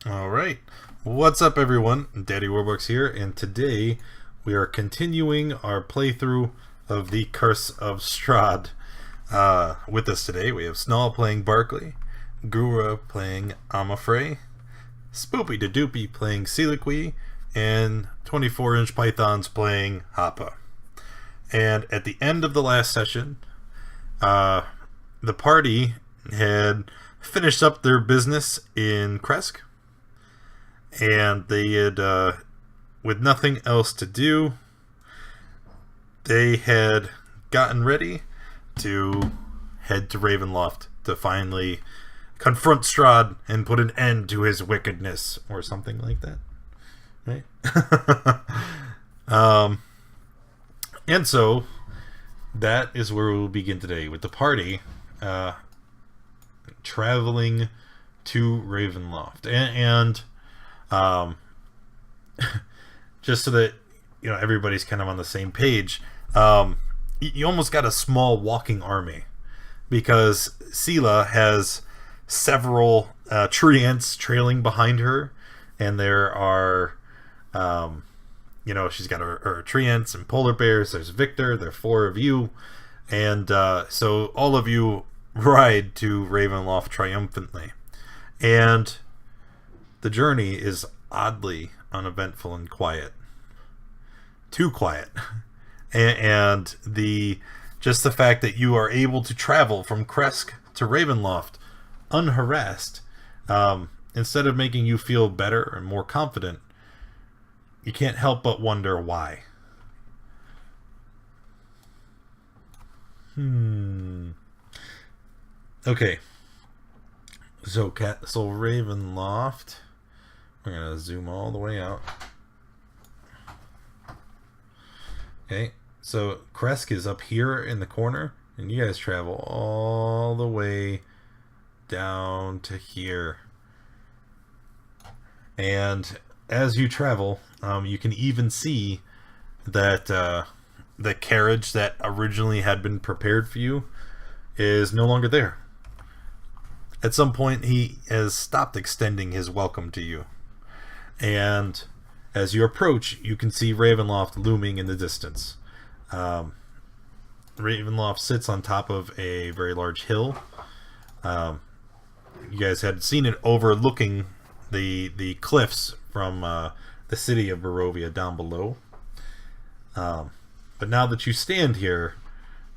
Alright, what's up everyone? Daddywarrbux here, and today we are continuing our playthrough of the Curse of Strahd. With us today we have Snall playing Barkley, Gura playing Amafrey, Spoopy da Doopy playing Seliqui, and 24-inch Pythons playing Happa. And at the end of the last session, the party had finished up their business in Kresk, and they had, with nothing else to do, they had gotten ready to head to Ravenloft to finally confront Strahd and put an end to his wickedness, or something like that, right? And so that is where we'll begin today, with the party traveling to Ravenloft, and just so that everybody's kind of on the same page. You almost got a small walking army, because Sela has several treants trailing behind her, and there are she's got her treants and polar bears. There's Victor. There are 4 of you, and so all of you ride to Ravenloft triumphantly, and the journey is oddly uneventful and quiet. Too quiet. And just the fact that you are able to travel from Kresk to Ravenloft unharassed, instead of making you feel better and more confident, you can't help but wonder why. Okay. So Ravenloft. We're going to zoom all the way out. Okay, so Kresk is up here in the corner, and you guys travel all the way down to here. And as you travel, you can even see that the carriage that originally had been prepared for you is no longer there. At some point, he has stopped extending his welcome to you. And as you approach, you can see Ravenloft looming in the distance. Ravenloft sits on top of a very large hill. You guys had seen it overlooking the cliffs from the city of Barovia down below. But now that you stand here,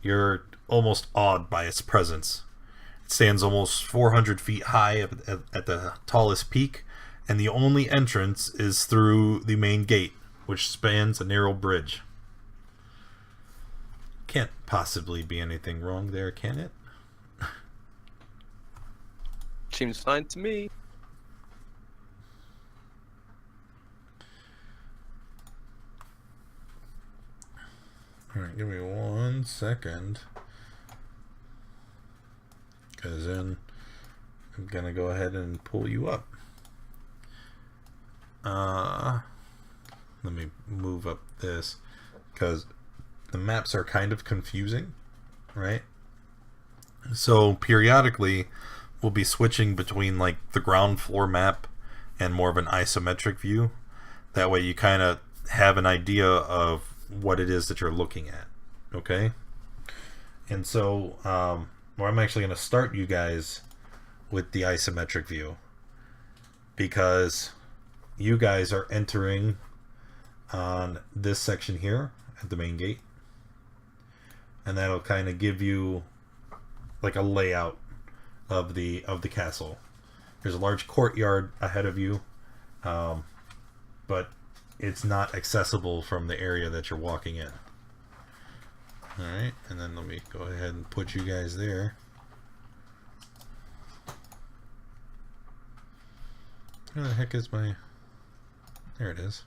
you're almost awed by its presence. It stands almost 400 feet high at the tallest peak, and the only entrance is through the main gate, which spans a narrow bridge. Can't possibly be anything wrong there, can it? Seems fine to me. Alright, give me 1 second, because then I'm going to go ahead and pull you up. Let me move up this, because the maps are kind of confusing, right? So periodically we'll be switching between like the ground floor map and more of an isometric view. That way you kind of have an idea of what it is that you're looking at, okay? And so I'm actually going to start you guys with the isometric view, because you guys are entering on this section here at the main gate, and that'll kind of give you like a layout of the castle. There's a large courtyard ahead of you, but it's not accessible from the area that you're walking in. Alright, and then let me go ahead and put you guys there. Where the heck is my... There it is.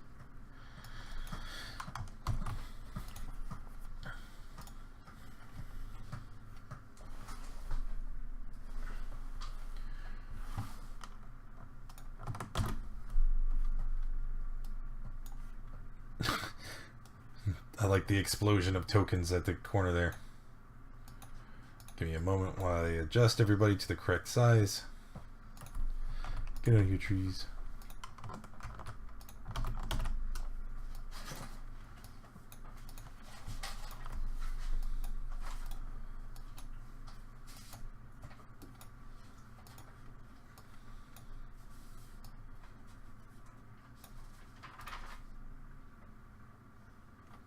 I like the explosion of tokens at the corner there. Give me a moment while I adjust everybody to the correct size. Get out of here, trees.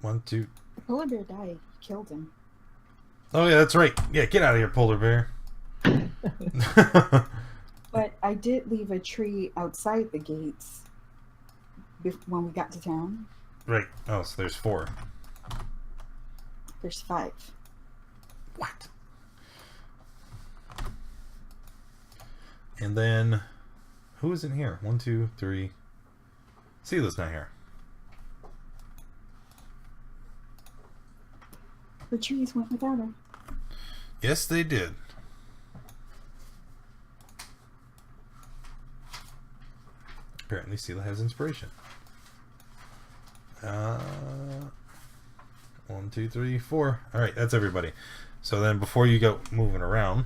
1, 2. The polar bear died. You killed him. Oh yeah, that's right. Yeah, get out of here, polar bear. But I did leave a tree outside the gates when we got to town. Right. Oh, so there's 4. There's 5. What? And then, who is in here? 1, 2, 3. Sela's not here. The trees went without her. Yes, they did. Apparently, Sela has inspiration. 1, 2, 3, 4. All right, that's everybody. So then, before you go moving around,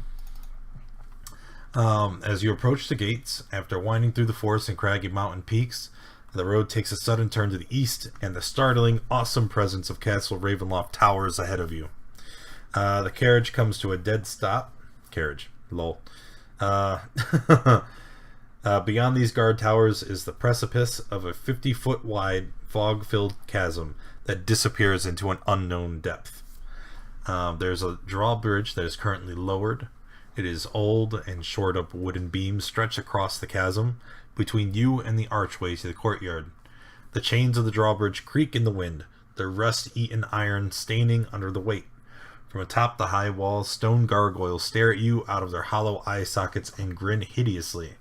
as you approach the gates, after winding through the forest and craggy mountain peaks, the road takes a sudden turn to the east, and the startling, awesome presence of Castle Ravenloft towers ahead of you. The carriage comes to a dead stop. Carriage, lol. Beyond these guard towers is the precipice of a 50-foot wide, fog-filled chasm that disappears into an unknown depth. There's a drawbridge that is currently lowered. It is old and shored-up wooden beams stretch across the chasm between you and the archway to the courtyard. The chains of the drawbridge creak in the wind, their rust-eaten iron staining under the weight. From atop the high walls, stone gargoyles stare at you out of their hollow eye sockets and grin hideously.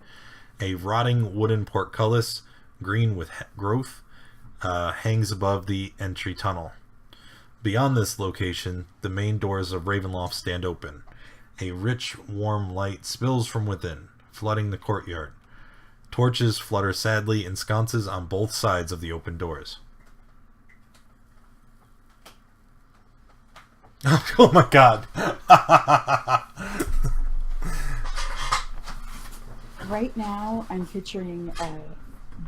A rotting wooden portcullis, green with growth, hangs above the entry tunnel. Beyond this location, the main doors of Ravenloft stand open. A rich, warm light spills from within, flooding the courtyard. Torches flutter sadly in sconces on both sides of the open doors. Oh my god. Right now, I'm picturing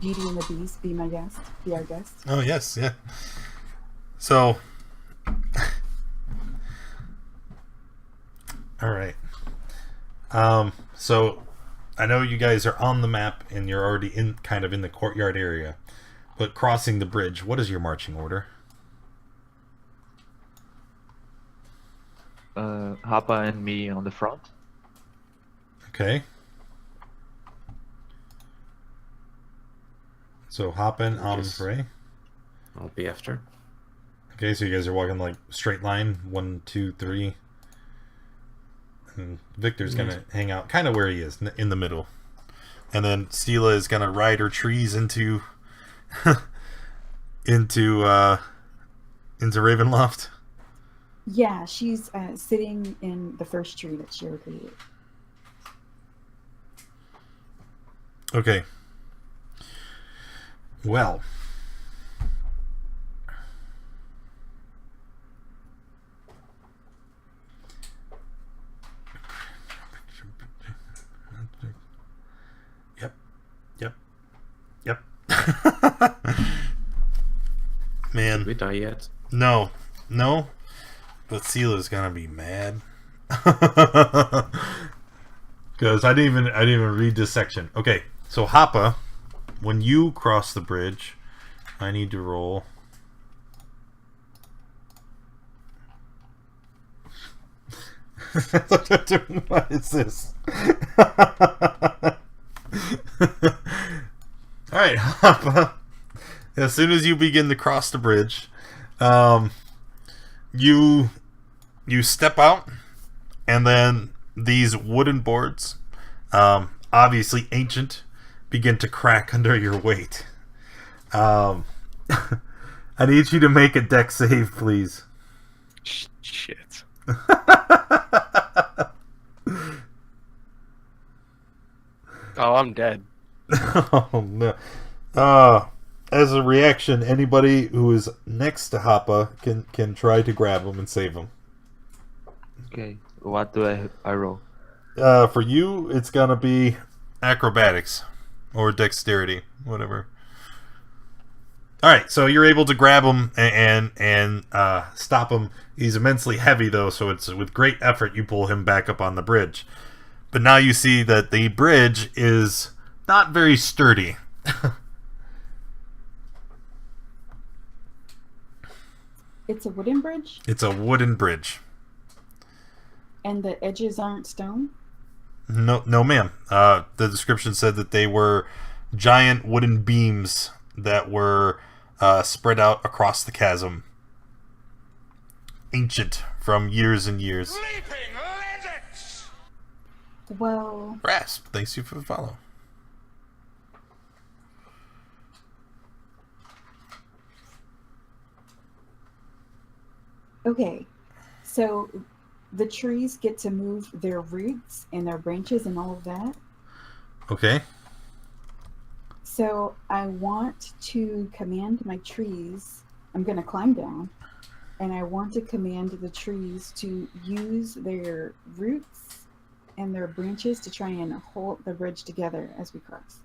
Beauty and the Beast be my guest, be our guest. Oh, yes, yeah. So, alright. So, I know you guys are on the map and you're already in kind of in the courtyard area, but crossing the bridge, what is your marching order? Hapa and me on the front. Okay. So Hoppin, Autumn, Yes. Frey. I'll be after. Okay, so you guys are walking like straight line, 1, 2, 3. And Victor's gonna hang out kind of where he is, in the middle. And then Stila is gonna ride her trees into into Ravenloft. Yeah, she's sitting in the first tree that she created. Okay. Well. Yep. Man. Did we die yet? No. But Sela's gonna be mad. Because I didn't even read this section. Okay, so Hapa, when you cross the bridge, I need to roll. What is this? Alright, Hapa. As soon as you begin to cross the bridge, you step out, and then these wooden boards, obviously ancient, begin to crack under your weight. I need you to make a deck save, please. Shit. Oh, I'm dead. Oh no. As a reaction, anybody who is next to Hapa can try to grab him and save him. Okay, what do I roll? For you, it's gonna be acrobatics or dexterity, whatever. All right, so you're able to grab him and stop him. He's immensely heavy, though, so it's with great effort you pull him back up on the bridge. But now you see that the bridge is not very sturdy. It's a wooden bridge, It's a wooden bridge. and the edges aren't stone. No, no, ma'am. The description said that they were giant wooden beams that were spread out across the chasm. Ancient from years and years. Well, Rasp, thanks you for the follow. okay. So the trees get to move their roots and their branches and all of that. Okay. So I want to command my trees. I'm going to climb down, and I want to command the trees to use their roots and their branches to try and hold the bridge together as we cross.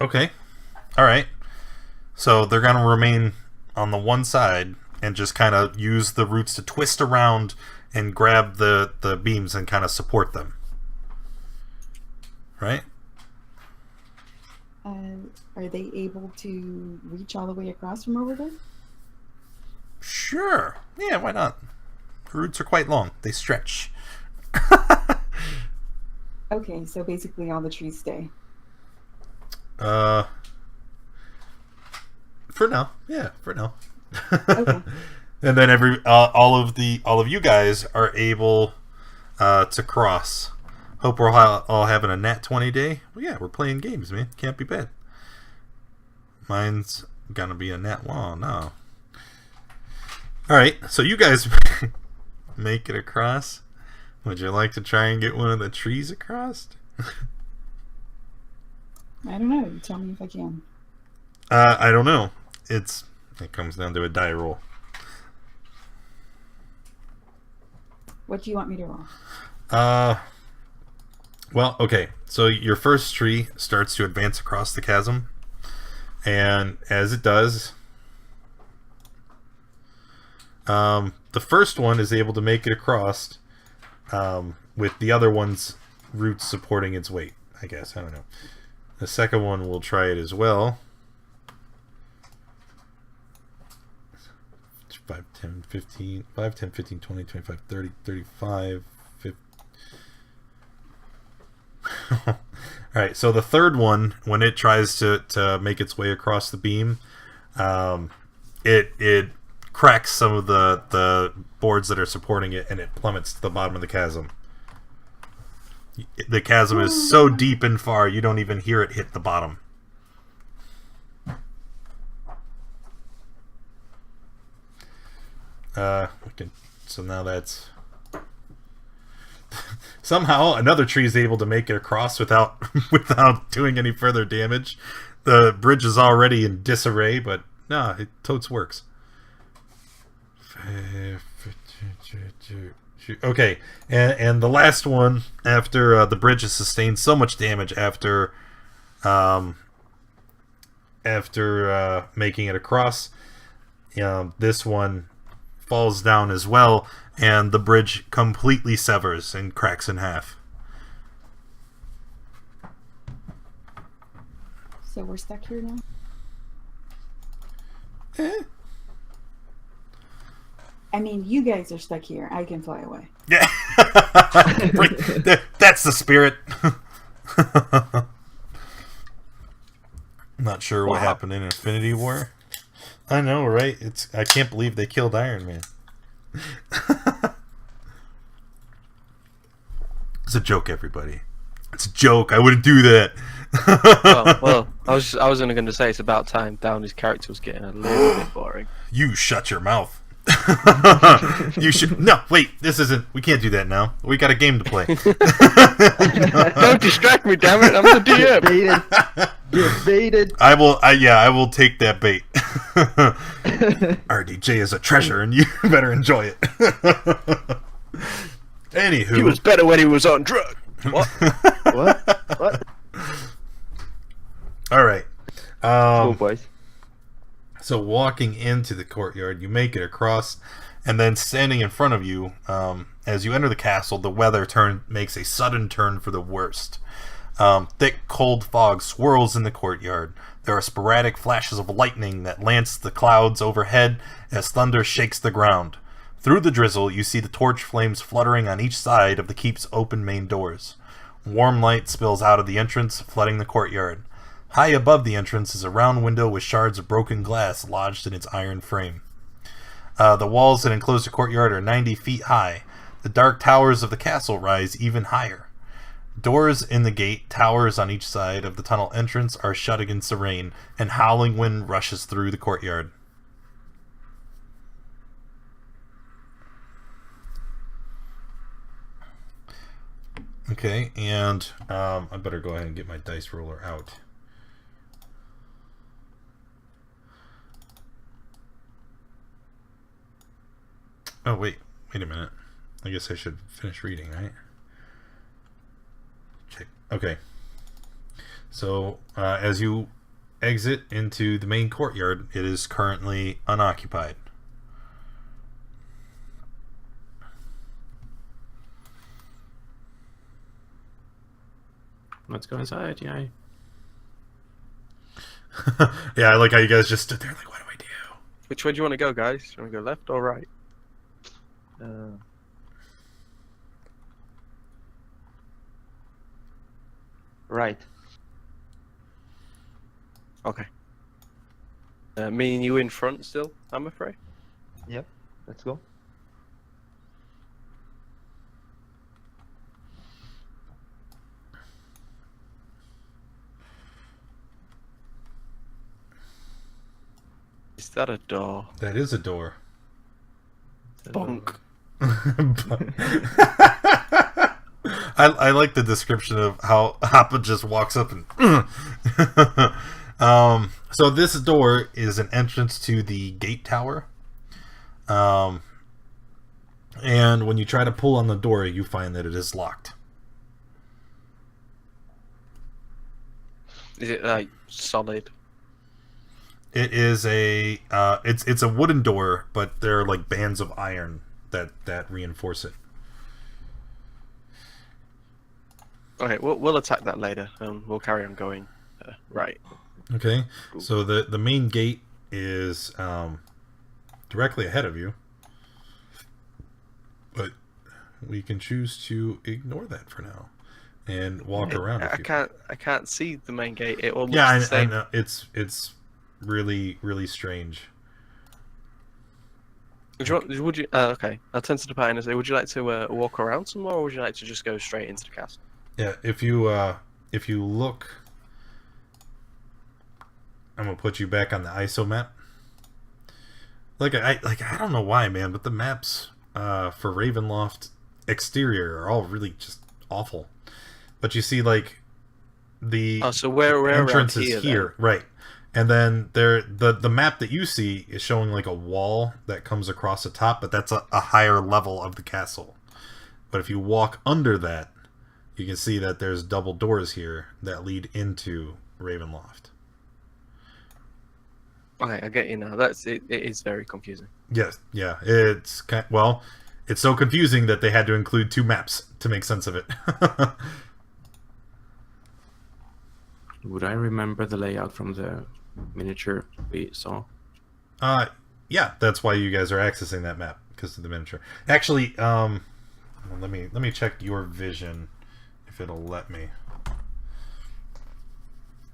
Okay. All right. So they're going to remain on the one side and just kind of use the roots to twist around and grab the beams and kind of support them. Right? Are they able to reach all the way across from over there? Sure. Yeah, why not? The roots are quite long. They stretch. Okay, so basically all the trees stay. For now. Yeah, for now. Okay. And then all of you guys are able to cross. Hope we're all having a nat 20 day. Well, yeah, we're playing games, man. Can't be bad. Mine's gonna be a nat 1. No. All right, so you guys make it across. Would you like to try and get one of the trees across? I don't know. You tell me if I can. I don't know. It comes down to a die roll. What do you want me to roll? Well, okay. So your first tree starts to advance across the chasm, and as it does, the first one is able to make it across, with the other one's roots supporting its weight. I guess, I don't know. The second one will try it as well. 5, 10, 15, 5, 10, 15, 20, 25, 30, 35, 50. Alright, so the third one, when it tries to make its way across the beam, it cracks some of the boards that are supporting it, and it plummets to the bottom of the chasm. The chasm is so deep and far, you don't even hear it hit the bottom. So now that's... Somehow another tree is able to make it across without doing any further damage. The bridge is already in disarray, but no, it totes works. Okay, and the last one, after the bridge has sustained so much damage after making it across, this one falls down as well, and the bridge completely severs and cracks in half. So we're stuck here now? I mean, you guys are stuck here. I can fly away. Yeah. That's the spirit. Not sure what happened in Infinity War. I know, right? I can't believe they killed Iron Man. It's a joke, everybody. It's a joke. I wouldn't do that. well, I was only going to say it's about time Downey's character was getting a little bit boring. You shut your mouth. You should. No, wait. This isn't. We can't do that now. We got a game to play. Don't distract me, damn it! I'm the DM. Get baited. I will. I will take that bait. RDJ is a treasure, and you better enjoy it. Anywho, He was better when he was on drugs. What? What? All right. Cool, boys. So walking into the courtyard, you make it across, and then standing in front of you, as you enter the castle, the weather makes a sudden turn for the worst. Thick, cold fog swirls in the courtyard. There are sporadic flashes of lightning that lance the clouds overhead as thunder shakes the ground. Through the drizzle, you see the torch flames fluttering on each side of the keep's open main doors. Warm light spills out of the entrance, flooding the courtyard. High above the entrance is a round window with shards of broken glass lodged in its iron frame. The walls that enclose the courtyard are 90 feet high. The dark towers of the castle rise even higher. Doors in the gate, towers on each side of the tunnel entrance are shut against the rain, and howling wind rushes through the courtyard. Okay, and I better go ahead and get my dice roller out. Oh, wait a minute. I guess I should finish reading, right? Check. Okay. So, as you exit into the main courtyard, it is currently unoccupied. Let's go inside, yeah. Yeah, I like how you guys just stood there like, what do I do? Which way do you want to go, guys? Do you want to go left or right? Right. Okay. Me and you in front still, I'm afraid. Yep. Let's go. Is that a door? That is a door. Bonk. I like the description of how Hoppa just walks up and so this door is an entrance to the gate tower, and when you try to pull on the door you find that it is locked. Is it like solid? It is a it's a wooden door, but there are like bands of iron that reinforce it. Okay, we'll attack that later, and we'll carry on going. Right. Okay, so the main gate is directly ahead of you, but we can choose to ignore that for now and walk around. I can't see the main gate. It all looks Yeah, the I same. know it's really strange. Would you? Okay, I'll turn to the party and say, would you like to walk around some more, or would you like to just go straight into the castle? Yeah, if you look, I'm gonna put you back on the ISO map. I don't know why, man, but the maps for Ravenloft exterior are all really just awful. But you see, like the so we're entrance around is here, here, right? And then the map that you see is showing like a wall that comes across the top, but that's a higher level of the castle. But if you walk under that, you can see that there's double doors here that lead into Ravenloft. Okay, I get you now. It is very confusing. Yes, yeah, it's it's so confusing that they had to include two maps to make sense of it. Would I remember the layout from the miniature we saw? Yeah, that's why you guys are accessing that map, because of the miniature. Actually, let me check your vision if it'll let me.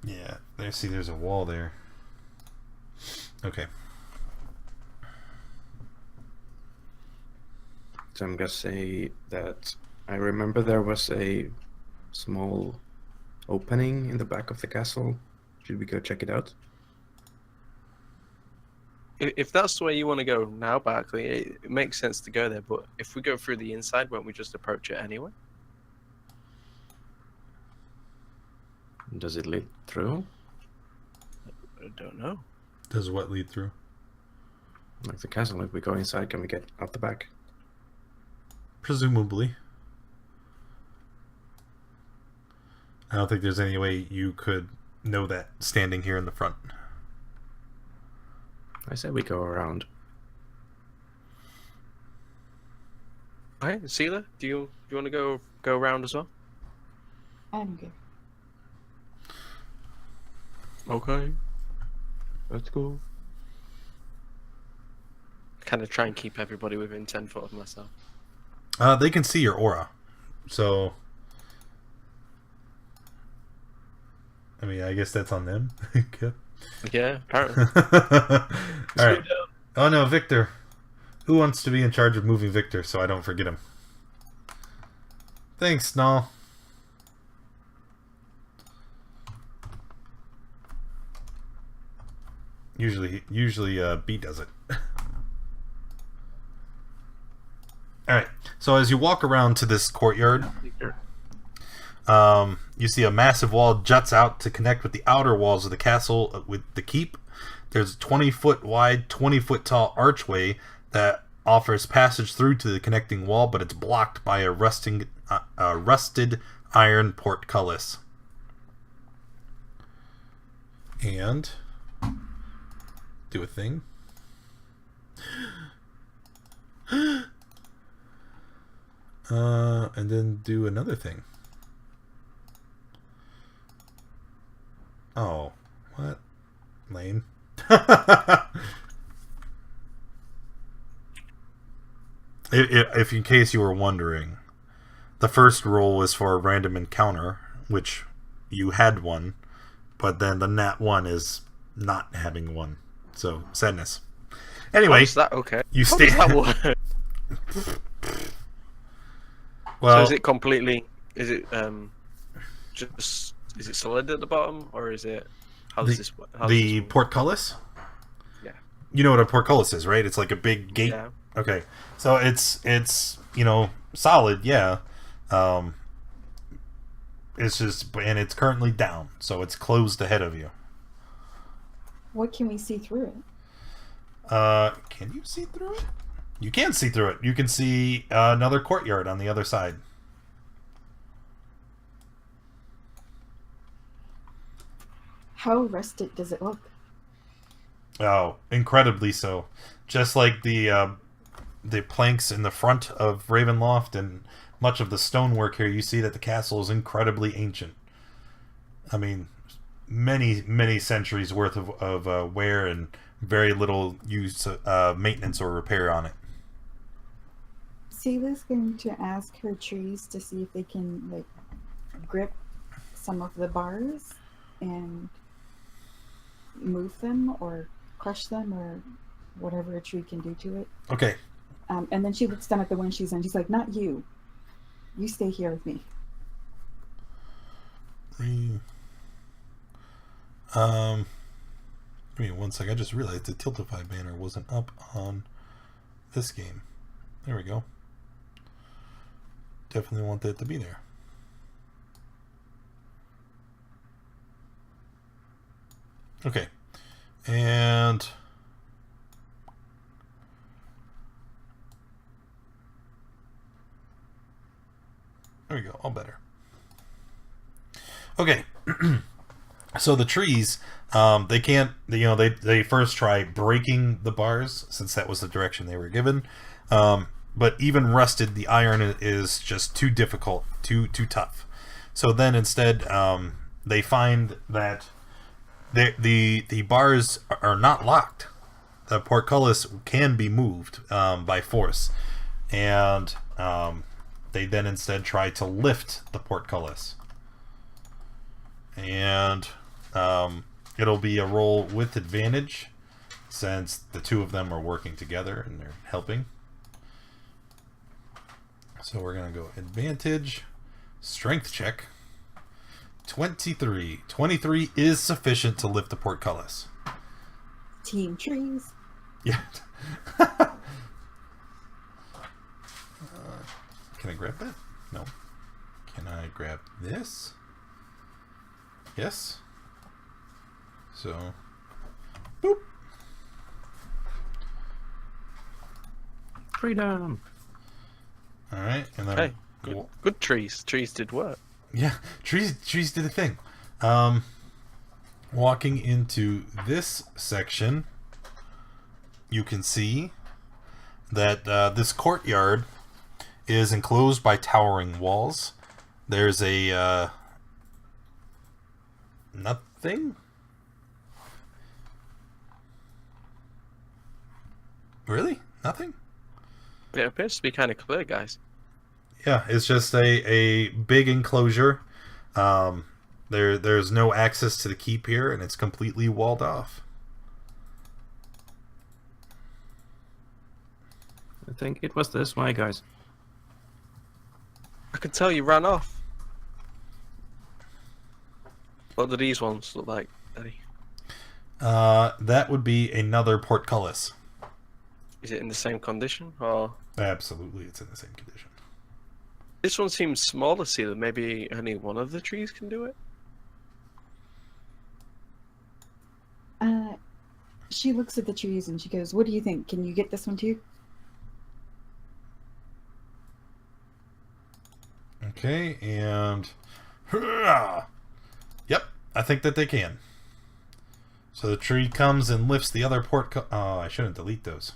Yeah, there's a wall there. Okay. So I'm gonna say that I remember there was a small opening in the back of the castle. Should we go check it out? If that's the way you want to go now, Barkley, it makes sense to go there. But if we go through the inside, won't we just approach it anyway? Does it lead through? I don't know. Does what lead through? Like the castle, if we go inside, can we get out the back? Presumably. I don't think there's any way you could know that standing here in the front. I say we go around. Alright, Seela, do you want to go around as well? I don't care. Okay. Let's go. Kind of try and keep everybody within 10 foot of myself. They can see your aura. So, I mean, I guess that's on them. Okay. Yeah, apparently. All right. Oh no, Victor. Who wants to be in charge of moving Victor so I don't forget him? Thanks, Null. Usually, B does it. All right. So as you walk around to this courtyard, you see a massive wall juts out to connect with the outer walls of the castle with the keep. There's a 20-foot wide, 20-foot tall archway that offers passage through to the connecting wall, but it's blocked by a rusted iron portcullis. And do a thing. And then do another thing. Oh, what? Lame. If in case you were wondering, the first roll was for a random encounter, which you had one, but then the nat 1 is not having one. So, sadness. Anyway, How is that okay? you How stay. does that work? Well, So is it completely? Is it just? Is it solid at the bottom, or is it? How does this? How does the this work? portcullis? Yeah. You know what a portcullis is, right? It's like a big gate. Yeah. Okay. So it's solid, yeah. It's just, and it's currently down, so it's closed ahead of you. What can we see through it? Can you see through it? You can see through it. You can see another courtyard on the other side. How rusted does it look? Oh, incredibly so. Just like the planks in the front of Ravenloft and much of the stonework here, you see that the castle is incredibly ancient. I mean, many centuries worth of wear and very little use maintenance or repair on it. Sela's going to ask her trees to see if they can like grip some of the bars and move them or crush them or whatever a tree can do to it. Okay. And then she looks down at the one she's in. She's like, "Not you. You stay here with me." Give me one sec. I just realized the Tiltify banner wasn't up on this game. There we go. Definitely want that to be there. Okay. And there we go. All better. Okay. So the trees, they can't, they first try breaking the bars, since that was the direction they were given. But even rusted, the iron is just too difficult, too tough. So then instead, they find that the bars are not locked. The portcullis can be moved by force. And they then instead try to lift the portcullis. And it'll be a roll with advantage, since the two of them are working together and they're helping. So we're going to go advantage, strength check, 23. 23 is sufficient to lift the portcullis. Team trees. Yeah. Can I grab that? No. Can I grab this? Yes. So, boop. Freedom. All right, and then Hey, good trees. Trees did work. yeah, trees did a thing. Walking into this section, you can see that this courtyard is enclosed by towering walls. There's a nothing Really? Nothing? It appears to be kind of clear, guys. Yeah, it's just a big enclosure. There's no access to the keep here, and it's completely walled off. I think it was this way, guys. I can tell you ran off. What do these ones look like, Daddy? That would be another portcullis. Is it in the same condition, or Absolutely, it's in the same condition. this one seems smaller? See that maybe only one of the trees can do it. She looks at the trees and she goes, "What do you think? Can you get this one too?" Okay, and yep, I think that they can. So the tree comes and lifts the other oh, I shouldn't delete those.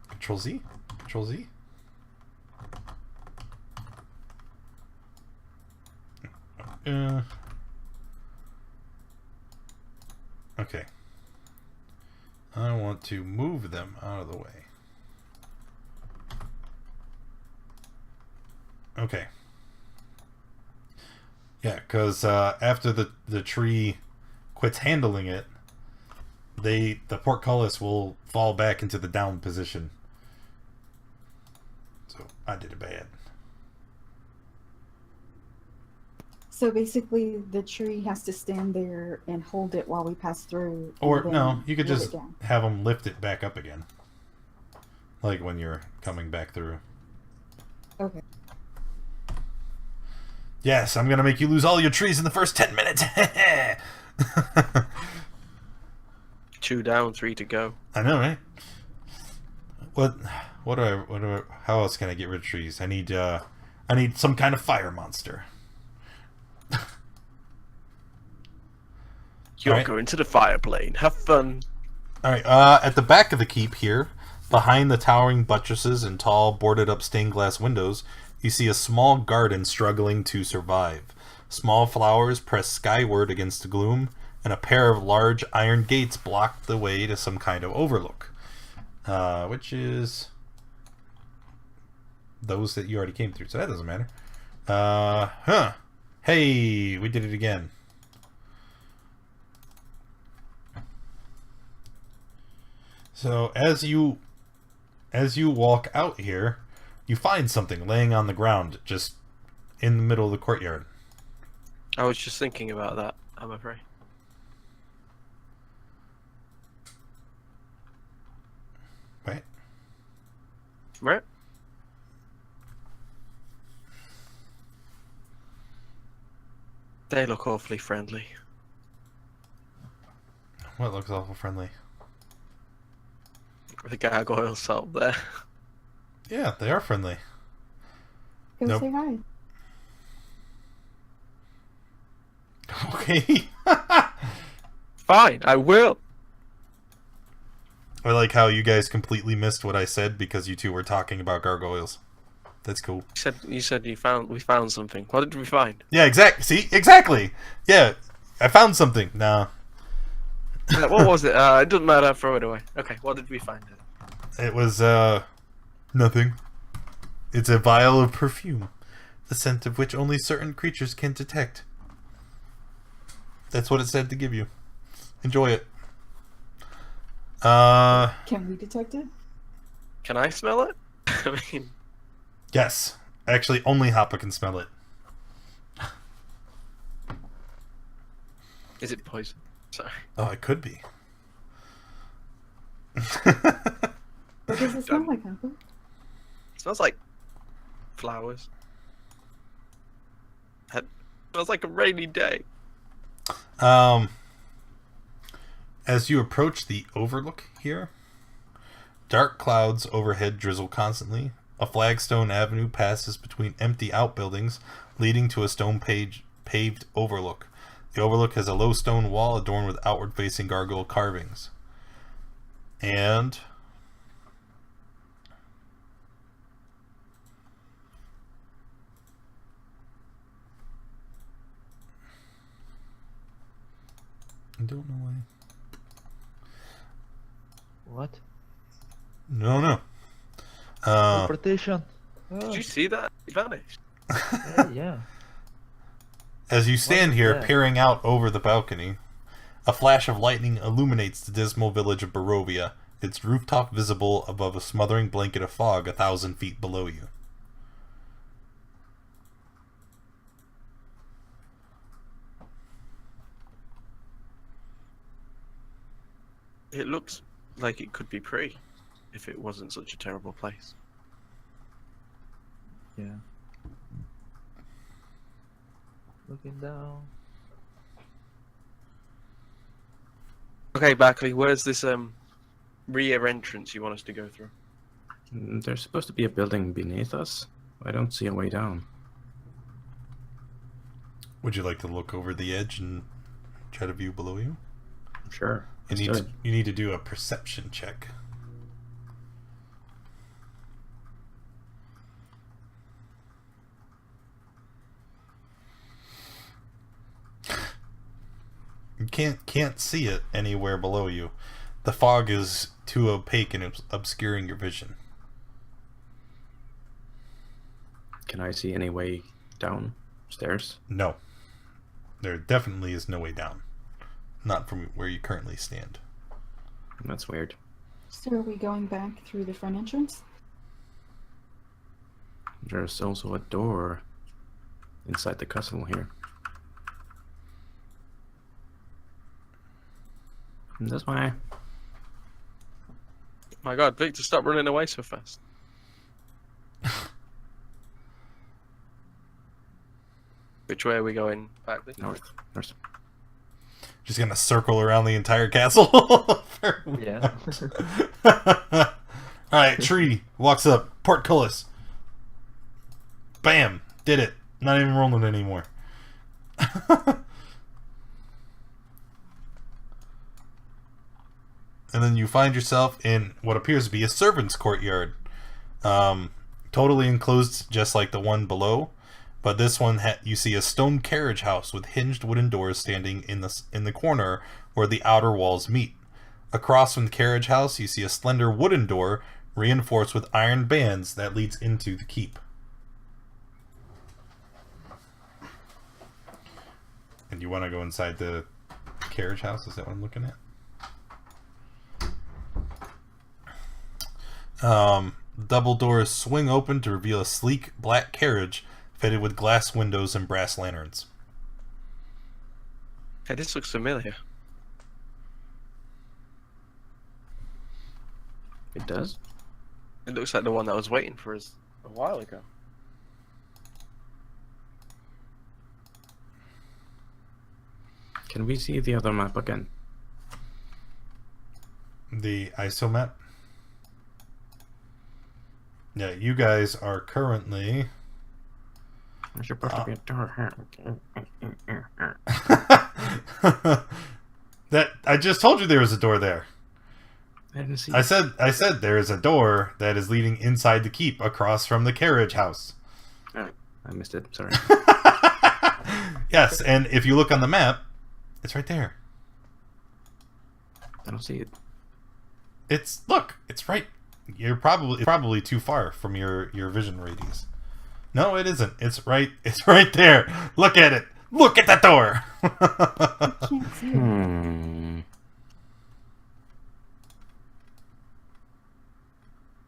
Control Z, Control Z. Okay. I want to move them out of the way. Okay. Yeah, because after the tree quits handling it, the portcullis will fall back into the down position. So I did it bad. So basically, the tree has to stand there and hold it while we pass through. and Or then no, you could let just it down. have them lift it back up again, like when you're coming back through. Okay. Yes, I'm gonna make you lose all your trees in the first 10 minutes. 2 down, 3 to go. I know, right? What do I, how else can I get rid of trees? I need some kind of fire monster. You're Alright. going to the fire plane. Have fun. Alright, at the back of the keep here, behind the towering buttresses and tall, boarded-up stained glass windows, you see a small garden struggling to survive. Small flowers press skyward against the gloom, and a pair of large iron gates block the way to some kind of overlook. Which is those that you already came through, so that doesn't matter. Hey, we did it again. So as you walk out here, you find something laying on the ground just in the middle of the courtyard. I was just thinking about that, I'm afraid. Right? Right? They look awfully friendly. What looks awful friendly? The gargoyles up there. Yeah, they are friendly. Go Nope. say hi. Okay. Fine, I will. I like how you guys completely missed what I said because you two were talking about gargoyles. That's cool. You said we found something. What did we find? Yeah, exactly. Yeah, I found something. Nah, What was it? It doesn't matter. Throw it away. Okay, what did we find? it was nothing. It's a vial of perfume, the scent of which only certain creatures can detect. That's what it said to give you. Enjoy it. Can we detect it? Can I smell it? I mean, Yes. Actually, only Hoppa can smell it. is it poison? Sorry. Oh, it could be. What does it smell like, Uncle? It smells like flowers. It smells like a rainy day. As you approach the overlook here, dark clouds overhead drizzle constantly. A flagstone avenue passes between empty outbuildings, leading to a stone paved overlook. The overlook has a low stone wall adorned with outward-facing gargoyle carvings. And I don't know why. What? No. Teleportation. Did you see that? He vanished. Yeah. As you stand is here, that? peering out over the balcony, a flash of lightning illuminates the dismal village of Barovia, its rooftop visible above a smothering blanket of fog 1,000 feet below you. It looks like it could be pretty if it wasn't such a terrible place. Yeah. Looking down. Okay, Barkley, where's this rear entrance you want us to go through? There's supposed to be a building beneath us. I don't see a way down. Would you like to look over the edge and try to view below you? Sure. You Let's need do to, it. you need to do a perception check. You can't see it anywhere below you. The fog is too opaque and obscuring your vision. Can I see any way downstairs? No. There definitely is no way down. Not from where you currently stand. That's weird. So are we going back through the front entrance? There's also a door inside the castle here. This way. My God, Victor, stop running away so fast. Which way are we going, Barkley? North. North. Just gonna circle around the entire castle. Yeah. Alright, tree walks up. Portcullis. Bam! Did it. Not even rolling anymore. And then you find yourself in what appears to be a servant's courtyard. Totally enclosed just like the one below. But this one, you see a stone carriage house with hinged wooden doors standing in the corner where the outer walls meet. Across from the carriage house, you see a slender wooden door reinforced with iron bands that leads into the keep. And you want to go inside the carriage house? Is that what I'm looking at? Double doors swing open to reveal a sleek black carriage fitted with glass windows and brass lanterns. Hey, this looks familiar. It does? It looks like the one that was waiting for us a while ago. Can we see the other map again? The ISO map? Yeah, you guys are currently... There's supposed to be a door here. That I just told you there was a door there. I didn't see I said there is a door that is leading inside the keep across from the carriage house. Oh, I missed it. Sorry. Yes, and if you look on the map, it's right there. I don't see it. It's right. You're probably too far from your vision radius. No, it isn't. It's right there. Look at it. Look at that door. I can't see it.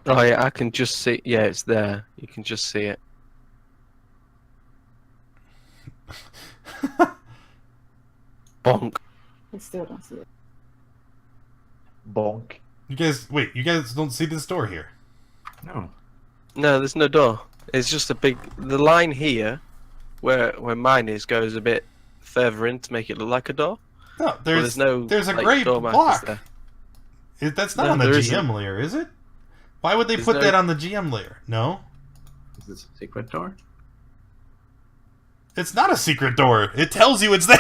Oh yeah, I can just see. Yeah, it's there. You can just see it. Bonk. I still don't see it. Bonk. You guys don't see this door here. No. No, there's no door. It's just a big. The line here, where mine is, goes a bit further in to make it look like a door. No, But there's no. a like, gray door markers block. there. That's not No, on the there GM isn't. layer, is it? Why would they Is put there- that on the GM layer? No. Is this a secret door? It's not a secret door. It tells you it's there.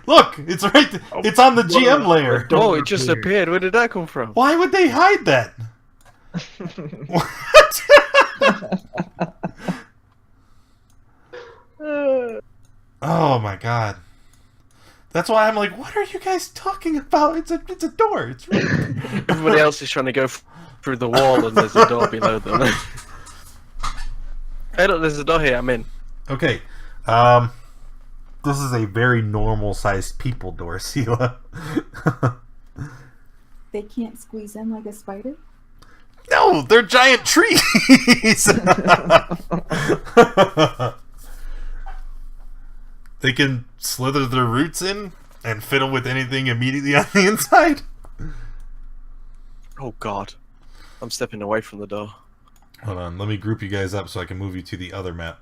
Look, it's right. It's on the GM layer. Oh, it just appeared. Where did that come from? Why would they hide that? What? Oh my god. That's why I'm like, what are you guys talking about? It's a door. It's right. Everybody else is trying to go through the wall and there's a door below them. Hey, look, there's a door here. I'm in. Okay. This is a very normal-sized people door, Sela. They can't squeeze in like a spider? No, they're giant trees. They can slither their roots in and fiddle with anything immediately on the inside. Oh God, I'm stepping away from the door. Hold on, let me group you guys up so I can move you to the other map.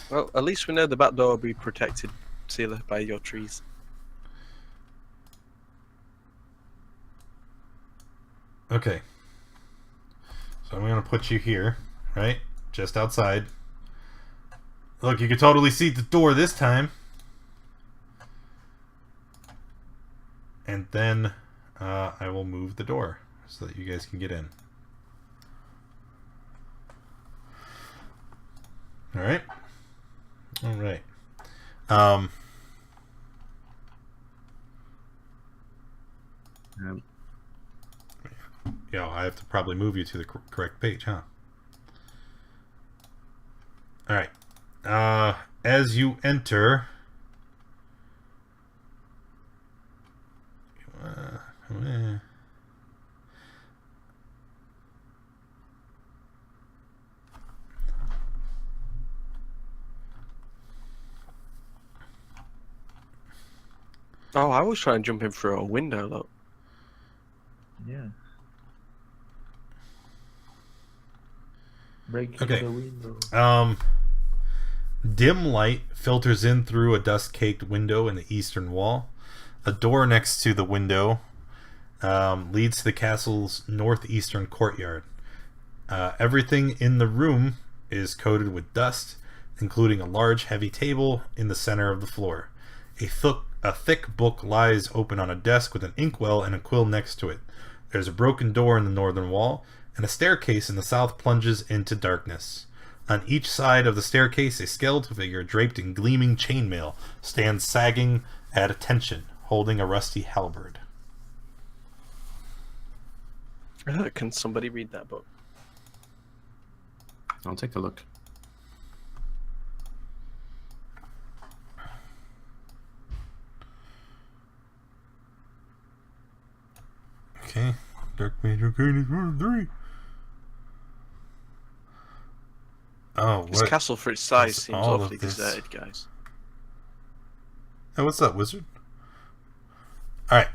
Well, at least we know the back door will be protected, Sealer, by your trees. Okay. So I'm going to put you here, right? Just outside. Look, you can totally see the door this time. And then I will move the door so that you guys can get in. Alright. Alright. I have to probably move you to the correct page, huh? Alright. As you enter... Oh, I was trying to jump in through a window, look. Yeah. Breaking Okay. the window. Dim light filters in through a dust-caked window in the eastern wall. A door next to the window leads to the castle's northeastern courtyard. Everything in the room is coated with dust, including a large, heavy table in the center of the floor. A thick book lies open on a desk with an inkwell and a quill next to it. There's a broken door in the northern wall, and a staircase in the south plunges into darkness. On each side of the staircase, a skeletal figure draped in gleaming chainmail stands sagging at attention, holding a rusty halberd. Can somebody read that book? I'll take a look. Okay. Dark Mage Arcane is 1 of 3. Oh, This what? castle, for its size, What's seems all of awfully this? deserted, guys. Hey, what's up, wizard? Alright,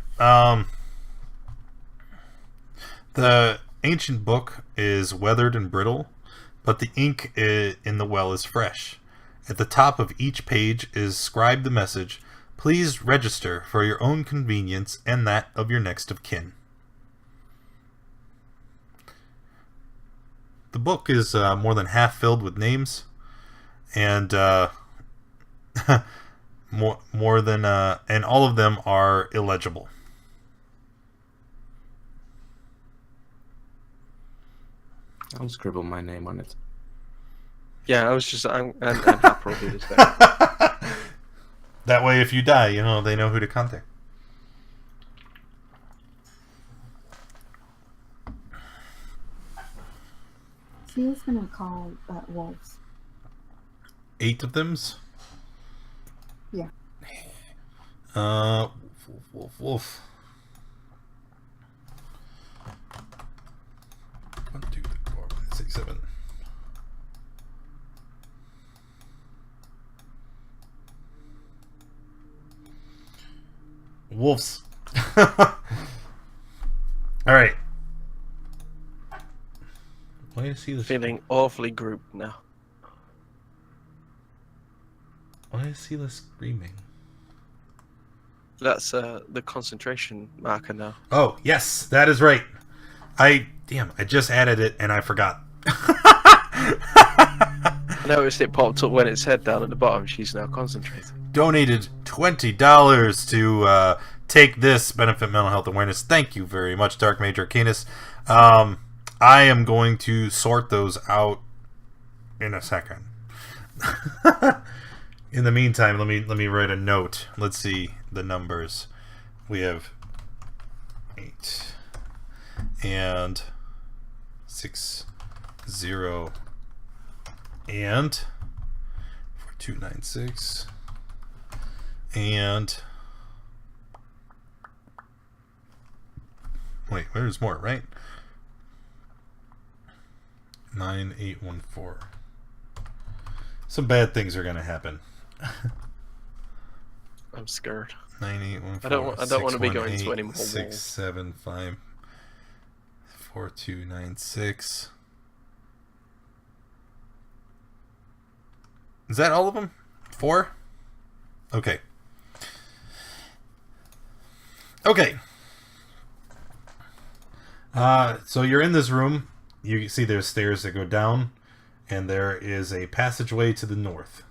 the ancient book is weathered and brittle, but the ink in the well is fresh. At the top of each page is scribed the message, "Please register for your own convenience and that of your next of kin." The book is more than half filled with names, and more than and all of them are illegible. I'll scribble my name on it. Yeah, and Hap will do this thing. That way, if you die, they know who to contact. He was gonna call wolves. 8 of them's? Yeah. Wolf. 1, 2, 3, 4, 5, 6, 7. Wolves. All right. Why do you see this? Feeling awfully grouped now. Why do I see this screaming? That's the concentration marker now. Oh, yes, that is right. I just added it and I forgot. I noticed it popped up when it said down at the bottom, she's now concentrating. Donated $20 to take this, benefit mental health awareness. Thank you very much, Dark Mage Arcanus. I am going to sort those out in a second. In the meantime, let me write a note. Let's see the numbers. We have 8 and 6 0 and 4296 and wait, there's more, right? 9814. Some bad things are gonna happen. I'm scared. 9814. I don't want to be going to any more 675 4296. Is that all of them? 4? Okay. Okay. So you're in this room. You see there's stairs that go down, and there is a passageway to the north.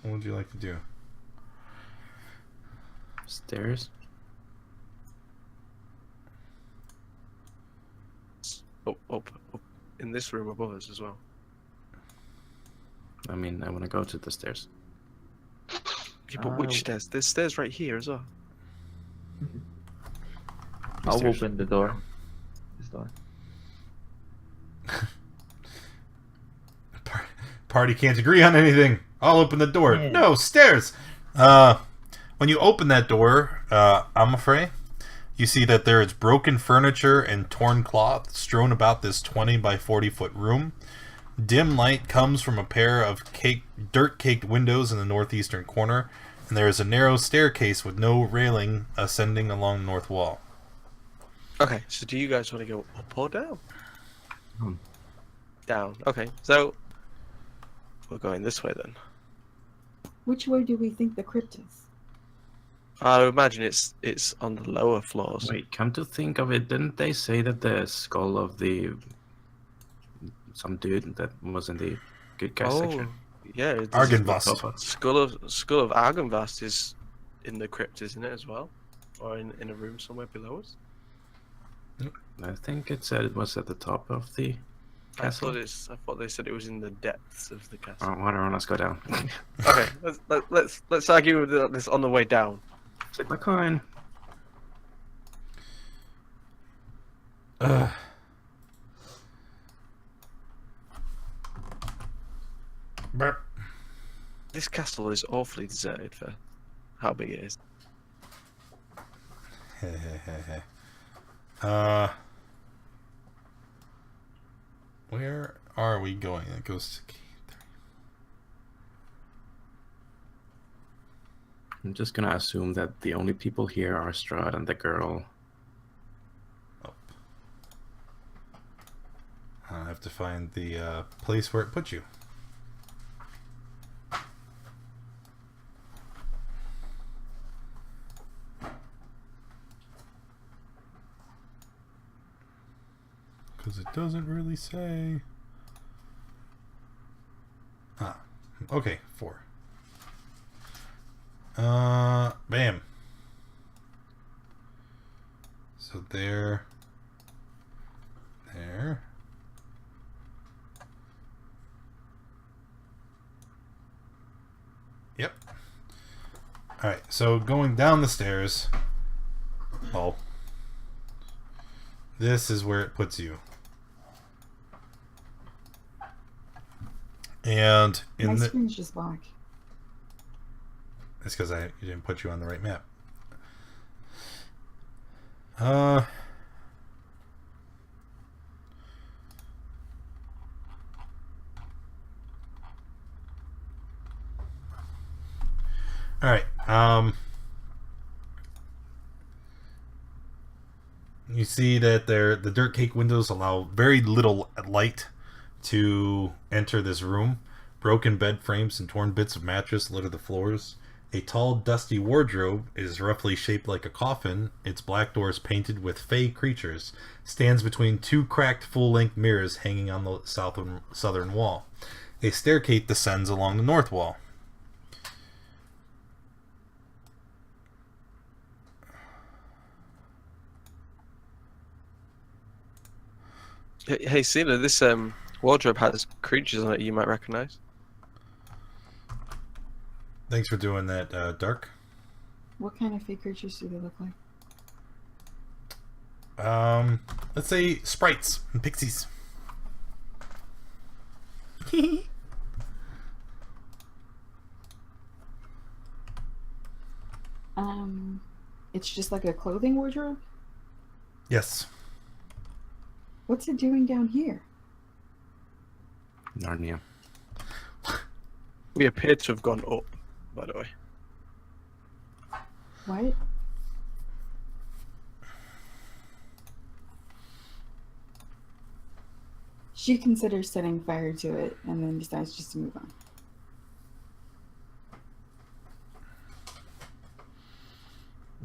What would you like to do? Stairs. Up in this room above us as well. I mean, I want to go to the stairs. Yeah, but which stairs? There's stairs right here as well. I'll Stairs. open the door. This door. Party can't agree on anything. I'll open the door. Yeah. No, stairs. When you open that door, I'm afraid, you see that there is broken furniture and torn cloth strewn about this 20 by 40 foot room. Dim light comes from a pair of dirt-caked windows in the northeastern corner, and there is a narrow staircase with no railing ascending along the north wall. Okay, so do you guys want to go up or down? Hmm. Down. Okay, so we're going this way then. Which way do we think the crypt is? I imagine it's on the lower floors. Wait, come to think of it, didn't they say that the skull of some dude that was in the good guy section? Yeah, it's Argynvost. Skull of Argynvost is in the crypt, isn't it, as well? Or in a room somewhere below us? I think it said it was at the top of the castle. I thought they said it was in the depths of the castle. Oh, whatever, let's go down. Okay, let's argue with this on the way down. Flip my coin. Burp. This castle is awfully deserted for how big it is. Where are we going? It goes to key 3. I'm just gonna assume that the only people here are Strahd and the girl. Oh. I have to find the place where it put you. Because it doesn't really say. Ah, okay, 4. Bam. So there. Yep. Alright, so going down the stairs. Oh. This is where it puts you. And in My the screen's just black. it's because I didn't put you on the right map. All right. You see that the dirt cake windows allow very little light to enter this room. Broken bed frames and torn bits of mattress litter the floors. A tall, dusty wardrobe is roughly shaped like a coffin. Its black doors painted with fey creatures stands between 2 cracked full-length mirrors hanging on the southern wall. A staircase descends along the north wall. Hey, Sina, this wardrobe has creatures on it you might recognize. Thanks for doing that, Dark. What kind of fake creatures do they look like? Let's say sprites and pixies. It's just like a clothing wardrobe? Yes. What's it doing down here? Narnia. We appear to have gone up, by the way. What? She considers setting fire to it and then decides just to move on.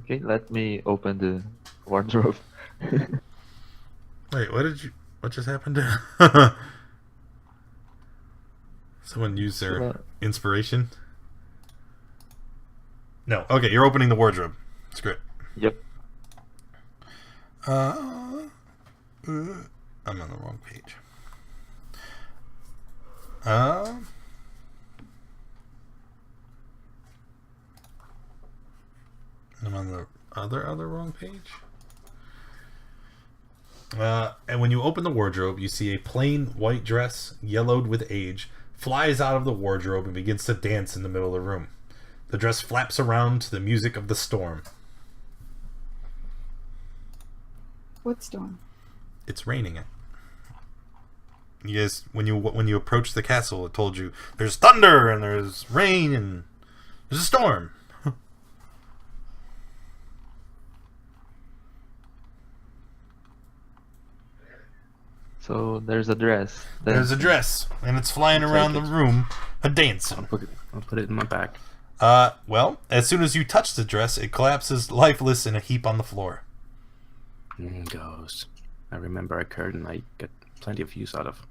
Okay, let me open the wardrobe. Wait, what just happened? Someone used their inspiration? No. Okay, you're opening the wardrobe. Screw it. Yep. I'm on the wrong page. I'm on the other wrong page. And when you open the wardrobe, you see a plain white dress, yellowed with age, flies out of the wardrobe and begins to dance in the middle of the room. The dress flaps around to the music of the storm. What storm? It's raining. You guys, when you approach the castle, it told you there's thunder and there's rain and there's a storm. So there's a dress. There's a dress, and it's flying around the room, a dancing. I'll put it in my bag. Well, as soon as you touch the dress, it collapses lifeless in a heap on the floor. Ghost. I remember a curtain I got plenty of use out of.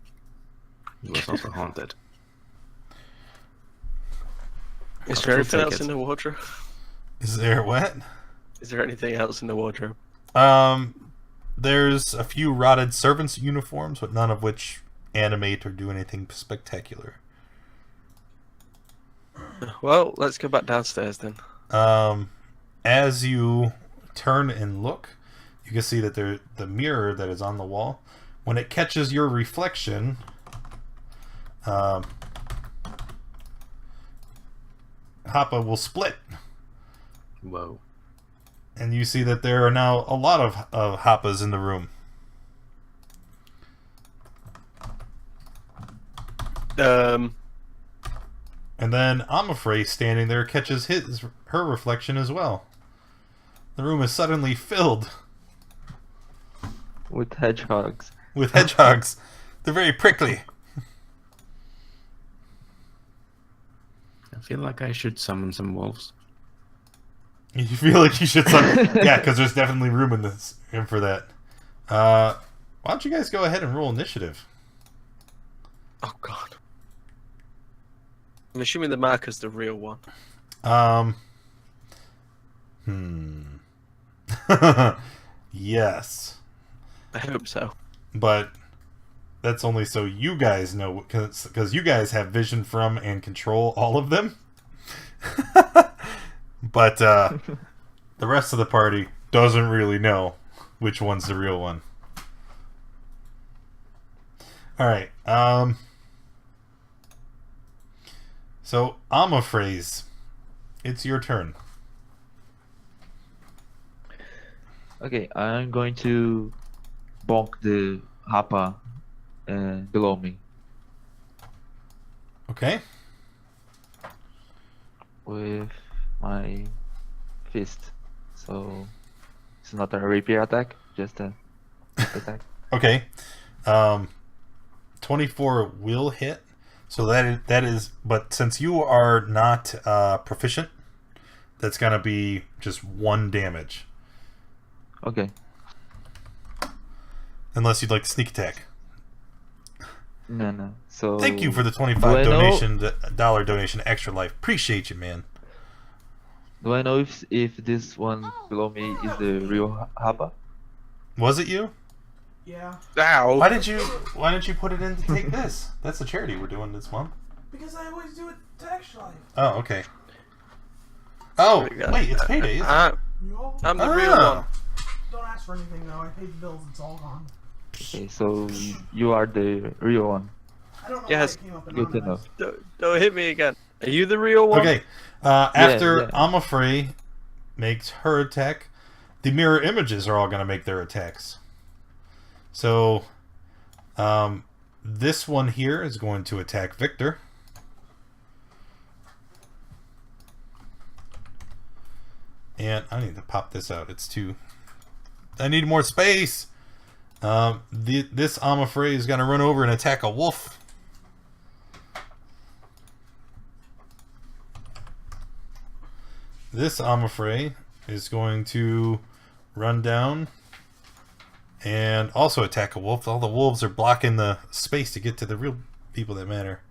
It was also haunted. Is there anything else in the wardrobe? Is there what? Is there anything else in the wardrobe? There's a few rotted servants' uniforms, but none of which animate or do anything spectacular. Well, let's go back downstairs then. As you turn and look, you can see that the mirror that is on the wall, when it catches your reflection, Hoppa will split. Whoa. And you see that there are now a lot of Hoppas in the room. And then Amafrey standing there catches her reflection as well. The room is suddenly filled with hedgehogs. with hedgehogs. They're very prickly. I feel like I should summon some wolves. You feel like you should yeah, because there's definitely room in for that. Why don't you guys go ahead and roll initiative? Oh god. I'm assuming the marker's the real one. Yes. I hope so. But that's only so you guys know, because you guys have vision from and control all of them. But the rest of the party doesn't really know which one's the real one. Alright, so Amaphrase, it's your turn. Okay, I'm going to bonk the Hoppa below me Okay. with my fist. So it's not a rapier attack, just a attack. Okay. 24 will hit. So that is, but since you are not proficient, that's gonna be just 1 damage. Okay. Unless you'd like to sneak attack. No. So Thank you for the do I $25 donation, Extra Life. Appreciate you, man. Do I know if this one below me is the real Hoppa? Was it you? Yeah, Ow! Why didn't you put it in to take this? That's the charity we're doing this month. because I always do it to Extra Life. Oh, okay. Oh, wait, it's payday, isn't it? I'm the real one. Don't ask for anything though. I paid the bills. It's all gone. Okay, so you are the real one. I don't know Yes. why it came up Good to know. anonymous. Don't hit me again. Are you the real one? Okay, after yeah. Amafrey makes her attack, the mirror images are all going to make their attacks. So, this one here is going to attack Victor. And I need to pop this out. It's too... I need more space! This Amafrey is going to run over and attack a wolf. This Amafrey is going to run down and also attack a wolf. All the wolves are blocking the space to get to the real people that matter.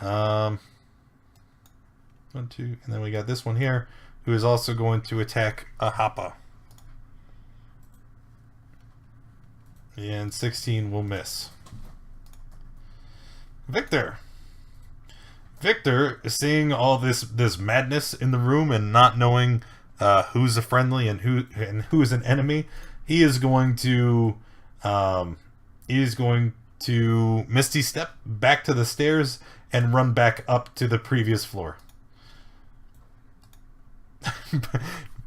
1, 2, and then we got this one here, who is also going to attack a Hoppa. And 16 will miss. Victor is seeing all this madness in the room and not knowing who's a friendly and who is an enemy. He is going to Misty Step back to the stairs and run back up to the previous floor.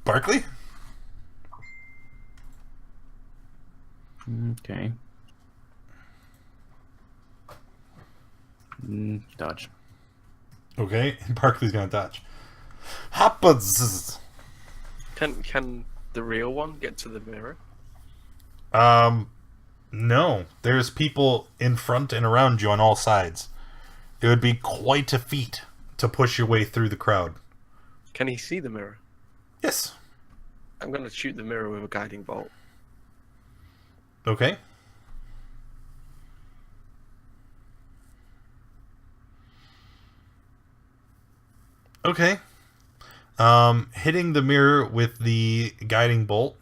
Barkley? Okay. Dodge. Okay, Barkley's gonna dodge. Hoppa! Can the real one get to the mirror? No. There's people in front and around you on all sides. It would be quite a feat to push your way through the crowd. Can he see the mirror? Yes. I'm gonna shoot the mirror with a guiding bolt. Okay. Okay. Hitting the mirror with the guiding bolt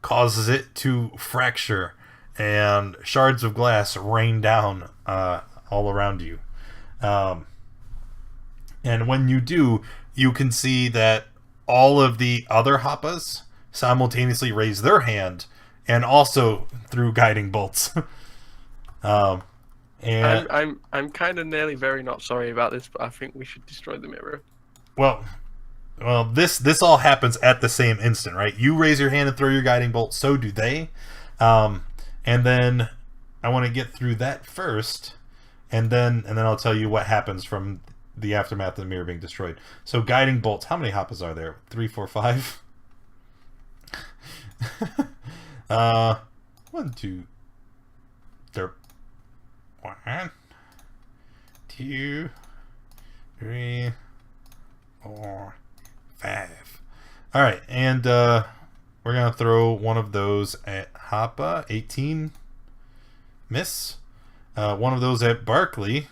causes it to fracture, and shards of glass rain down all around you. And when you do, you can see that all of the other Hoppas simultaneously raise their hand and also threw guiding bolts. And I'm kind of nearly very not sorry about this, but I think we should destroy the mirror. well, this all happens at the same instant, right? You raise your hand and throw your guiding bolt, so do they. And then I want to get through that first, and then I'll tell you what happens from the aftermath of the mirror being destroyed. So guiding bolts, how many Hoppas are there? 3, 4, 5? 1, 2, 3, 1, 2, 3, 4, 5. All right, and we're gonna throw one of those at Hoppa. 18, miss. One of those at Barkley,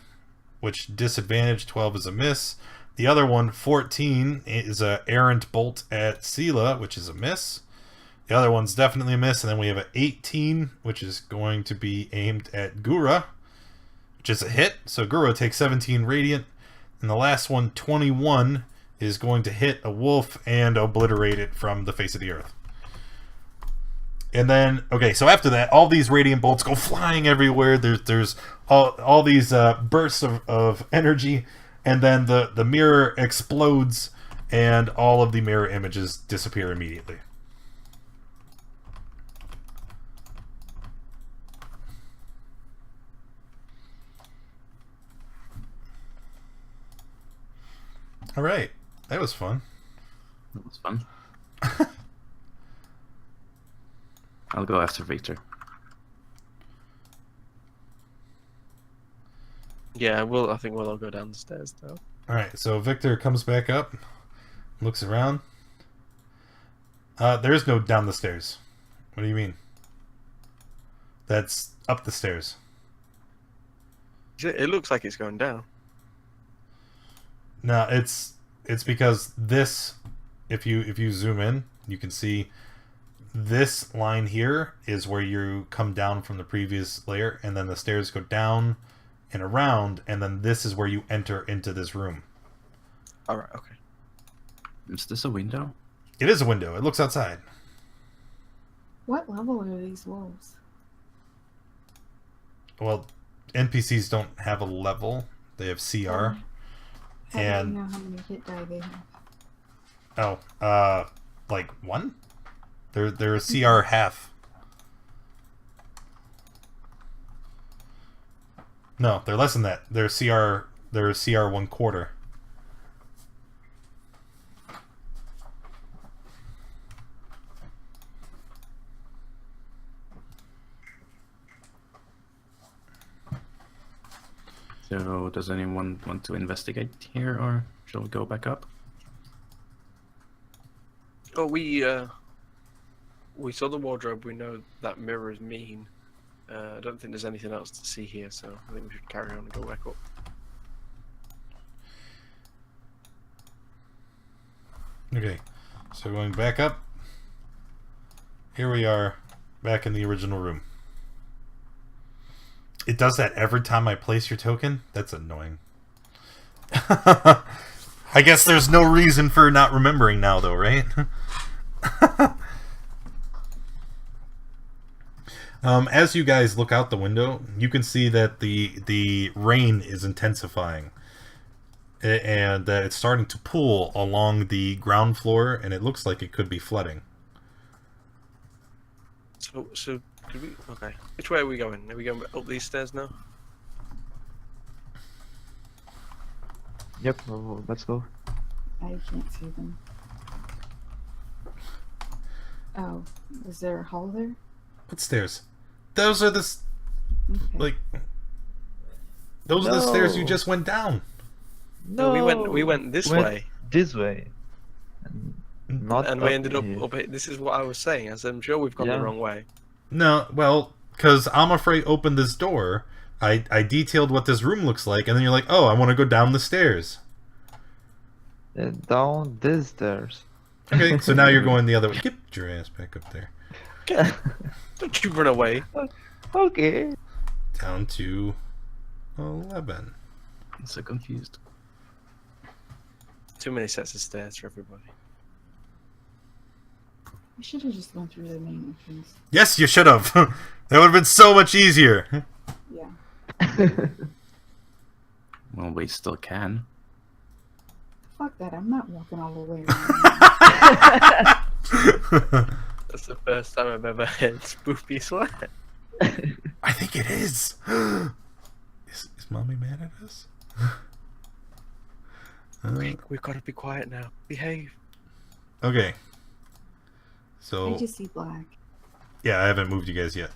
which disadvantage. 12 is a miss. The other one, 14, is a errant bolt at Sela, which is a miss. The other one's definitely a miss, and then we have an 18, which is going to be aimed at Gura, which is a hit. So Gura takes 17 radiant, and the last one, 21, is going to hit a wolf and obliterate it from the face of the earth. And then, okay, so after that, all these radiant bolts go flying everywhere. There's all these bursts of energy, and then the mirror explodes, and all of the mirror images disappear immediately. All right, that was fun. That was fun. I'll go after Victor. Yeah, I think we'll all go down the stairs now. All right, so Victor comes back up, looks around. There is no down the stairs. What do you mean? That's up the stairs. It looks like it's going down. No, it's because this, if you zoom in, you can see this line here is where you come down from the previous layer, and then the stairs go down and around, and then this is where you enter into this room. All right, okay. Is this a window? It is a window. It looks outside. What level are these wolves? Well, NPCs don't have a level. They have CR. How do you And know how many hit die they have? like 1? They're a CR half. No, they're less than that. They're CR 1/4. So, does anyone want to investigate here, or shall we go back up? Oh, we saw the wardrobe. We know that mirror is mean. I don't think there's anything else to see here, so I think we should carry on and go back up. Okay, so going back up. Here we are, back in the original room. It does that every time I place your token? That's annoying. I guess there's no reason for not remembering now, though, right? As you guys look out the window, you can see that the rain is intensifying. And that it's starting to pool along the ground floor, and it looks like it could be flooding. So did we? Okay. Which way are we going? Are we going up these stairs now? Yep, let's go. I can't see them. Oh, is there a hall there? What stairs? Those are the Okay. like. Those are the stairs you No. just went down. No, we went this way, This way. Not and we up ended up here. up here. This is what I was saying. As I'm sure we've gone Yeah. the wrong way. No, well, because Amafrey opened this door. I detailed what this room looks like, and then you're like, oh, I want to go down the stairs. Down these stairs. Okay, so now you're going the other way. Get your ass back up there. Don't you run away. Okay. Down to 11. I'm so confused. Too many sets of stairs for everybody. We should have just gone through the main entrance. Yes, you should have. That would have been so much easier. Yeah. Well, we still can. Fuck that. I'm not walking all the way around. That's the first time I've ever heard Spoopy swear. I think it is. Is Mommy mad at us? We've got to be quiet now. Behave. Okay. I So, just see black. yeah, I haven't moved you guys yet.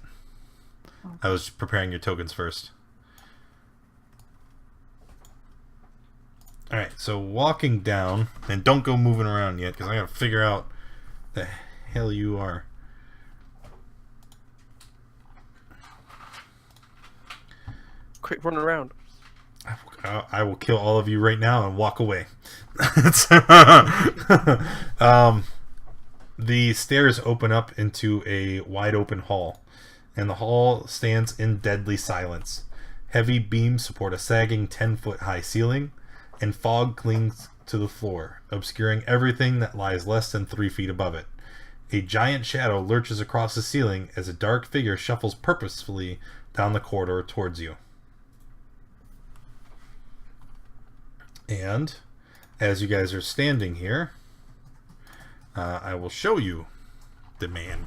Oh. I was preparing your tokens first. Alright, so walking down, and don't go moving around yet, because I gotta figure out the hell you are. Quick run around. I will kill all of you right now and walk away. The stairs open up into a wide open hall, and the hall stands in deadly silence. Heavy beams support a sagging 10-foot high ceiling, and fog clings to the floor, obscuring everything that lies less than 3 feet above it. A giant shadow lurches across the ceiling as a dark figure shuffles purposefully down the corridor towards you. And as you guys are standing here, I will show you the man.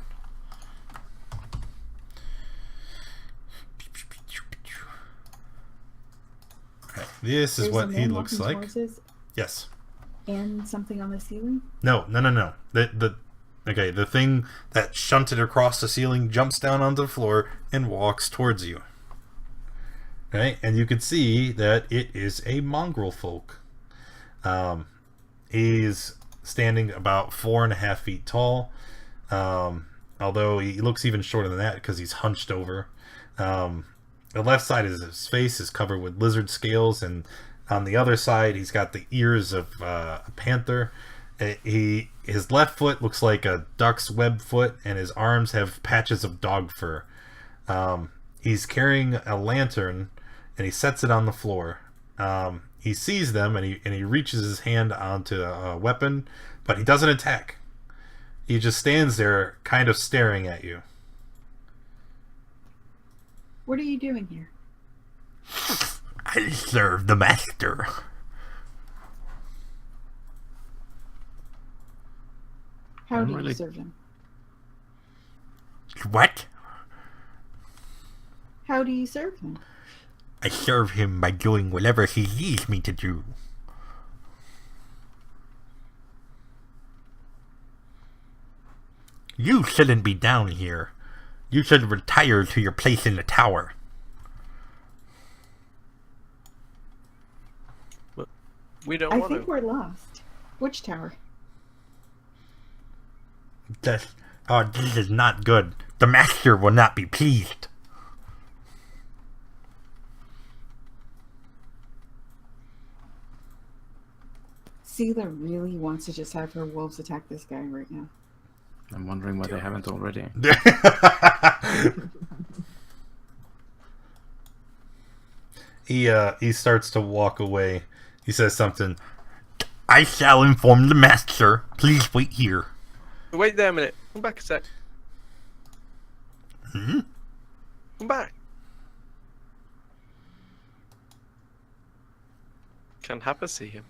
Alright, this is There's a what he man looks walking like. towards us Yes. and something on the ceiling. No. Okay, the thing that shunted across the ceiling jumps down onto the floor and walks towards you. Okay, and you can see that it is a mongrel folk. He's standing about 4.5 feet tall, although he looks even shorter than that because he's hunched over. The left side of his face is covered with lizard scales, and on the other side he's got the ears of a panther. His left foot looks like a duck's web foot, and his arms have patches of dog fur. He's carrying a lantern, and he sets it on the floor. He sees them and he reaches his hand onto a weapon, but he doesn't attack. He just stands there, kind of staring at you. What are you doing here? I serve the master. How I'm do you really- serve him? What? How do you serve him? I serve him by doing whatever he needs me to do. You shouldn't be down here. You should retire to your place in the tower. We don't I want think to. we're lost. Which tower? This is not good. The master will not be pleased. Seela really wants to just have her wolves attack this guy right now. I'm wondering why they haven't already. He starts to walk away. He says something. I shall inform the master. Please wait here. Wait there a minute. Come back a sec. Hmm? Come back. Can Happer see him?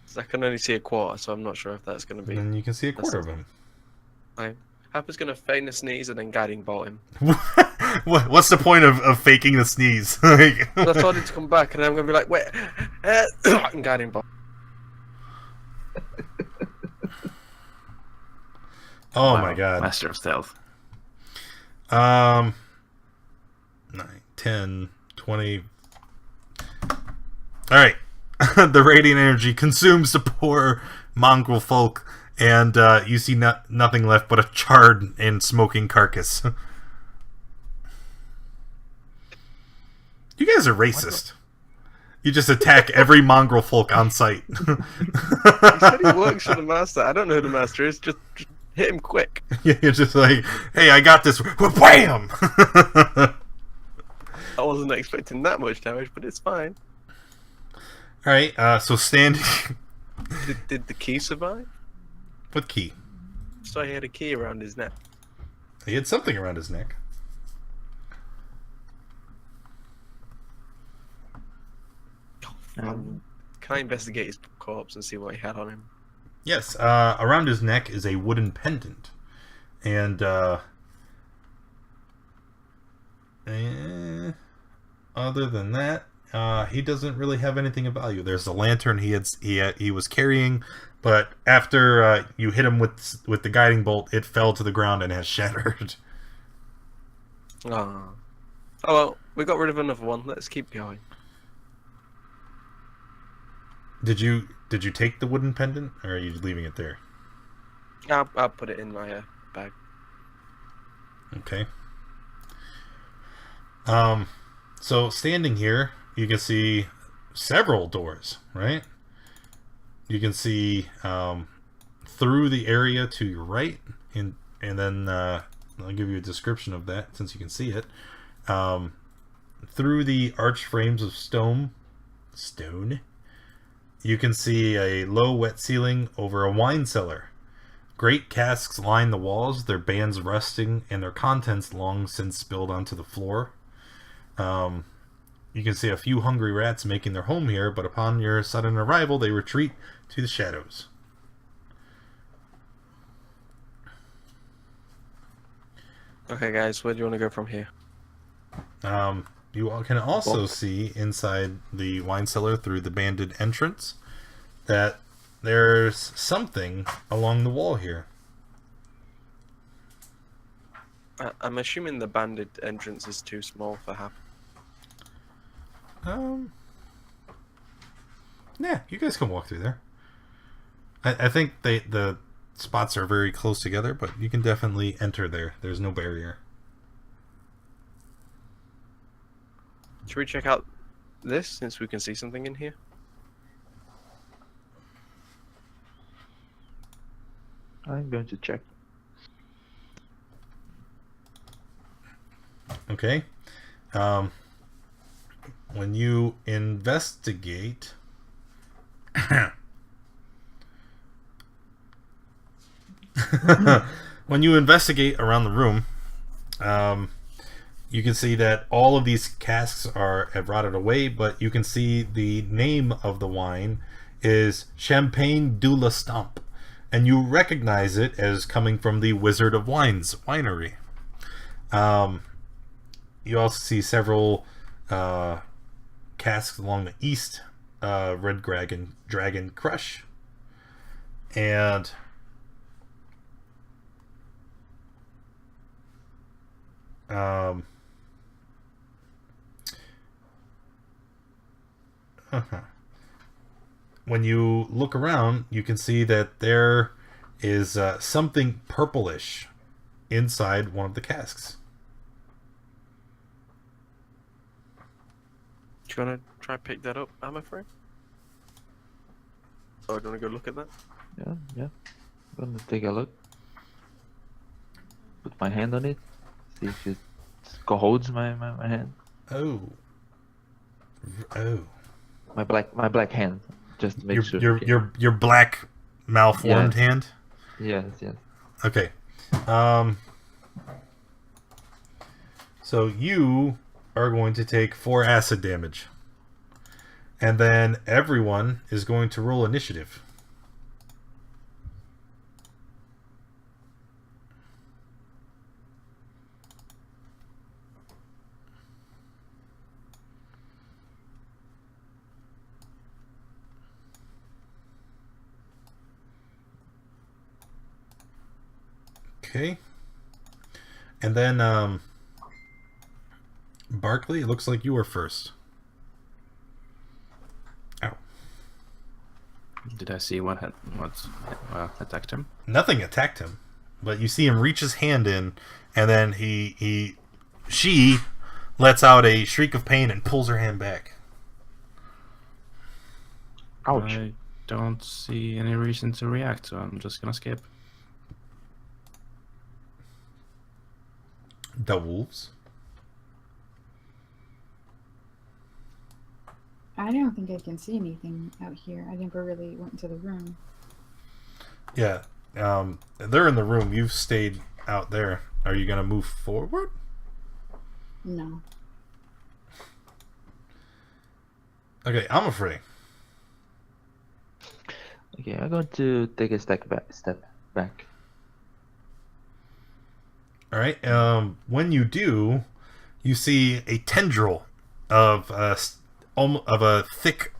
'Cause I can only see a quarter, so I'm not sure if that's going to be. And then you can see a quarter of him. Happer's going to feign a sneeze and then guiding bolt him. What's the point of faking the sneeze? Like- I told him to come back, and I'm going to be like, wait, and guiding bolt. Oh Wow, my god. Master of Stealth. 9, 10, 20. Alright. The radiant energy consumes the poor mongrel folk, and you see nothing left but a charred and smoking carcass. You guys are racist. You just attack every mongrel folk on sight. He said he works for the master. I don't know who the master is. Just hit him quick. You're just like, hey, I got this. Wham! I wasn't expecting that much damage, but it's fine. Alright, so standing. Did the key survive? What key? So he had a key around his neck. He had something around his neck. Can I investigate his corpse and see what he had on him? Yes, around his neck is a wooden pendant. And, other than that, he doesn't really have anything of value. There's a lantern he was carrying, but after you hit him with the guiding bolt, it fell to the ground and has shattered. Oh well, we got rid of another one. Let's keep going. Did you take the wooden pendant, or are you leaving it there? I'll put it in my bag. Okay. So standing here, you can see several doors, right? You can see through the area to your right, and then I'll give you a description of that since you can see it. Through the arched frames of stone, you can see a low wet ceiling over a wine cellar. Great casks line the walls, their bands rusting, and their contents long since spilled onto the floor. You can see a few hungry rats making their home here, but upon your sudden arrival, they retreat to the shadows. Okay, guys, where do you want to go from here? You all can also see inside the wine cellar through the banded entrance that there's something along the wall here. I'm assuming the banded entrance is too small for Hap. Yeah, you guys can walk through there. I think the spots are very close together, but you can definitely enter there. There's no barrier. Should we check out this since we can see something in here? I'm going to check. Okay. when you investigate, when you investigate around the room, you can see that all of these casks have rotted away, but you can see the name of the wine is Champagne de la Stamp, and you recognize it as coming from the Wizard of Wines winery. You also see several casks along the east, Red Dragon Crush, and when you look around, you can see that there is something purplish inside one of the casks. Do you want to try and pick that up, I'm afraid? Oh, do you want to go look at that? Yeah. I'm gonna take a look. Put my hand on it. See if it holds my hand. Oh. My black hand. Just to make sure. Your black malformed hand? Yes. Okay. So you are going to take 4 acid damage. And then everyone is going to roll initiative. Okay. And then Barkley, it looks like you were first. Ow. Did I see what attacked him? Nothing attacked him, but you see him reach his hand in, and then she lets out a shriek of pain and pulls her hand back. Ouch. I don't see any reason to react, so I'm just gonna skip. The wolves. I don't think I can see anything out here. I never really went into the room. Yeah. They're in the room. You've stayed out there. Are you gonna move forward? No. Okay, I'm afraid. Okay, I'm going to take a step back. All right. When you do, you see a tendril of a thick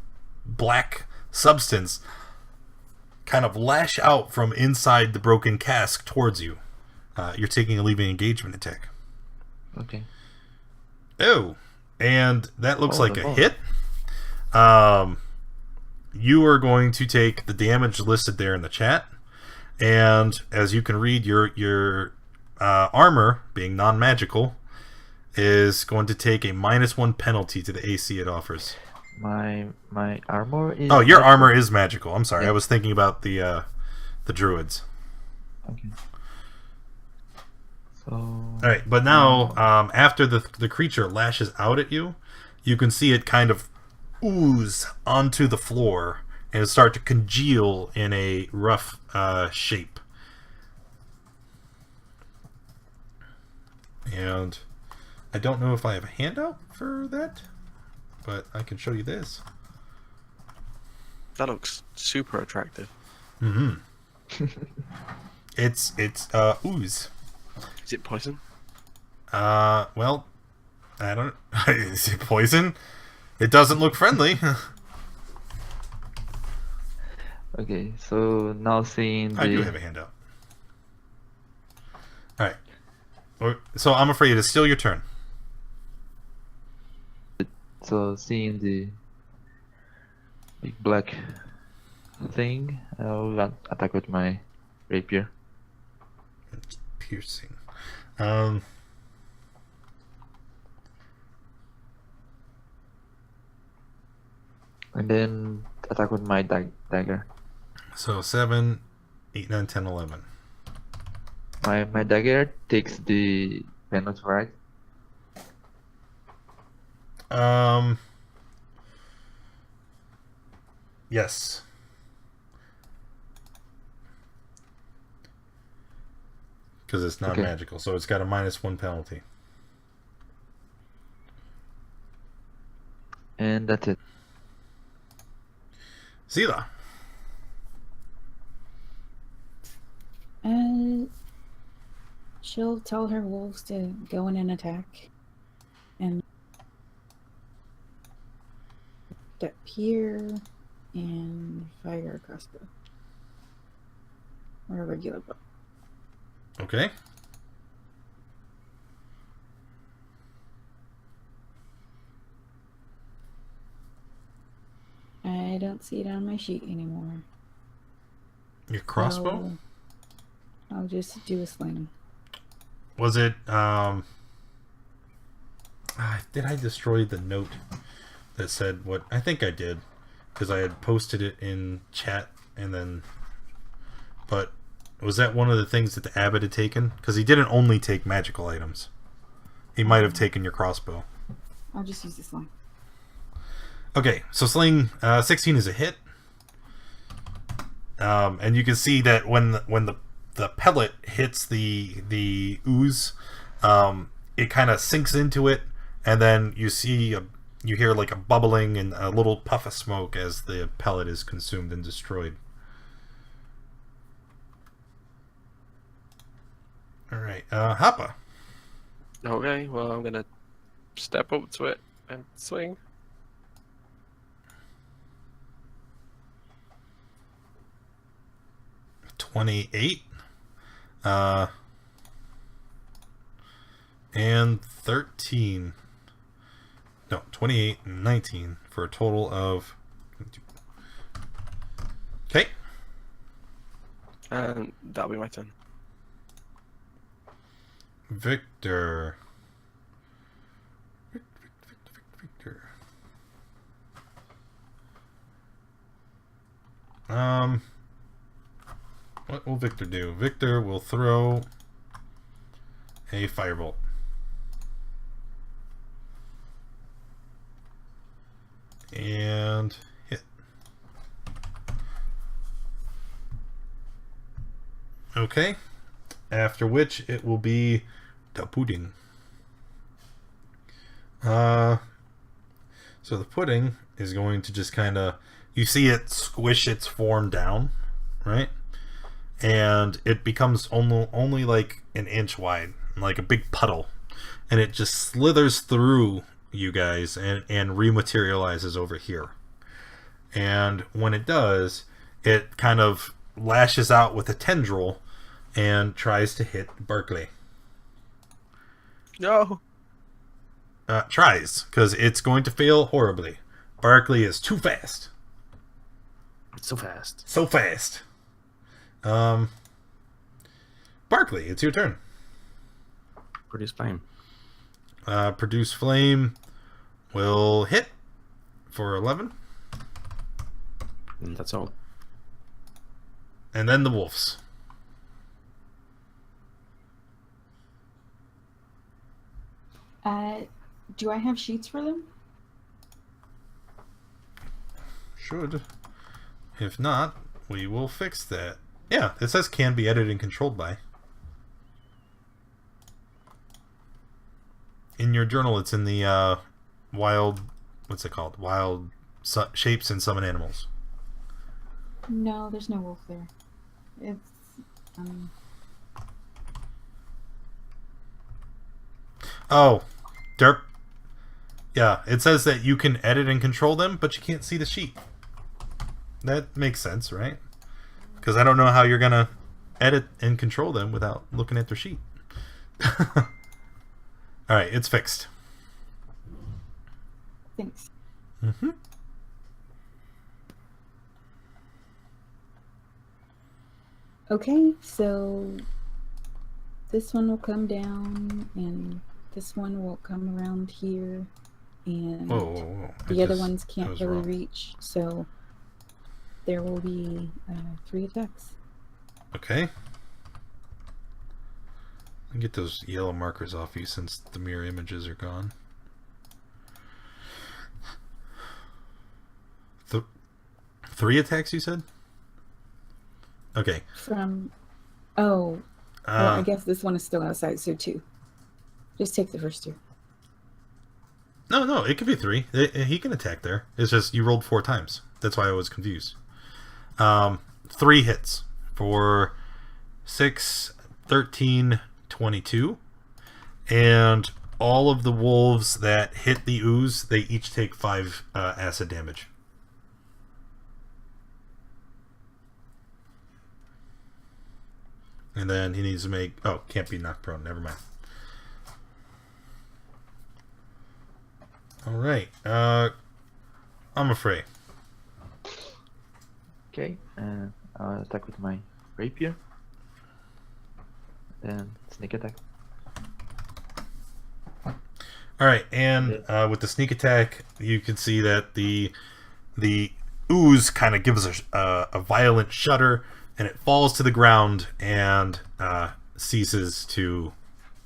black substance kind of lash out from inside the broken cask towards you. You're taking a leaving engagement attack. Okay. Oh, and that looks like a Oh. hit. You are going to take the damage listed there in the chat, and as you can read, your armor, being non-magical, is going to take a -1 penalty to the AC it offers. My armor is. Oh, your magical. armor is magical. I'm sorry, Yeah. I was thinking about the druids. Okay. So. All right, but now after the creature lashes out at you, you can see it kind of ooze onto the floor and start to congeal in a rough shape. And I don't know if I have a handout for that, but I can show you this. That looks super attractive. Mm-hmm. It's ooze. Is it poison? Well, I don't. Is it poison? It doesn't look friendly. Okay, so now seeing the. I do have a handout. All right. So I'm afraid it's still your turn. So seeing the big black thing, I'll attack with my rapier. It's piercing. And then attack with my dagger. So 7, 8, 9, 10, 11. My dagger takes the penalty, right? Yes. Because it's not Okay. magical, so it's got a -1 penalty. And that's it. Zila. She'll tell her wolves to go in and attack. And step here and fire a crossbow. Or a regular bow. Okay. I don't see it on my sheet anymore. Your crossbow? I'll just do a sling. Was it, did I destroy the note that said what? I think I did. Because I had posted it in chat and then... But was that one of the things that the abbot had taken? Because he didn't only take magical items. He might have taken your crossbow. I'll just use the sling. Okay, so sling 16 is a hit. And you can see that when the pellet hits the ooze, it kind of sinks into it, and then you hear like a bubbling and a little puff of smoke as the pellet is consumed and destroyed. All right, Happa. Okay, well, I'm gonna step up to it and swing. $28. And 13. No, 28 and 19 for a total of... Okay. And that'll be my turn. Victor. Victor. What will Victor do? Victor will throw a firebolt. And hit. Okay. After which it will be the pudding. So the pudding is going to just kind of, you see it squish its form down, right? And it becomes only like an inch wide, like a big puddle, and it just slithers through you guys and rematerializes over here. And when it does, it kind of lashes out with a tendril and tries to hit Berkeley. No. Tries, because it's going to fail horribly. Barkley is too fast. So fast. So fast. Barkley, it's your turn. Produce flame. Produce flame will hit for 11. And that's all. And then the wolves. Do I have sheets for them? Should. If not, we will fix that. Yeah, it says can be edited and controlled by. In your journal, it's in the wild... What's it called? Wild shapes and summon animals. No, there's no wolf there. It's Oh, derp. Yeah, it says that you can edit and control them, but you can't see the sheet. That makes sense, right? Because I don't know how you're going to edit and control them without looking at their sheet. Alright, it's fixed. thanks. Mm-hmm. Okay, so this one will come down, and this one will come around here, and Whoa, whoa, whoa. the other Just- ones that can't was really wrong. reach, so there will be 3 attacks. Okay. Let me get those yellow markers off you since the mirror images are gone. 3 attacks, you said? Okay. From. Oh. Well, I guess this one is still outside, so 2. Just take the first 2. No, it could be 3. He can attack there. It's just you rolled 4 times. That's why I was confused. 3 hits for 6, 13, 22. And all of the wolves that hit the ooze, they each take 5 acid damage. And then he needs to make... Oh, can't be knocked prone. Never mind. Alright. I'm afraid. Okay, and I'll attack with my rapier. Then sneak attack. Alright, and with the sneak attack, you can see that the ooze kind of gives a violent shudder, and it falls to the ground and ceases to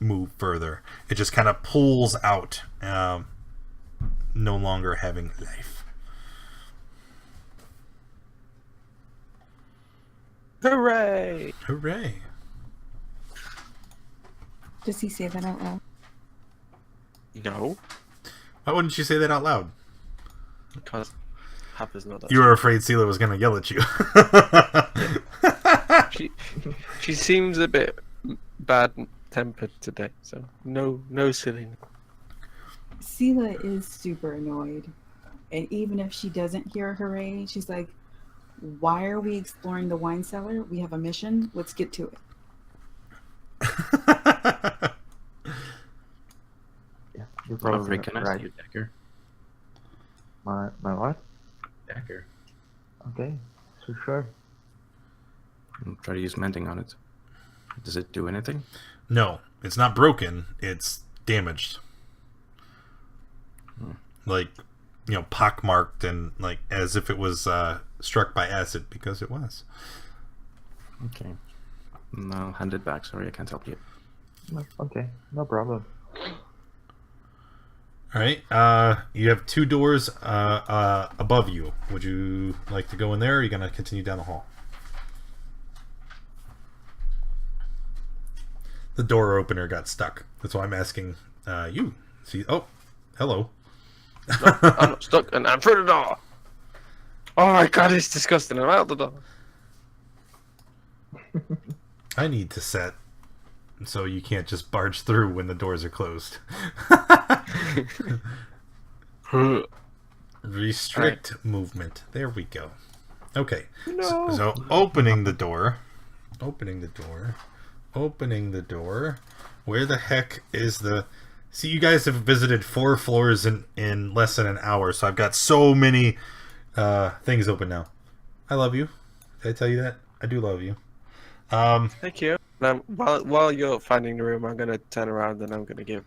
move further. It just kind of pulls out, no longer having life. Hooray! Hooray! Does he say that out loud? No, Why wouldn't you say that out loud? because Happer's not that. You were afraid Sela was going to yell at you. She seems a bit bad-tempered today, so no silliness. Sela is super annoyed. And even if she doesn't hear hooray, she's like, why are we exploring the wine cellar? We have a mission. Let's get to it. Yeah, you're probably Can I right. see your dagger? My what? Dagger. Okay, so sure. I'll try to use mending on it. Does it do anything? No, it's not broken. It's damaged. Like, pockmarked and like as if it was struck by acid, because it was. Okay. No, I'll hand it back. Sorry, I can't help you. No, okay, no problem. All right. You have 2 doors above you. Would you like to go in there, or are you going to continue down the hall? The door opener got stuck. That's why I'm asking you. See? Oh, hello. No, I'm not stuck, and I'm through the door. Oh my god, it's disgusting. I'm out the door. I need to set so you can't just barge through when the doors are closed. Restrict movement. There we go. Okay. No. So opening the door. Where the heck is the... See, you guys have visited 4 floors in less than an hour, so I've got so many things open now. I love you. Did I tell you that? I do love you. Thank you. Now, while you're finding the room, I'm going to turn around and I'm going to give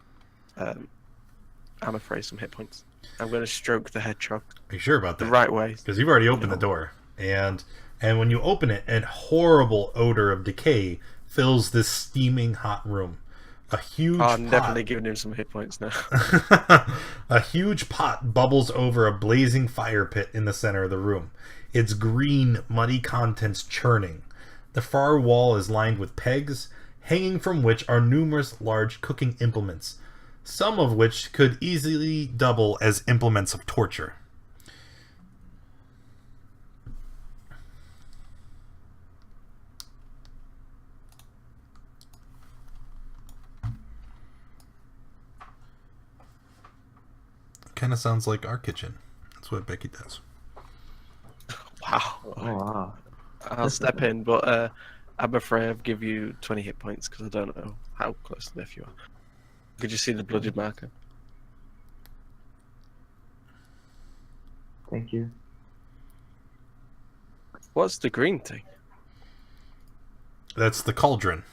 Amafrey some hit points. I'm going to stroke the hedgehog Are you sure about the that? right way. Because you've already opened the door, and when you open it, a horrible odor of decay fills this steaming hot room. A huge I'm pot, definitely giving him some hit points now. a huge pot bubbles over a blazing fire pit in the center of the room. Its green, muddy contents churning. The far wall is lined with pegs, hanging from which are numerous large cooking implements, some of which could easily double as implements of torture. Kind of sounds like our kitchen. That's what Becky does. Wow. Oh wow. I'll step in, but I'm afraid I'll give you 20 hit points because I don't know how close to death you are. Could you see the blooded marker? Thank you. What's the green thing? That's the cauldron.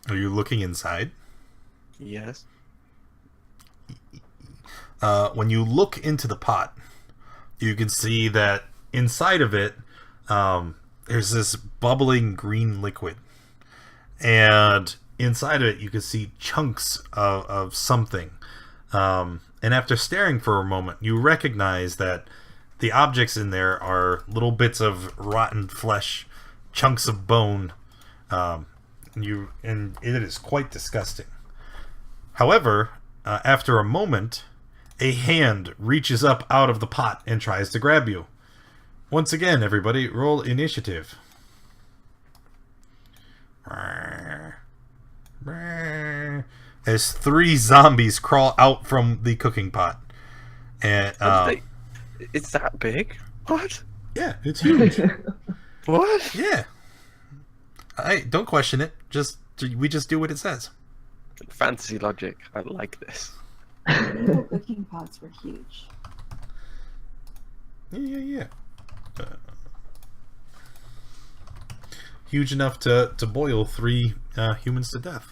Are you looking inside? Yes. When you look into the pot, you can see that inside of it, there's this bubbling green liquid. And inside of it, you can see chunks of something. And and after staring for a moment, you recognize that the objects in there are little bits of rotten flesh, chunks of bone, and it is quite disgusting. However, after a moment, a hand reaches up out of the pot and tries to grab you. Once again, everybody, roll initiative. As 3 zombies crawl out from the cooking pot. And It's that big? What? yeah, it's huge. What? Yeah. Don't question it. We just do what it says. Fantasy logic. I like this. Medieval cooking pots were huge. Yeah. Huge enough to boil 3 humans to death.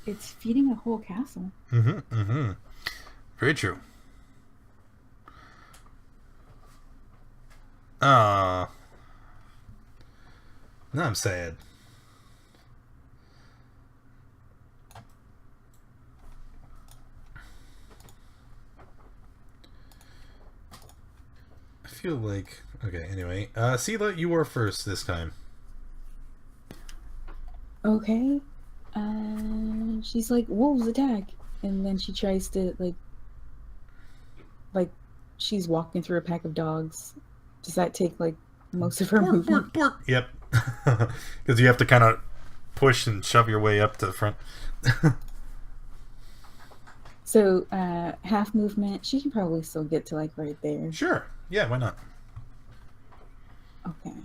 It's feeding a whole castle. Very true. Now I'm sad. I feel like... Okay, anyway. Sela, you are first this time. Okay. She's like, wolves attack. And then she tries to, like she's walking through a pack of dogs. Does that take, like, most of her movement? Bork. Yep. Because you have to kind of push and shove your way up to the front. So, half movement. She can probably still get to, like, right there. Sure. Yeah, why not? Okay.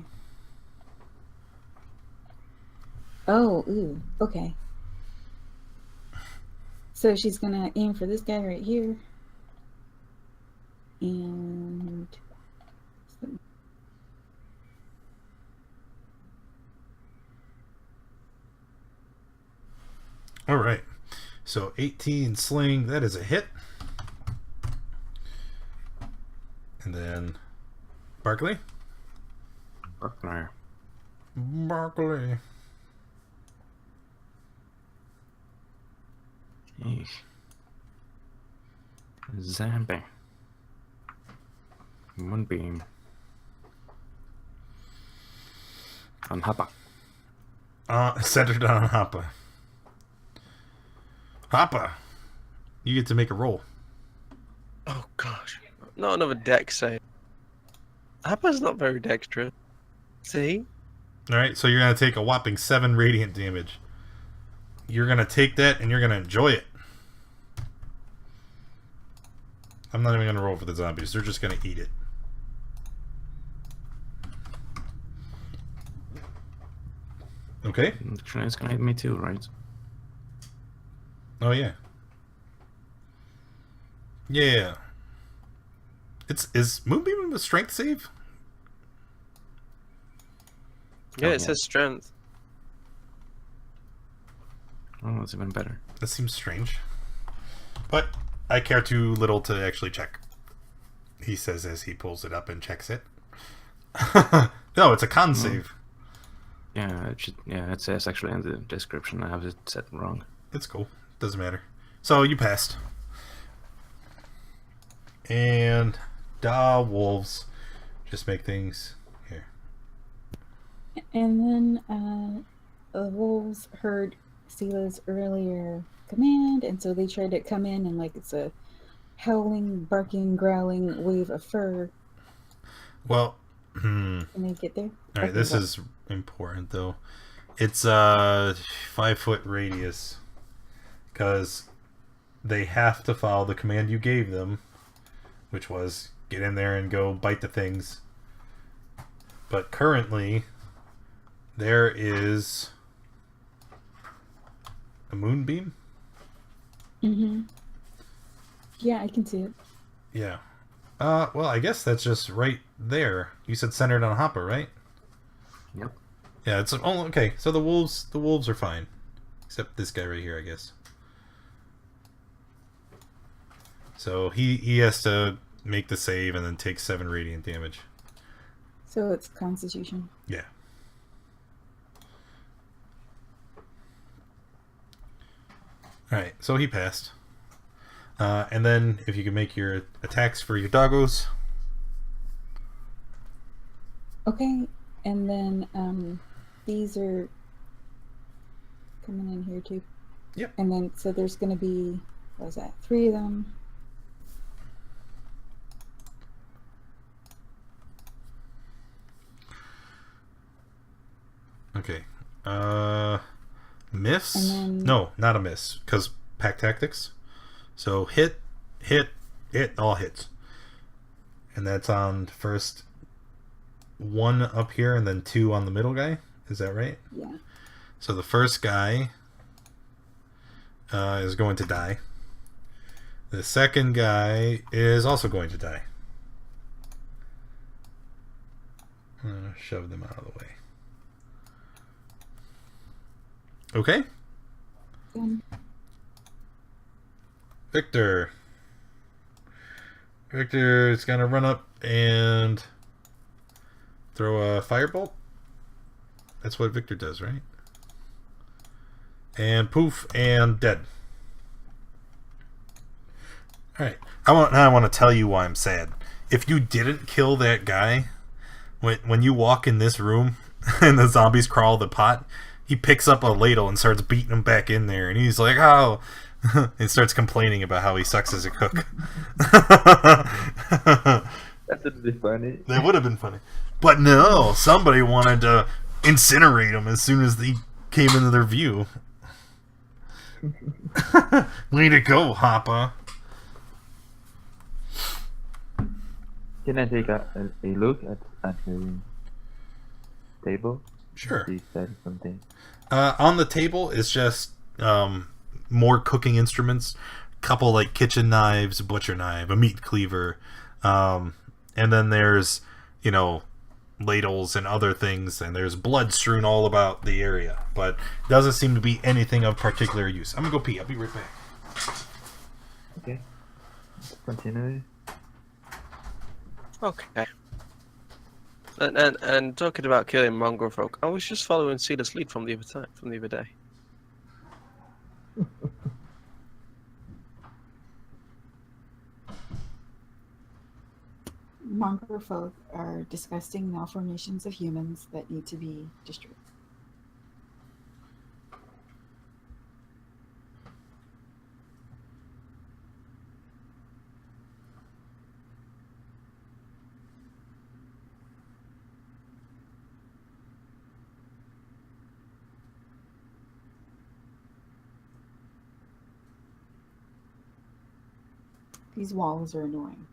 Oh, ooh. Okay. So she's gonna aim for this guy right here. And... Alright. So 18 sling, that is a hit. And then Barkley. Barkley. Eesh. Zombie. Moonbeam. On Hopper. Centered on Hoppa. Hoppa, you get to make a roll. Oh gosh. Not another dex save. Appa's not very dexterous. See? Alright, so you're going to take a whopping 7 radiant damage. You're going to take that and you're going to enjoy it. I'm not even going to roll for the zombies. They're just going to eat it. Okay. It's gonna hit me too, right? Oh, yeah. Yeah. Is Moonbeam a strength save? Yeah, Oh, it says strength. Oh, that's even better. That seems strange. But I care too little to actually check. He says as he pulls it up and checks it. No, it's a con save. Yeah, it says actually in the description. I have it set wrong. It's cool. Doesn't matter. So you passed. And wolves. Just make things here. And then the wolves heard Sela's earlier command, and so they tried to come in, and like it's a howling, barking, growling wave of fur. Well, Can they get there? all right, Okay, this well, is important though. It's a 5-foot radius because they have to follow the command you gave them, which was get in there and go bite the things. But currently, there is a moonbeam. Yeah, I can see it. Yeah. Well, I guess that's just right there. You said centered on Hopper, right? Yep. Yeah, it's okay. So the wolves are fine, except this guy right here, I guess. So he has to make the save and then take 7 radiant damage. So it's Constitution. Yeah. All right, so he passed. And then if you can make your attacks for your doggos. Okay, and then these are coming in here too. Yep. And then so there's going to be, what was that? 3 of them. Okay. Miss? And then- No, not a miss, because pack tactics. So hit, all hits. And that's on first 1 up here and then 2 on the middle guy. Is that right? Yeah. So the first guy is going to die. The second guy is also going to die. I'm gonna shove them out of the way. Okay. Done. Victor. Victor is gonna run up and throw a firebolt. That's what Victor does, right? And poof, and dead. Alright. I want to tell you why I'm sad. If you didn't kill that guy, when you walk in this room and the zombies crawl the pot, he picks up a ladle and starts beating him back in there, and he's like, oh, and starts complaining about how he sucks as a cook. That would be funny. That would have been funny. But no, somebody wanted to incinerate him as soon as he came into their view. Way to go, Hoppa. Can I take a look at the table? Sure. See if there's something. On the table is just more cooking instruments, couple like kitchen knives, a butcher knife, a meat cleaver, and then there's, you know, ladles and other things, and there's blood strewn all about the area, but doesn't seem to be anything of particular use. I'm gonna go pee. I'll be right back. Okay. Continue. Okay. And talking about killing mongrel folk, I was just following Cedar's lead from the other day. Mongrel folk are disgusting malformations of humans that need to be destroyed. These walls are annoying.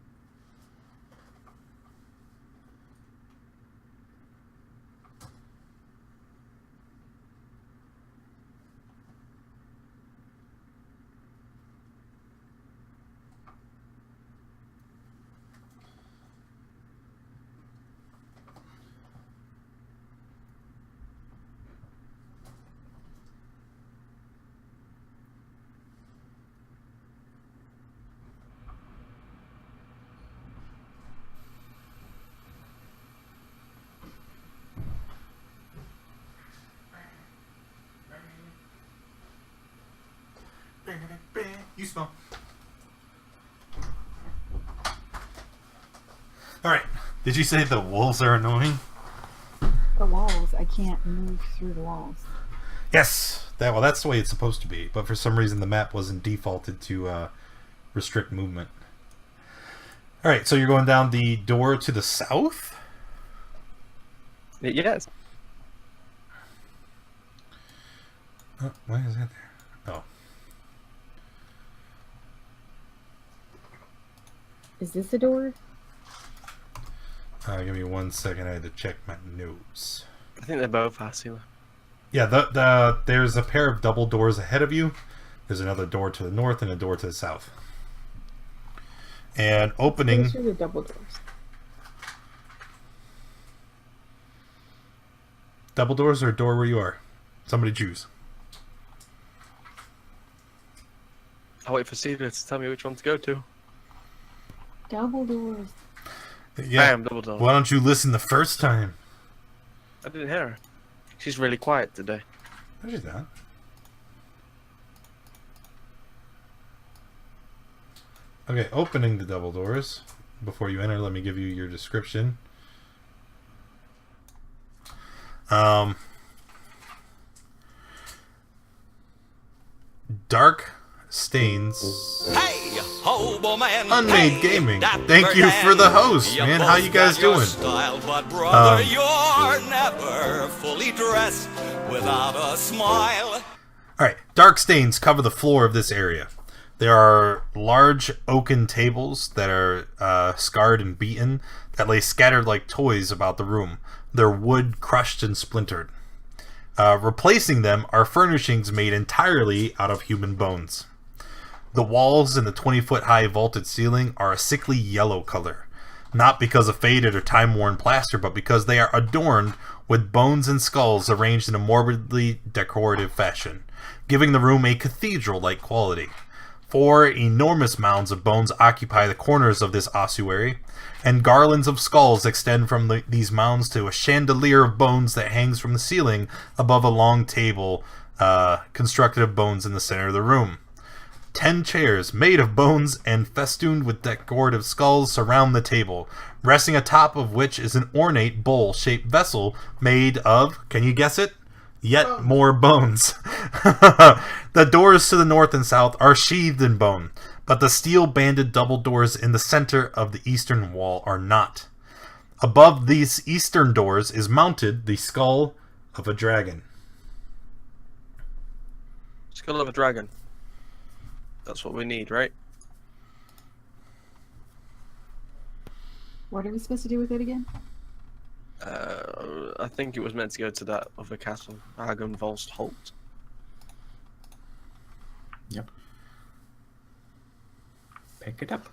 You smell. Alright. Did you say the wolves are annoying? The walls, I can't move through the walls. Yes! That's the way it's supposed to be. But for some reason the map wasn't defaulted to restrict movement. Alright, so you're going down the door to the south? Yes. Oh, why is that there? Oh. Is this a door? Give me 1 second. I had to check my notes. I think they're both Asila. Yeah, there's a pair of double doors ahead of you. There's another door to the north and a door to the south. And opening... Those are the double doors. Double doors or a door where you are? Somebody choose. I'll wait for Cedar to tell me which one to go to. Double doors. I Yeah. am double door. Why don't you listen the first time? I didn't hear her. She's really quiet today. No, she's not. Okay, opening the double doors. Before you enter, let me give you your description. Dark stains. Hey, hobo man. Unmade Gaming. Thank you for the host, man. How you guys doing? Style, but brother, you're never fully dressed without a smile. Alright, dark stains cover the floor of this area. There are large oaken tables that are scarred and beaten that lay scattered like toys about the room, their wood crushed and splintered. Replacing them are furnishings made entirely out of human bones. The walls and the 20-foot high vaulted ceiling are a sickly yellow color, not because of faded or time-worn plaster, but because they are adorned with bones and skulls arranged in a morbidly decorative fashion, giving the room a cathedral-like quality. 4 enormous mounds of bones occupy the corners of this ossuary, and garlands of skulls extend from these mounds to a chandelier of bones that hangs from the ceiling above a long table constructed of bones in the center of the room. 10 chairs made of bones and festooned with decorative skulls surround the table, resting atop of which is an ornate bowl-shaped vessel made of, can you guess it? Yet more bones. The doors to the north and south are sheathed in bone, but the steel-banded double doors in the center of the eastern wall are not. Above these eastern doors is mounted the skull of a dragon. Skull of a dragon. That's what we need, right? What are we supposed to do with it again? I think it was meant to go to that other castle, Ravenloft Holt. Yep. Pick it up.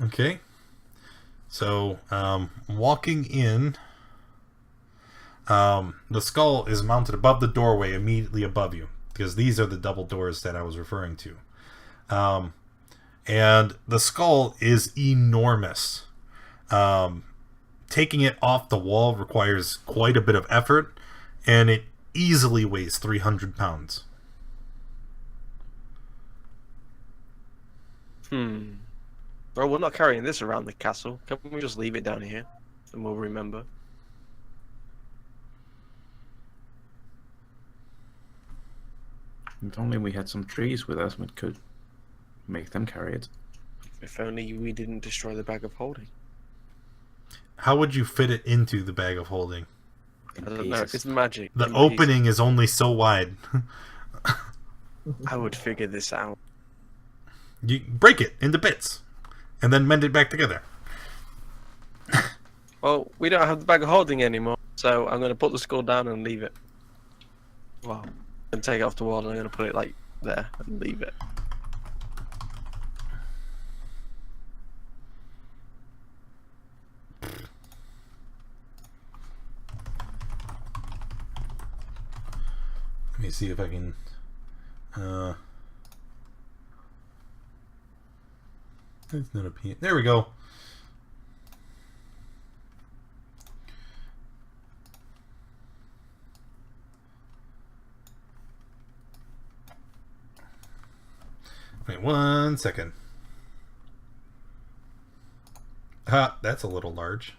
Okay. So, walking in, the skull is mounted above the doorway immediately above you, because these are the double doors that I was referring to. And the skull is enormous. Taking it off the wall requires quite a bit of effort, and it easily weighs 300 pounds. Well, we're not carrying this around the castle. Can we just leave it down here? And we'll remember. If only we had some trees with us, we could make them carry it. If only we didn't destroy the bag of holding. How would you fit it into the bag of holding? I don't know. It's magic. The In opening is only so wide. I would figure this out. You break it into bits, and then mend it back together. Well, we don't have the bag of holding anymore, so I'm going to put the skull down and leave it. Wow. And take it off the wall, and I'm going to put it like there and leave it. Let me see if I can. It's not a P. There we go. Wait 1 second. That's a little large.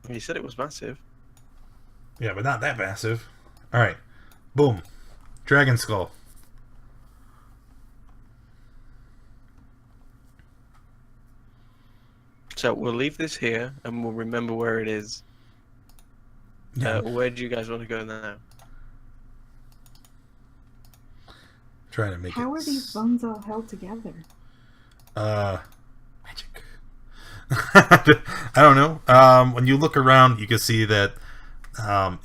You said it was massive. Yeah, but not that massive. Alright. Boom. Dragon skull. So we'll leave this here, and we'll remember where it is. Yeah. Where do you guys want to go now? Trying to make How it. are these bones all held together? Magic. I don't know. When you look around, you can see that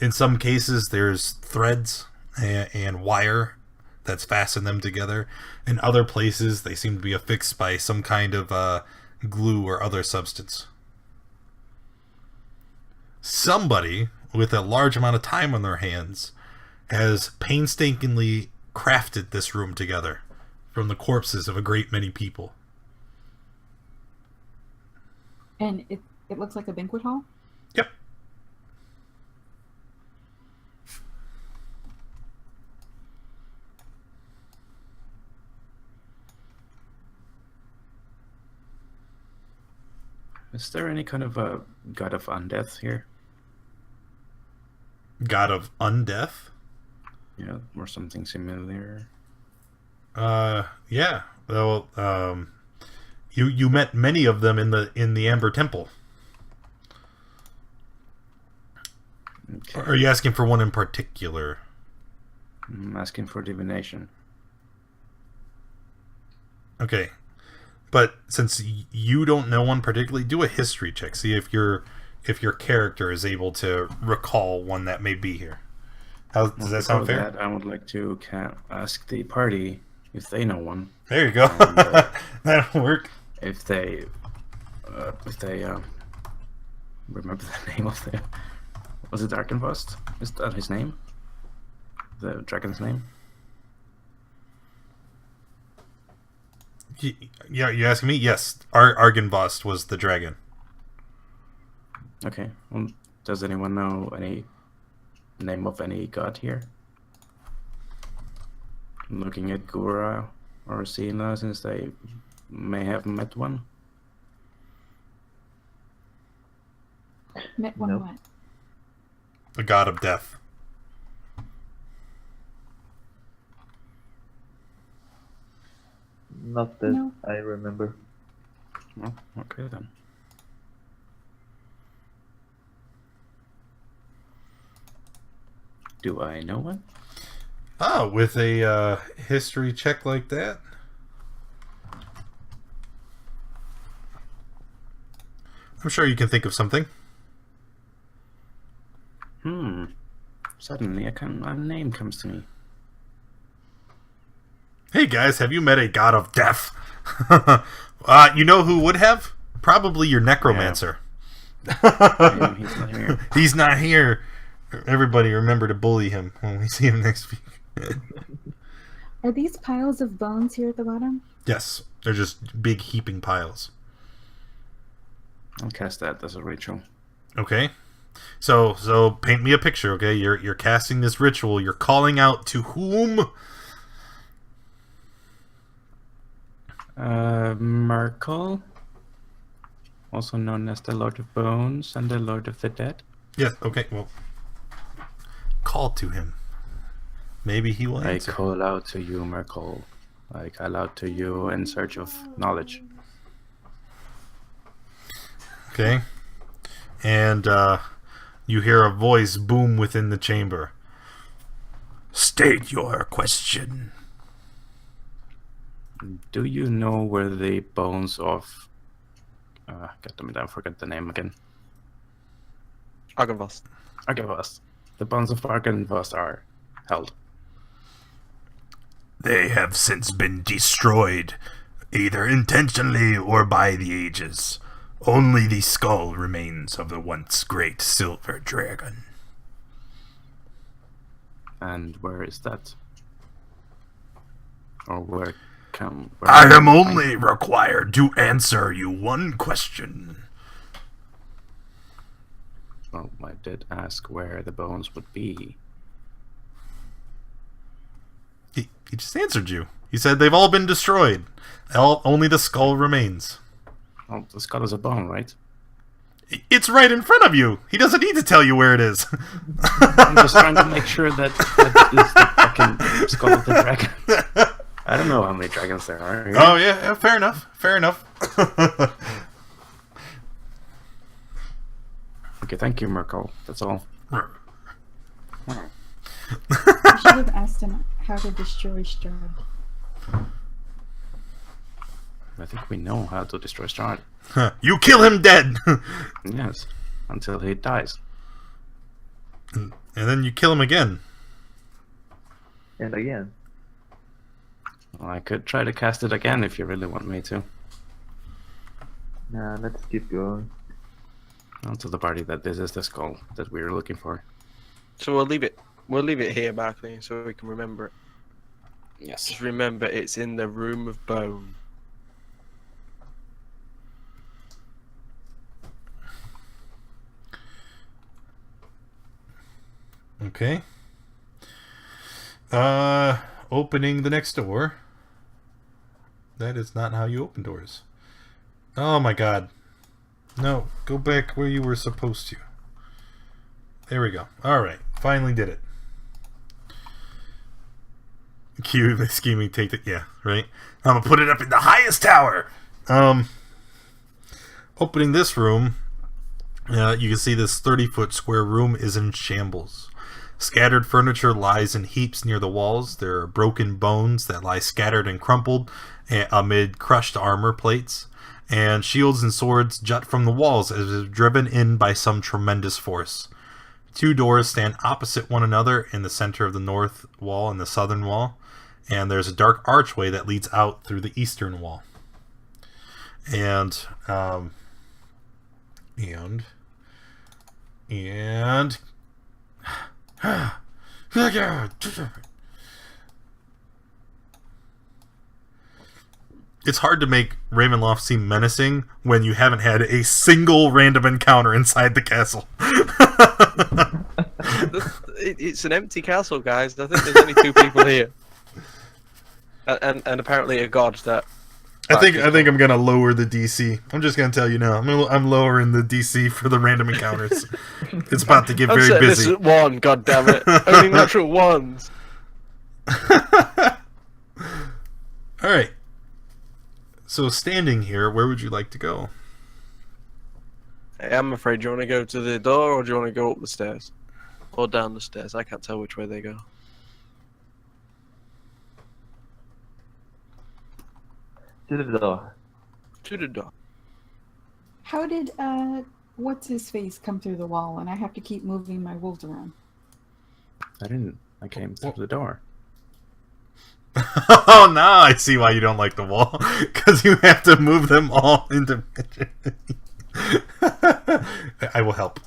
in some cases there's threads and wire that's fastened them together. In other places, they seem to be affixed by some kind of glue or other substance. Somebody with a large amount of time on their hands has painstakingly crafted this room together from the corpses of a great many people. And It looks like a banquet hall. Yep. Is there any kind of a god of undeath here? God of undeath? Yeah, or something similar. Yeah. Well, you met many of them in the Amber Temple. Okay. Or are you asking for one in particular? I'm asking for divination. Okay. But since you don't know one particularly, do a history check. See if your character is able to recall one that may be here. Does that sound fair? I would like to ask the party if they know one. There you go. And, That'll work. If they remember the name of the, was it Arkenvost? Is that his name? The dragon's name? Yeah, you asking me? Yes, Argenvost was the dragon. Okay. Well, does anyone know any name of any god here? I'm looking at Gura or Sina since they may have met one. Met one Nope. what? The god of death. Not that No. I remember. Well, okay then. Do I know one? Oh, with a history check like that? I'm sure you can think of something. Suddenly a name comes to me. Hey guys, have you met a god of death? You know who would have? Probably your necromancer. He's not here. He's not here. Everybody remember to bully him when we see him next week. Are these piles of bones here at the bottom? Yes, they're just big heaping piles. I'll cast that as a ritual. Okay. So paint me a picture, okay? You're casting this ritual. You're calling out to whom? Merkel, also known as the Lord of Bones and the Lord of the Dead. Yes, okay, well. Call to him. Maybe he will I answer. call out to you, Merkel. I call out to you in search of knowledge. Okay. And you hear a voice boom within the chamber. State your question. Do you know where the bones of... God damn it, I forgot the name again. Argenvost. Arkenvost. The bones of Arkenvost are held. They have since been destroyed, either intentionally or by the ages. Only the skull remains of the once great silver dragon. And where is that? Or where I am can I only required to answer you one question. Well, I did ask where the bones would be. He just answered you. He said they've all been destroyed. Only the skull remains. Well, the skull is a bone, right? It's right in front of you. He doesn't need to tell you where it is. I'm just trying to make sure that is the fucking skull of the dragon. I don't know how many dragons there are. Here. Oh, yeah, fair enough. Fair enough. Okay, thank you, Merkel. That's all. I should have asked him how to destroy Strahd. I think we know how to destroy Strahd. You kill him dead. Yes, until he dies. And then you kill him again. And again. Well, I could try to cast it again if you really want me to. Nah, let's keep going. I'll tell the party that this is the skull that we were looking for. So we'll leave it. We'll leave it here, Barclay, so we can remember it. Yes. Just remember, it's in the room of bone. Okay. Opening the next door. That is not how you open doors. Oh my god. No, go back where you were supposed to. There we go. Alright, finally did it. Cue the scheming take it. Yeah, right? I'm gonna put it up in the highest tower! Opening this room, you can see this 30-foot square room is in shambles. Scattered furniture lies in heaps near the walls. There are broken bones that lie scattered and crumpled amid crushed armor plates. And shields and swords jut from the walls as if driven in by some tremendous force. 2 doors stand opposite one another in the center of the north wall and the southern wall. And there's a dark archway that leads out through the eastern wall. And it's hard to make Ravenloft seem menacing when you haven't had a single random encounter inside the castle. It's an empty castle, guys. I think there's only 2 people here, and apparently a god that. I think I'm gonna lower the DC. I'm just gonna tell you now. I'm lowering the DC for the random encounters. It's about to get very busy. This is 1, god damn it! Only natural 1s. All right. So standing here, where would you like to go? Hey, I'm afraid. Do you want to go to the door, or do you want to go up the stairs, or down the stairs? I can't tell which way they go. To the door. To the door. How did what's his face come through the wall, and I have to keep moving my wolves around? I didn't. I came through the door. Oh, now I see why you don't like the wall. Because you have to move them all individually. I will help.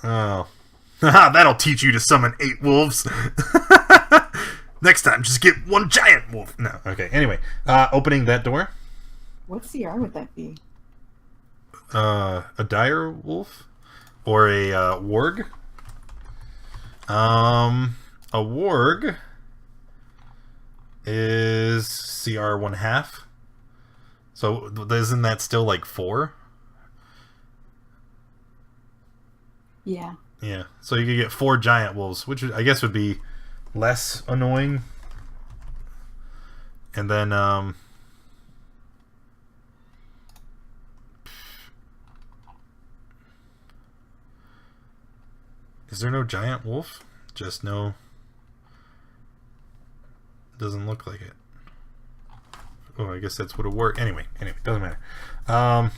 Oh. That'll teach you to summon 8 wolves. Next time, just get 1 giant wolf. No, okay. Anyway, opening that door. What CR would that be? A dire wolf? Or a warg? A warg is CR 1/2. So isn't that still like 4? Yeah. Yeah. So you could get 4 giant wolves, which I guess would be less annoying. And then is there no giant wolf? Just no. Doesn't look like it. Oh, I guess that's what it worked. Anyway, doesn't matter.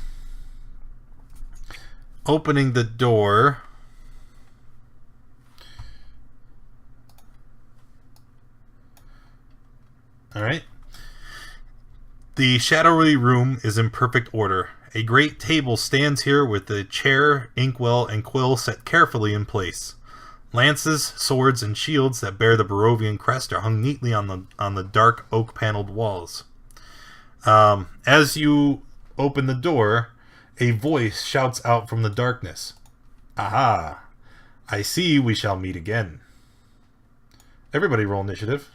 Opening the door. Alright. The shadowy room is in perfect order. A great table stands here with the chair, inkwell, and quill set carefully in place. Lances, swords, and shields that bear the Barovian crest are hung neatly on the dark oak-paneled walls. As you open the door, a voice shouts out from the darkness. Aha! I see we shall meet again. Everybody roll initiative.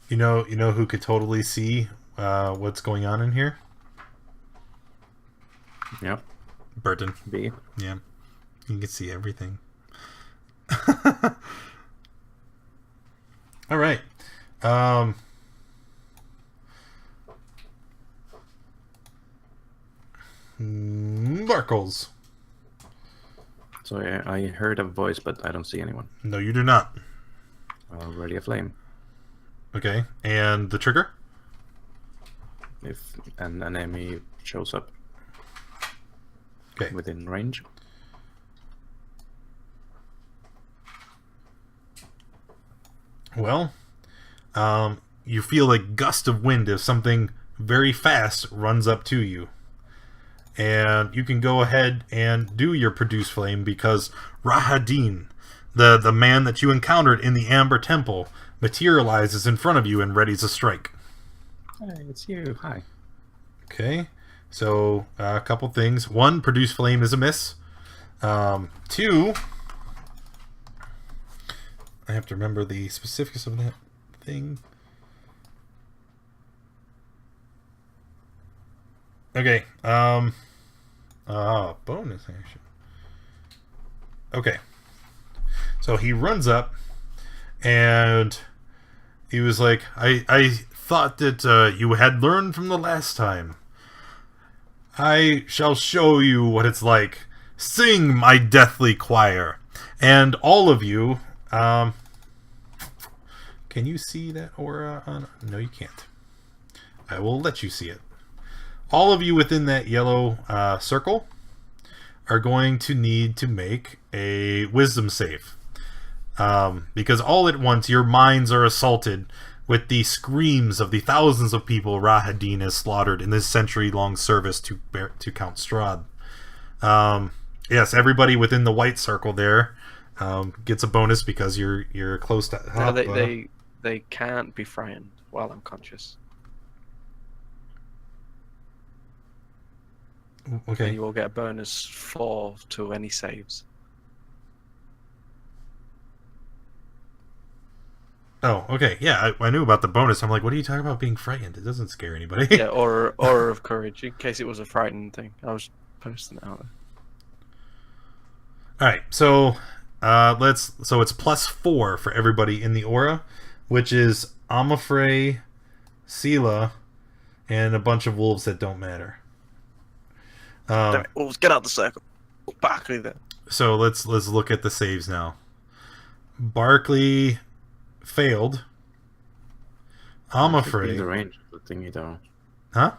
You know who could totally see what's going on in here? Yep. Burton. B. Yeah. You can see everything. All right. Barkles. So I heard a voice, but I don't see anyone. No, you do not. Already a flame. Okay. And the trigger? If an enemy shows up Okay. within range. Well, you feel a gust of wind as something very fast runs up to you. and you can go ahead and do your produce flame because Rahadin, the man that you encountered in the Amber Temple, materializes in front of you and readies a strike. Hey, it's you. Hi. Okay, so a couple things. One, produce flame is a miss. Two, I have to remember the specifics of that thing. Okay, bonus action. Okay, so he runs up, and he was like, I thought that you had learned from the last time. I shall show you what it's like. Sing, my deathly choir. And all of you, can you see that aura on? No, you can't. I will let you see it. All of you within that yellow circle are going to need to make a wisdom save. Because all at once your minds are assaulted with the screams of the thousands of people Rahadin has slaughtered in this century-long service to Count Strahd. Yes, everybody within the white circle there gets a bonus because you're close to. No, they can't be frightened while I'm conscious. Okay. And you will get a bonus 4 to any saves. Oh, okay. Yeah, I knew about the bonus. I'm like, what are you talking about being frightened? It doesn't scare anybody. Yeah, or of courage, in case it was a frightening thing. I was posting it out there. All right, so so it's +4 for everybody in the aura, which is Amafrey, Sela, and a bunch of wolves that don't matter. Damn it, wolves, get out the circle. Barkley there. So let's look at the saves now. Barkley failed. In the range of the thingy though. Huh?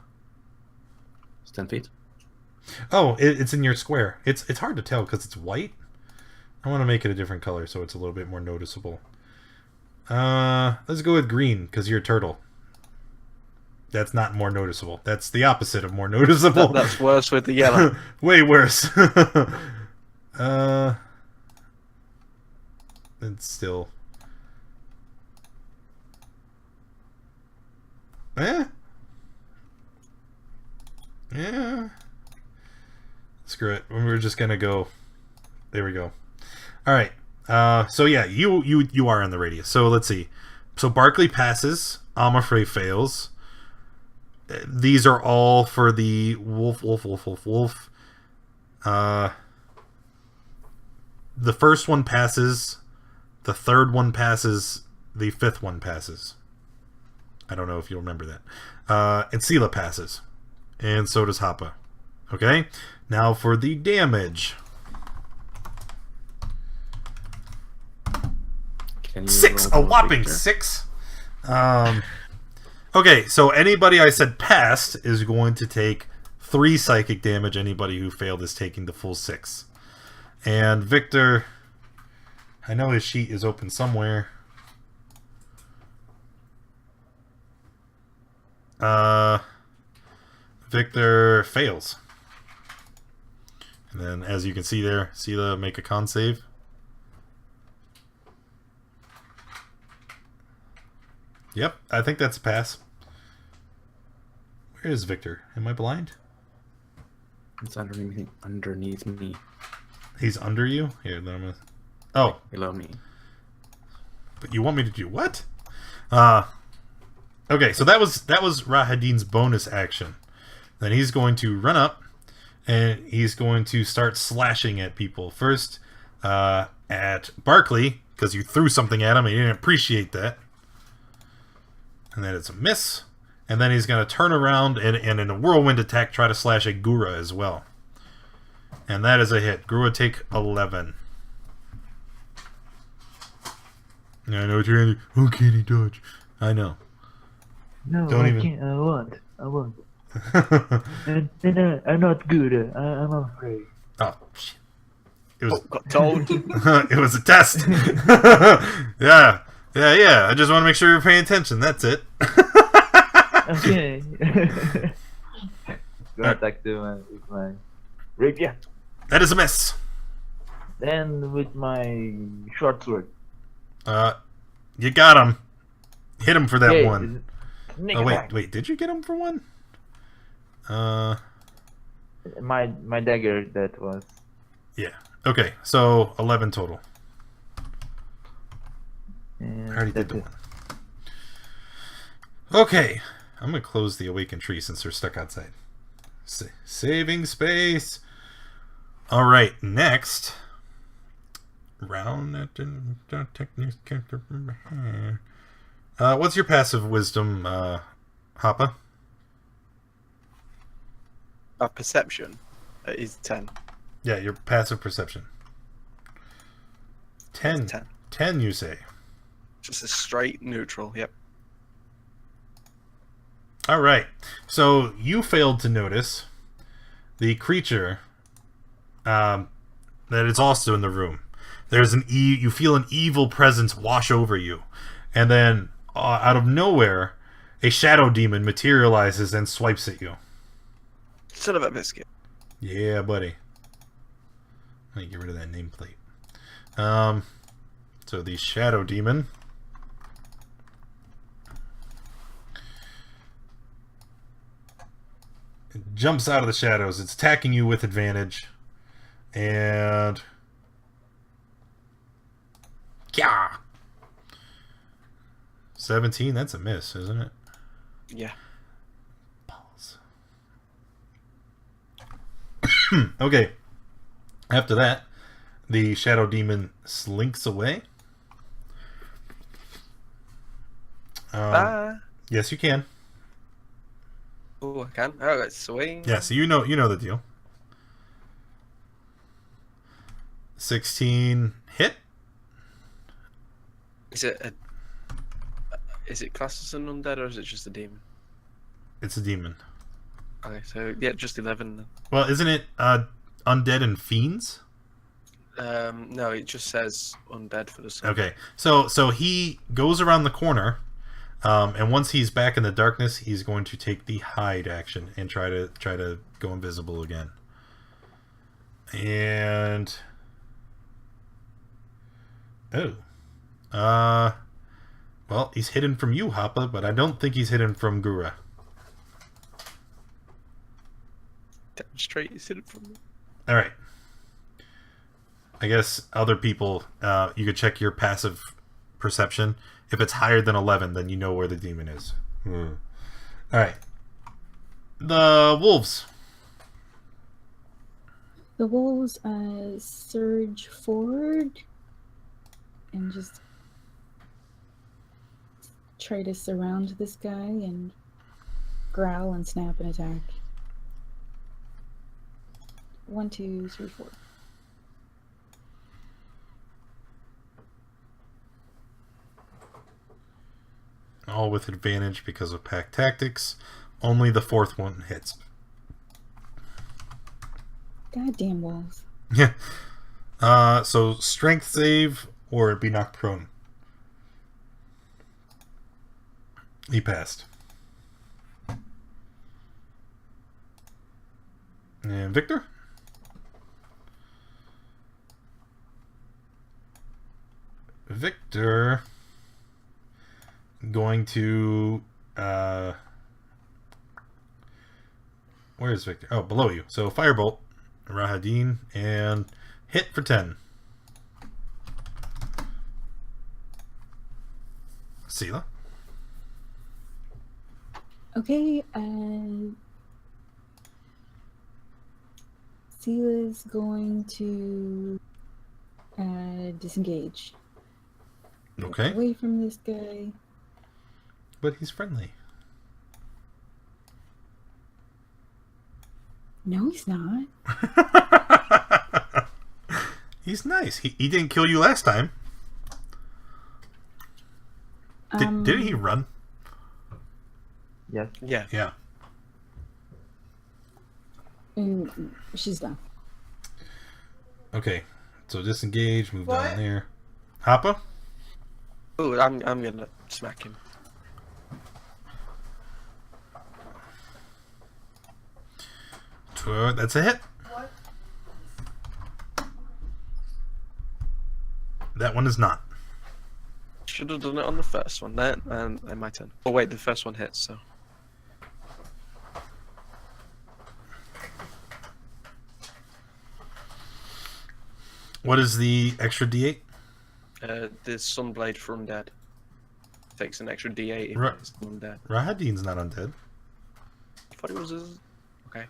It's 10 feet. Oh, it's in your square. It's hard to tell because it's white. I want to make it a different color so it's a little bit more noticeable. Let's go with green because you're a turtle. That's not more noticeable. That's the opposite of more noticeable. That's worse with the yellow. Way worse. It's still. Yeah. Screw it. We're just gonna go. There we go. All right. So yeah, you are in the radius. So let's see. So Barkley passes. Amafrey fails. These are all for the wolf. The first one passes. The third one passes. The fifth one passes. I don't know if you'll remember that. And Sela passes. And so does Happa. Okay? Now for the damage. 6! A whopping 6! Okay, so anybody I said passed is going to take 3 psychic damage. Anybody who failed is taking the full 6. And Victor... I know his sheet is open somewhere. Victor fails. And then, as you can see there, Sela make a con save. Yep, I think that's a pass. Where is Victor? Am I blind? It's underneath me. He's under you? Here, then I'm gonna... Oh. Below me. But you want me to do what? Okay, so that was Rahadin's bonus action. Then he's going to run up and he's going to start slashing at people. First at Barkley, because you threw something at him and he didn't appreciate that. And then it's a miss. And then he's going to turn around and in a whirlwind attack try to slash at Gura as well. And that is a hit. Gura take 11. I know what you're going to do. Oh, can he dodge? I know. No, Don't I even... can't. I won't. and I'm not good. I'm afraid. Oh, shit. It was... got told. It was a test. Yeah. I just want to make sure you're paying attention. That's it. Okay. Gonna attack them with my rapier. That is a miss. Then with my short sword. You got him. Hit him for that Okay, one. sneak Oh attack. wait, did you get him for one? My dagger, that was. Yeah. Okay, so 11 total. And I already did that's the it. one. Okay, I'm gonna close the awakened tree since they're stuck outside. Saving space. All right, next round. What's your passive wisdom, Hoppa? Our perception is 10. Yeah, your passive perception. 10. 10. 10, you say. Just a straight neutral. Yep. All right. So you failed to notice the creature that is also in the room. There's you feel an evil presence wash over you, and then out of nowhere, a shadow demon materializes and swipes at you. Son of a biscuit. Yeah, buddy. Let me get rid of that nameplate. So the shadow demon jumps out of the shadows. It's attacking you with advantage. And... yeah! 17, that's a miss, isn't it? Yeah. Balls. Okay. After that, the shadow demon slinks away. Bye. Yes, you can. Oh, I can. Oh, it's swing. Yeah, so you know the deal. 16 hit. Is it classed as an undead or is it just a demon? It's a demon. Okay, so yeah, just 11 then. Well, isn't it undead and fiends? No, it just says undead for the sun. Okay, so he goes around the corner, and once he's back in the darkness, he's going to take the hide action and try to go invisible again. And well, he's hidden from you, Hoppa, but I don't think he's hidden from Gura. Demonstrate is hidden from me. All right. I guess other people, you could check your passive perception. If it's higher than 11, then you know where the demon is. All right. The wolves. The wolves surge forward and just try to surround this guy and growl and snap and attack. 1, 2, 3, 4. All with advantage because of pack tactics. Only the fourth one hits. Goddamn wolves. Yeah. So strength save or be knocked prone. He passed. And Victor? Victor going to where is Victor? Oh, below you. So firebolt, Rahadin, and hit for 10. Sela. Okay, Sela's going to disengage. Okay. Away from this guy. But he's friendly. No, he's not. He's nice. He didn't kill you last time. Didn't he run? Yes. Yeah. Yeah. And she's done. Okay. So disengage, move What? down there. Hoppa? Oh, I'm gonna smack him. That's a hit. What? That one is not. Should have done it on the first one. Then my turn. Oh wait, the first one hits. So What is the extra D8? the Sunblade for undead takes an extra D8 if Right. it's undead. Rahadin's not undead. I thought it was okay.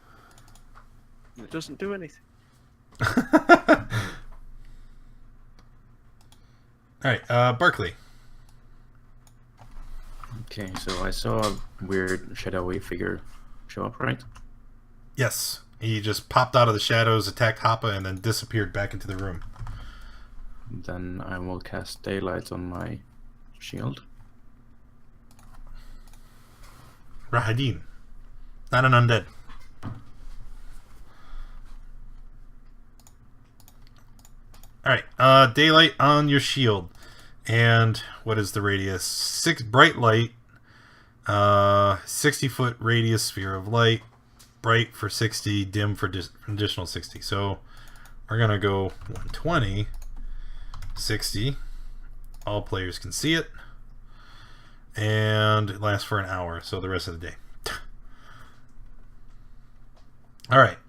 It doesn't do anything. Alright, Barkley. Okay, so I saw a weird shadowy figure show up, right? Yes. He just popped out of the shadows, attacked Hoppa, and then disappeared back into the room. Then I will cast daylight on my shield. Rahadin. Not an undead. Alright, daylight on your shield. And what is the radius? 6 bright light. 60-foot radius sphere of light. Bright for 60, dim for additional 60. So we're going to go 120, 60. All players can see it. And it lasts for an hour, so the rest of the day. Alright.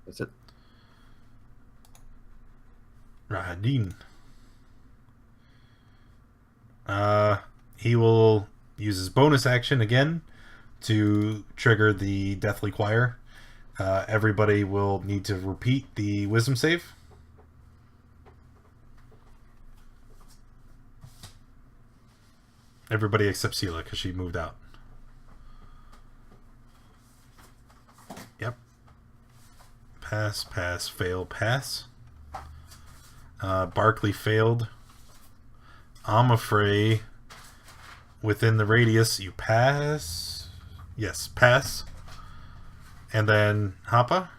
That's it. Rahadin. He will use his bonus action again to trigger the Deathly Choir. Everybody will need to repeat the wisdom save. Everybody except Sela, because she moved out. Yep. Pass, pass, fail, pass. Barkley failed. Amafrey, within the radius, you pass. Yes, pass. And then Hoppa.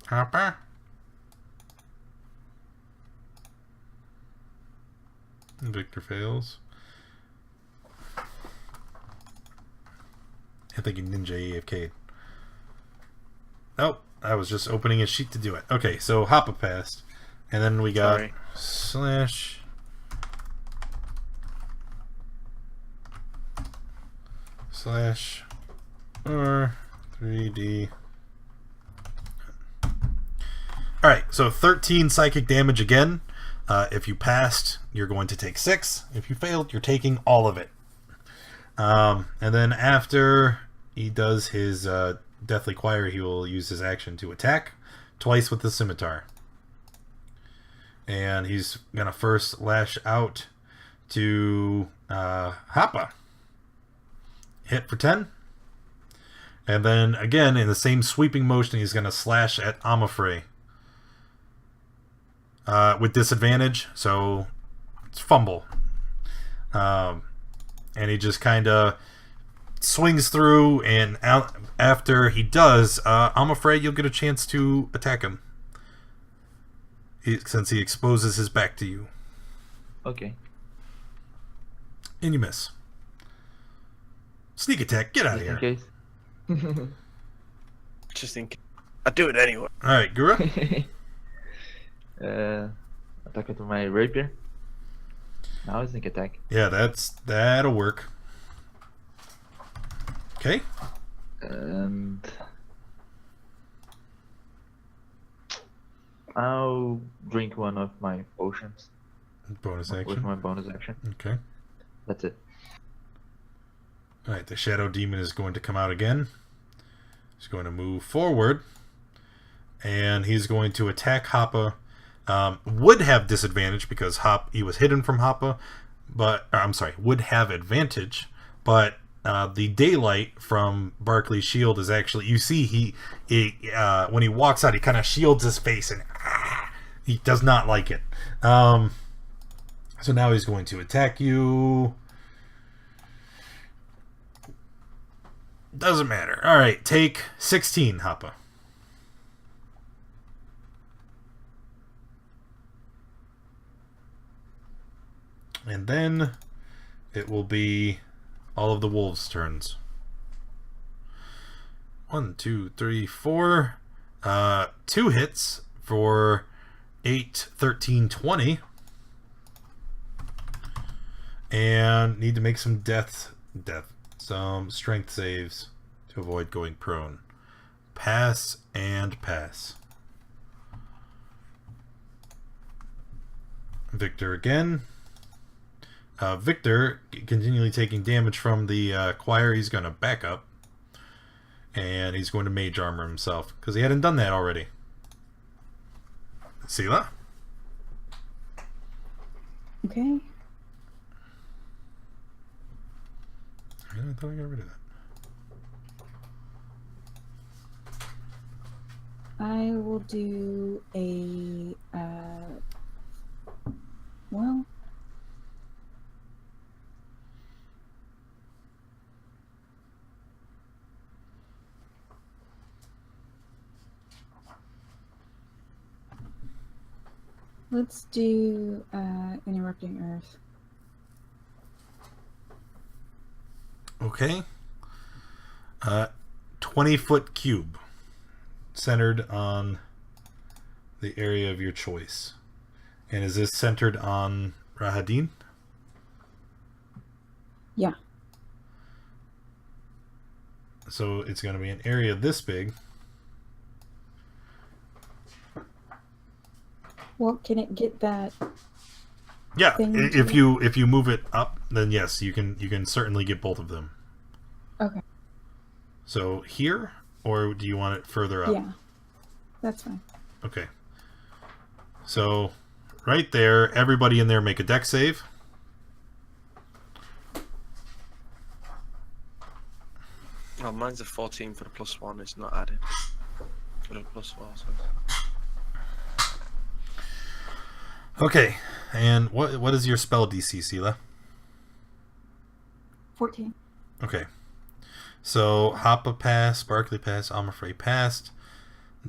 Hoppa. Victor fails. I think Ninja AFK'd. Nope, I was just opening a sheet to do it. Okay, so Hoppa passed. And then we got Sorry. slash R3D. Alright, so 13 psychic damage again. If you passed, you're going to take 6. If you failed, you're taking all of it. And then after he does his Deathly Choir, he will use his action to attack twice with the scimitar. And he's going to first lash out to Hoppa. Hit for 10. And then again, in the same sweeping motion, he's going to slash at Amafrey. With disadvantage, so it's fumble. And he just kind of swings through, and after he does, I'm afraid you'll get a chance to attack him. Since he exposes his back to you. Okay. And you miss. Sneak attack, get out of Just here. in case. Just think, I do it anyway. Alright, Gura. Attack with my rapier. Now I sneak attack. Yeah, that'll work. Okay. And I'll drink one of my potions Bonus with action. my bonus action. Okay. That's it. Alright, the Shadow Demon is going to come out again. He's going to move forward. And he's going to attack Hoppa. Would have disadvantage because he was hidden from Hoppa. Would have advantage. But the daylight from Barkley's shield is actually... You see, he when he walks out, he kind of shields his face. And he does not like it. So now he's going to attack you. Doesn't matter. Alright, take 16, Hoppa. And then it will be all of the wolves' turns. 1, 2, 3, 4. 2 hits for 8, 13, 20. And need to make some some strength saves to avoid going prone. Pass and pass. Victor again. Victor continually taking damage from the choir. He's going to back up. And he's going to mage armor himself because he hadn't done that already. Sela? Okay. I thought I got rid of that. I will do a, well, let's do, Interrupting Earth. Okay. 20-foot cube centered on the area of your choice. And is this centered on Rahadin? Yeah. So it's going to be an area this big. Well, can it get that? Yeah, Thing if to- you move it up, then yes, you can certainly get both of them. Okay. So here, or do you want it further up? Yeah. That's fine. Okay. So right there, everybody in there make a dex save. Oh, mine's a 14 for the +1. It's not added. For the +4, so. Okay, and what is your spell DC, Sela? 14. Okay. So Hoppa passed, Sparkly passed, Amafrey passed.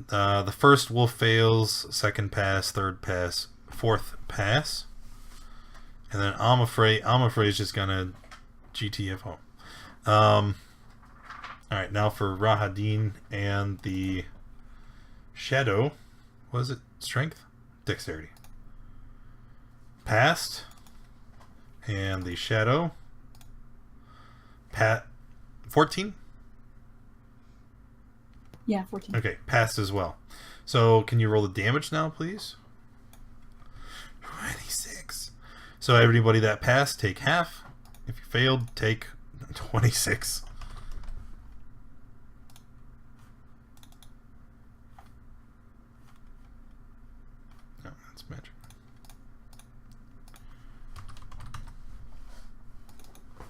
The first wolf fails, second pass, third pass, fourth pass. And then Amafrey is just gonna GTFO. Alright, now for Rahadin and the Shadow. What is it? Strength? Dexterity. Passed. And the Shadow. 14? Yeah, 14. Okay, passed as well. So can you roll the damage now, please? 26. So everybody that passed, take half. If you failed, take 26. No, that's magic.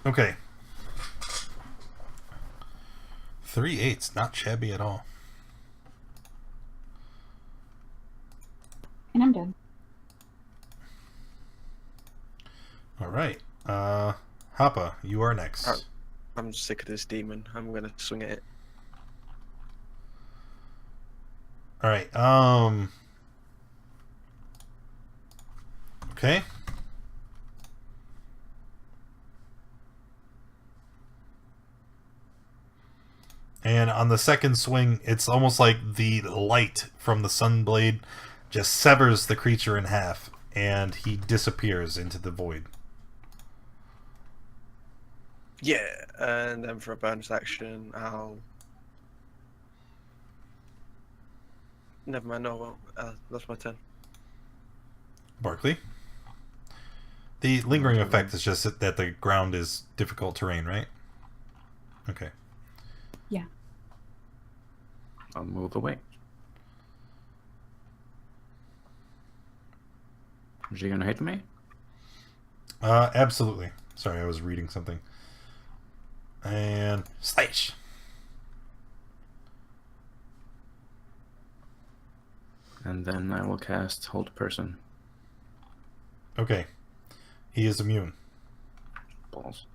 Okay. 3 8s, not shabby at all. And I'm done. All right. Hoppa, you are next. Alright. I'm sick of this demon. I'm gonna swing at it. All right. Okay. And on the second swing, it's almost like the light from the sunblade just severs the creature in half, and he disappears into the void. Yeah, and then for a bonus action, I'll. Never mind. No, well, that's my turn. Barkley. The lingering effect is just that the ground is difficult terrain, right? Okay. Yeah. I'll move away. Is he gonna hit me? Absolutely. Sorry, I was reading something. And slash. And then I will cast Hold Person. Okay. He is immune. Balls.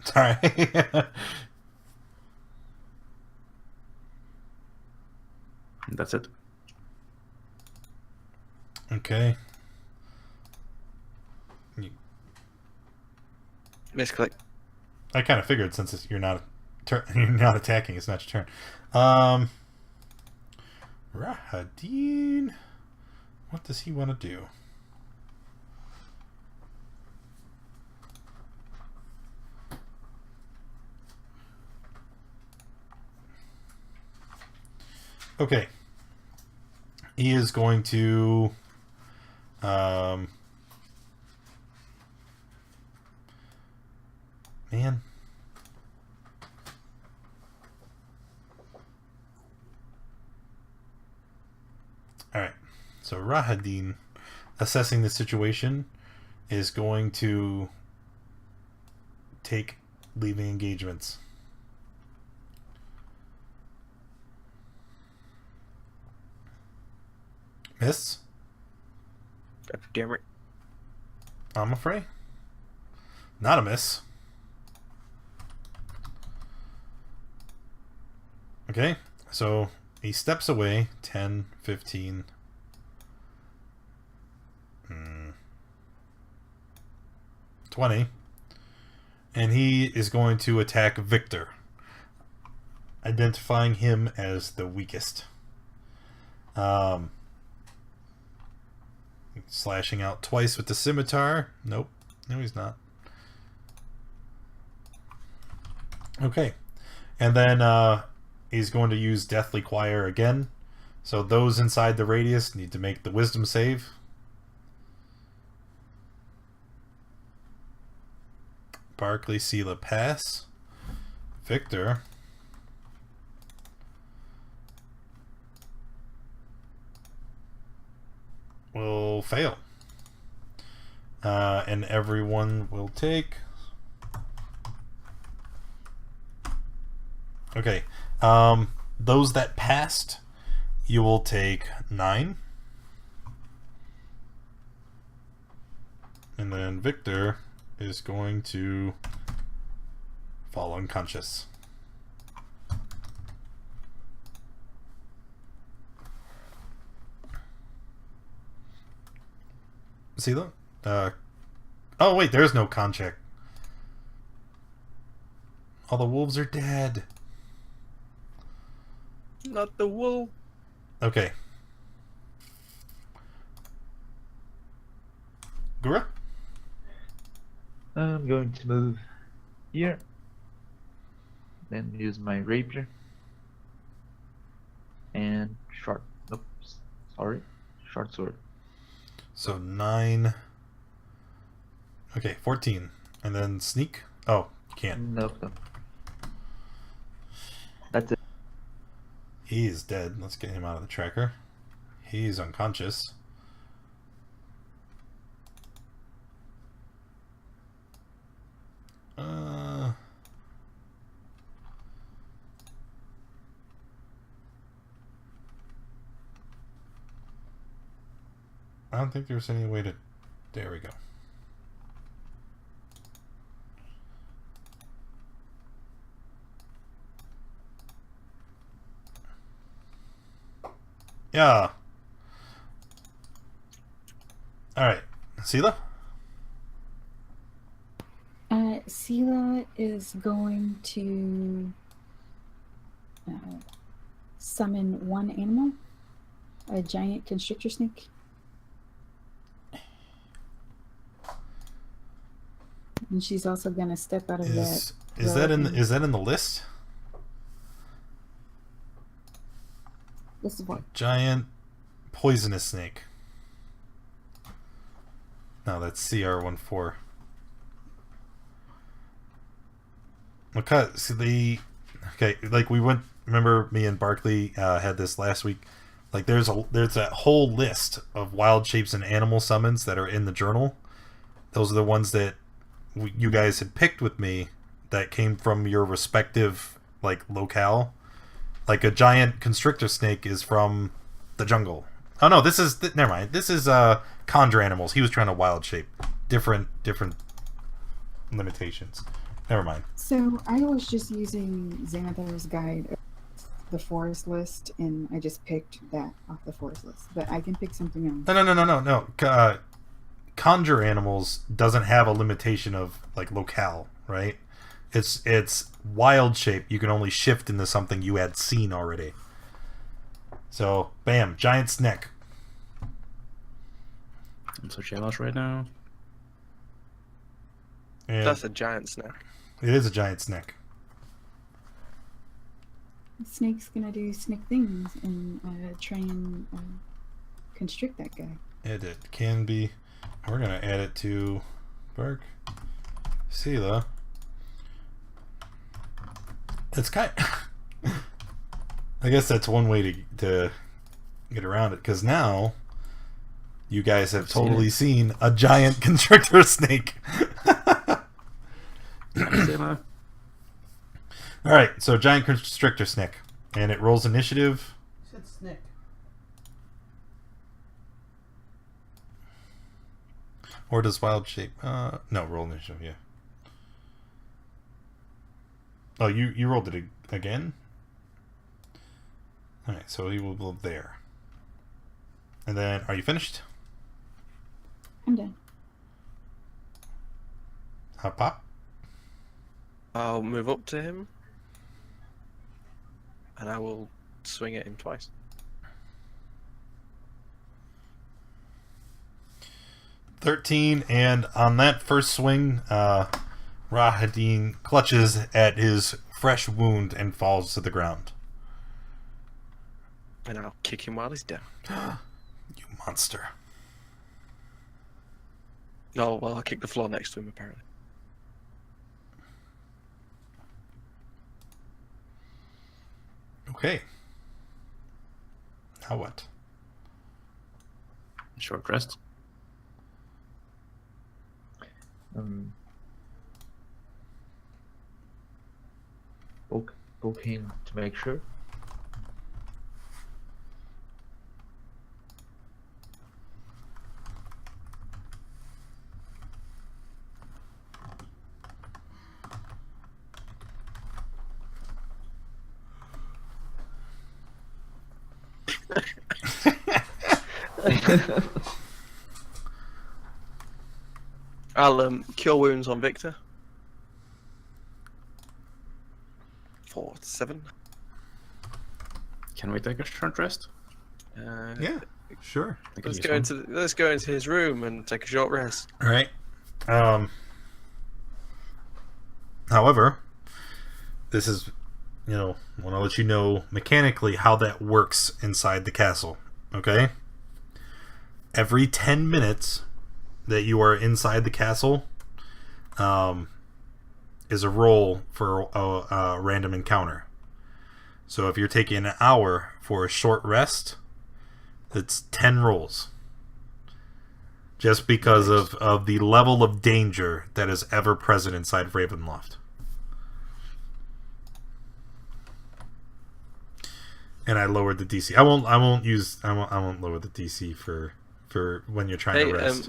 Sorry. And that's it. Okay. Misclick. I kind of figured since you're not you're not attacking, it's not your turn. Rahadin, what does he want to do? Okay. He is going to man. Alright. So Rahadin, assessing the situation, is going to take leaving engagements. Miss? God damn it. I'm afraid. Not a miss. Okay, so he steps away 10, 15. 20. And he is going to attack Victor, identifying him as the weakest. Slashing out twice with the scimitar. Nope. No, he's not. Okay. And then he's going to use Deathly Choir again. So those inside the radius need to make the wisdom save. Barkley, Sela pass. Victor. Will fail. And everyone will take... Okay. Those that passed, you will take 9. And then Victor is going to fall unconscious. See that? Oh wait, there's no con check. All the wolves are dead. Not the wool. Okay. Gura? I'm going to move here. Then use my rapier. And short. Nope. Sorry. Short sword. So 9. Okay, 14. And then sneak. Oh, can't. Nope. Nope. That's it. He is dead. Let's get him out of the tracker. He's unconscious. I don't think there's any way to... There we go. Yeah. Alright. Sela? Sela is going to summon one animal, a giant constrictor snake. And she's also going to step out of Is that in the list? This is what? Giant poisonous snake. No, that's CR14. Because okay, like we went. Remember, me and Barkley had this last week. Like, there's a whole list of wild shapes and animal summons that are in the journal. Those are the ones that you guys had picked with me that came from your respective like locale. Like a giant constrictor snake is from the jungle. Oh no, this is never mind. This is conjure animals. He was trying to wild shape. Different limitations. Never mind. So I was just using Xanathar's guide of the forest list, and I just picked that off the forest list. But I can pick something else. No. conjure animals doesn't have a limitation of like locale, right? It's wild shape. You can only shift into something you had seen already. So, bam, giant snake. I'm so jealous right now. And That's a giant snack. it is a giant snake. The snake's gonna do snake things and try and constrict that guy. It can be. We're gonna add it to Berg. Sela. It's kind. I guess that's one way to get around it, because now you guys have totally seen a giant constrictor snake. Zilla. All right, so giant constrictor snake, and it rolls initiative. You said snick. Or does wild shape? No, roll initiative. Yeah. Oh, you rolled it again. All right, so he will go there. And then, are you finished? I'm done. Pop. I'll move up to him, and I will swing at him twice. $13, and on that first swing, Rahadin clutches at his fresh wound and falls to the ground. And I'll kick him while he's down. You monster. Oh, well, I'll kick the floor next to him, apparently. Okay. Now what? Short rest. Poke him to make sure. I'll cure wounds on Victor. 4, 7. Can we take a short rest? Yeah, sure. I could Let's use go one. let's go into his room and take a short rest. All right. However, this is, I want to let you know mechanically how that works inside the castle. Okay? Every 10 minutes that you are inside the castle is a roll for a random encounter. So if you're taking an hour for a short rest, it's 10 rolls. Just because of the level of danger that is ever present inside Ravenloft. And I lowered the DC. I won't lower the DC for when you're trying to rest.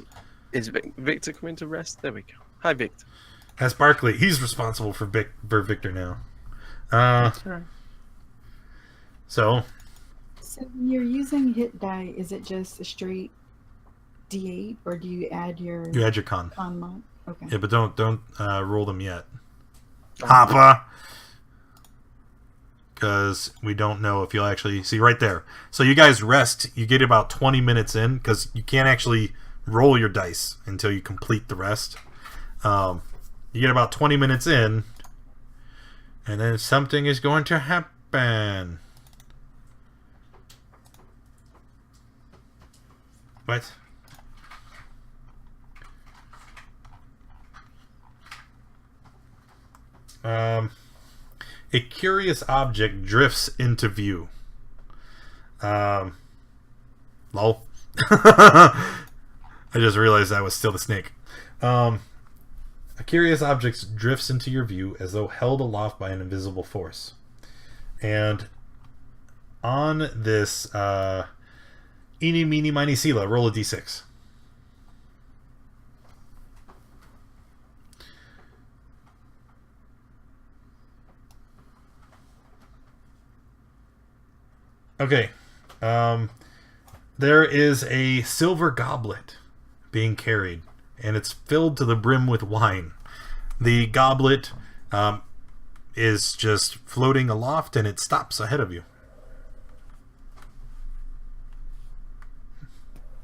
Is Victor coming to rest? There we go. Hi, Victor. That's Barkley. He's responsible for Victor now. That's alright. So So when you're using hit die, is it just a straight D8, or do you add your you add your con. mod? Okay. Yeah, but don't roll them yet, Papa. Because we don't know if you'll actually see right there. So you guys rest. You get about 20 minutes in, because you can't actually roll your dice until you complete the rest. You get about 20 minutes in, and then something is going to happen. What? A curious object drifts into view. Lol. I just realized that was still the snake. A curious object drifts into your view as though held aloft by an invisible force. And on this, eeny, meeny, miny, Sela, roll a d6. Okay. There is a silver goblet being carried, and it's filled to the brim with wine. The goblet is just floating aloft, and it stops ahead of you.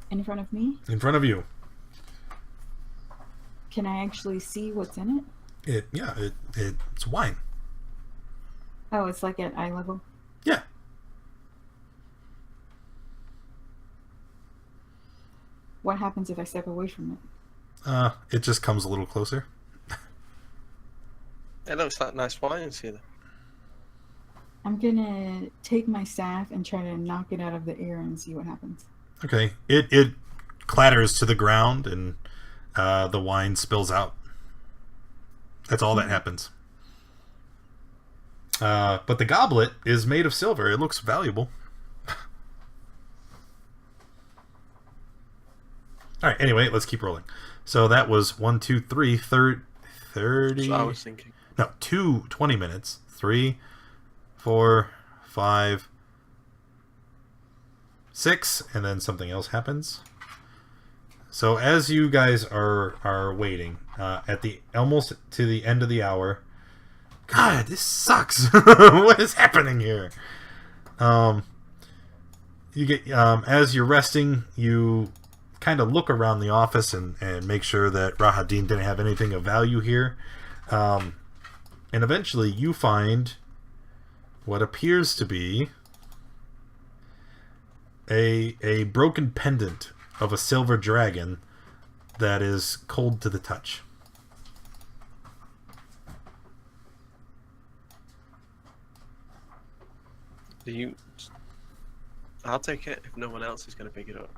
In front of me? In front of you. Can I actually see what's in it? It's wine. Oh, it's like at eye level? Yeah. What happens if I step away from it? It just comes a little closer. It looks like nice wine here. I'm gonna take my staff and try to knock it out of the air and see what happens. Okay. It clatters to the ground, and the wine spills out. That's all that happens. But the goblet is made of silver. It looks valuable. All right, anyway, let's keep rolling. So that was 1, 2, 3, 30. So I was thinking. No, 20 minutes. 3, 4, 5, 6, and then something else happens. So as you guys are waiting, at the almost to the end of the hour. God, this sucks. What is happening here? You get as you're resting, you kind of look around the office and make sure that Rahadin didn't have anything of value here. And eventually you find what appears to be a broken pendant of a silver dragon that is cold to the touch. I'll take it if no one else is going to pick it up.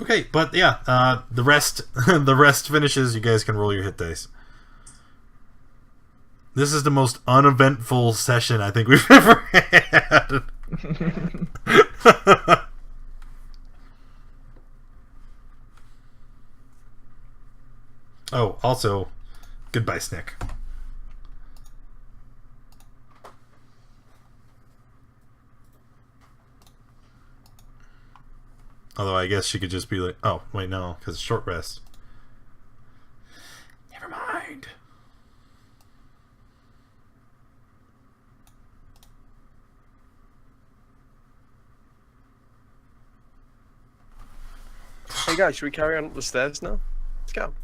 Okay, but yeah, the rest the rest finishes. You guys can roll your hit dice. This is the most uneventful session I think we've ever had. Oh, also, goodbye, Snick. Although I guess she could just be like, oh, wait, no, because short rest. Never mind. Hey guys, should we carry on up the stairs now? Let's go.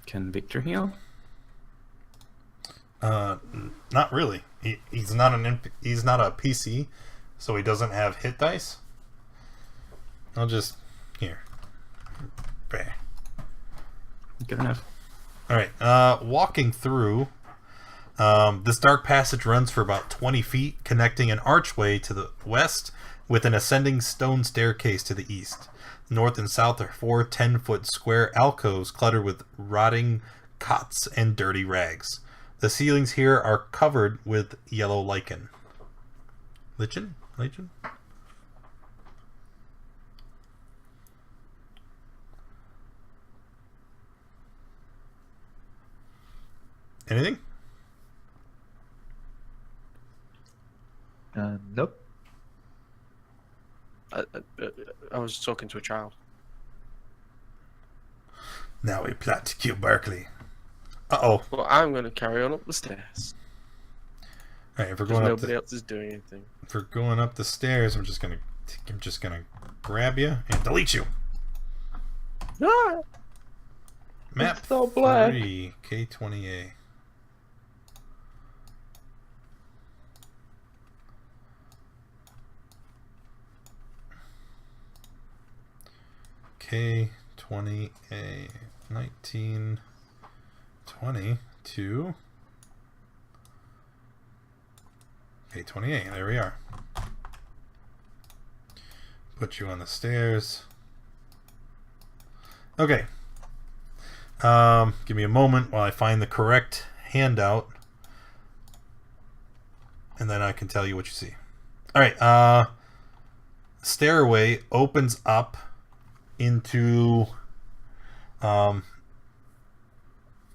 Can Victor heal? Not really. He's not he's not a PC, so he doesn't have hit dice. I'll just here. There. Good enough. All right. Walking through. This dark passage runs for about 20 feet, connecting an archway to the west with an ascending stone staircase to the east. North and south are 4 10-foot square alcoves cluttered with rotting cots and dirty rags. The ceilings here are covered with yellow lichen. Lichen? Anything? Nope. I was talking to a child. Now we plot to kill Barkley. Uh-oh. Well, I'm going to carry on up the stairs. Alright, if we're Because going up nobody else is doing anything. if we're going up the stairs, I'm just gonna grab you and delete you. Ah! Map It's so black. 3, K20A. K20A 1922. K20A, there we are. Put you on the stairs. Okay. Give me a moment while I find the correct handout, and then I can tell you what you see. Alright, stairway opens up into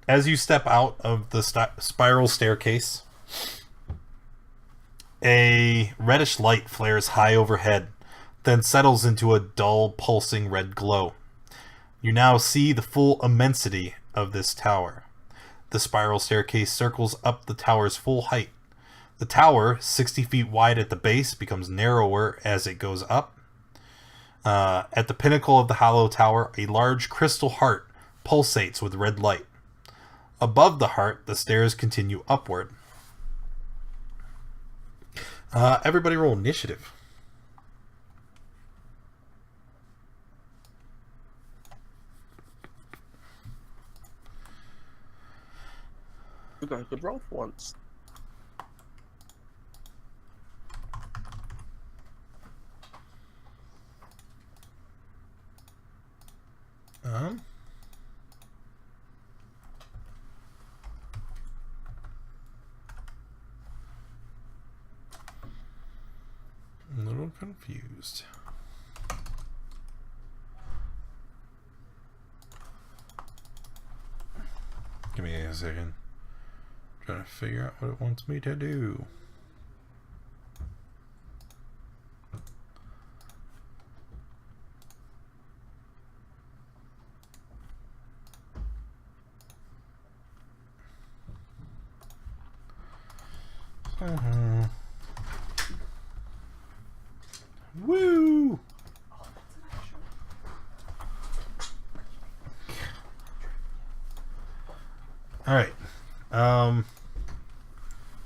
as you step out of the spiral staircase, A reddish light flares high overhead, then settles into a dull, pulsing red glow. You now see the full immensity of this tower. The spiral staircase circles up the tower's full height. The tower, 60 feet wide at the base, becomes narrower as it goes up. At the pinnacle of the hollow tower, a large crystal heart pulsates with red light. Above the heart, the stairs continue upward. Everybody roll initiative. We got a good roll for once. A little confused. Give me a second. Trying to figure out what it wants me to do. Woo! All right.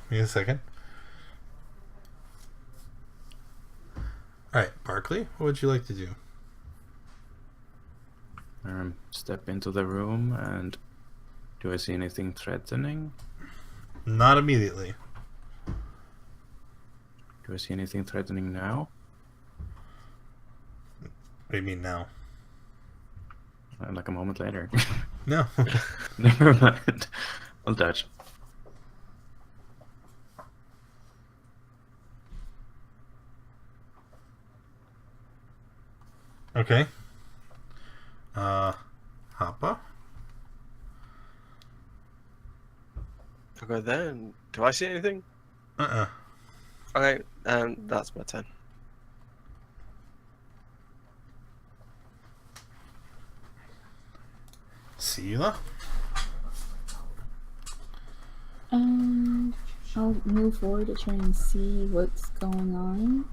Give me a second. All right, Barkley, what would you like to do? Step into the room and do I see anything threatening? Not immediately. Do I see anything threatening now? What do you mean now? Like a moment later. No. Never mind. I'll dodge. Okay. Hoppa. Okay then. Do I see anything? Okay, that's my turn. Sela? I'll move forward to try and see what's going on.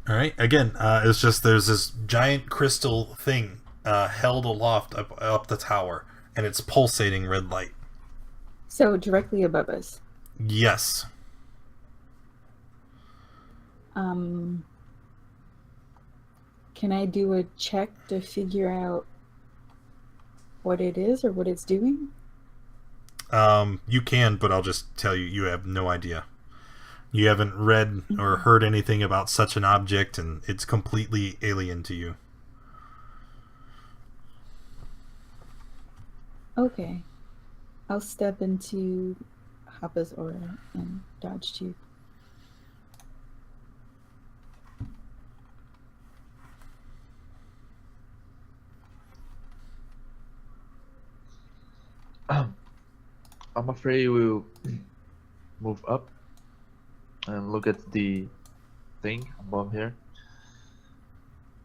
Alright, again, it's just there's this giant crystal thing held aloft up the tower, and it's pulsating red light. So directly above us. Yes. Can I do a check to figure out what it is or what it's doing? You can, but I'll just tell you, you have no idea. You haven't read or heard anything about such an object, and it's completely alien to you. Okay. I'll step into Hoppa's aura and dodge too. I'm afraid we'll move up and look at the thing above here,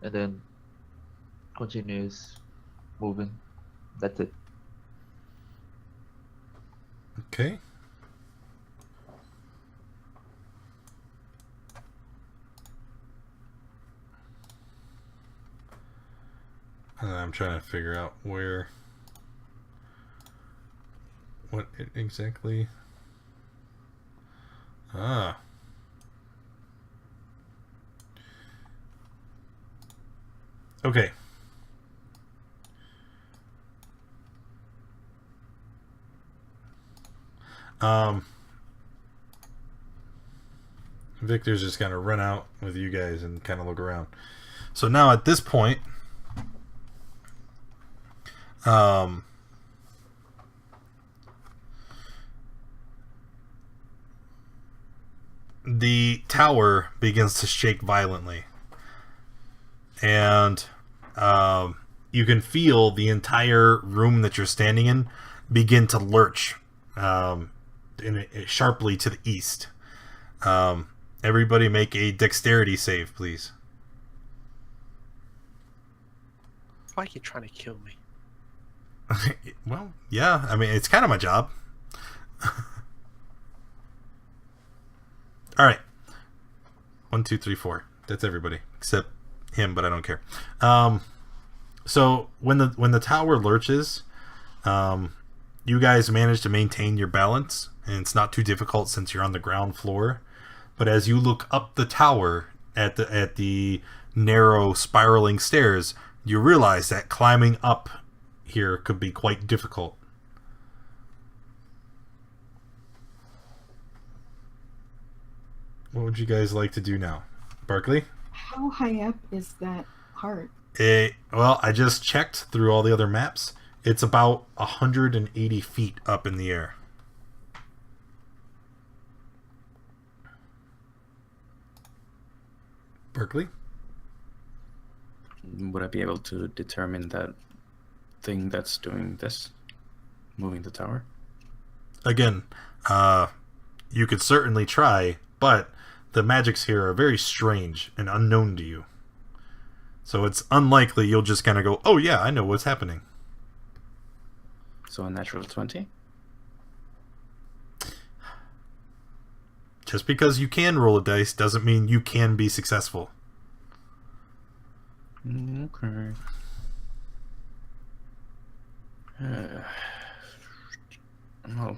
and then continues moving. That's it. Okay. I'm trying to figure out what it exactly. Okay. Victor's just gonna run out with you guys and kind of look around. So now at this point, the tower begins to shake violently, and you can feel the entire room that you're standing in begin to lurch sharply to the east. Everybody make a dexterity save, please. Why are you trying to kill me? Well, yeah. I mean, it's kind of my job. All right. 1, 2, 3, 4. That's everybody except him, but I don't care. So when the tower lurches, you guys manage to maintain your balance, and it's not too difficult since you're on the ground floor. But as you look up the tower at the narrow spiraling stairs, you realize that climbing up here could be quite difficult. What would you guys like to do now? Barkley? How high up is that heart? Well, I just checked through all the other maps. It's about 180 feet up in the air. Berkeley? Would I be able to determine that thing that's doing this, moving the tower? Again, you could certainly try, but the magics here are very strange and unknown to you. So it's unlikely you'll just kind of go, oh yeah, I know what's happening. So a natural 20? Just because you can roll a dice doesn't mean you can be successful. Okay. Well,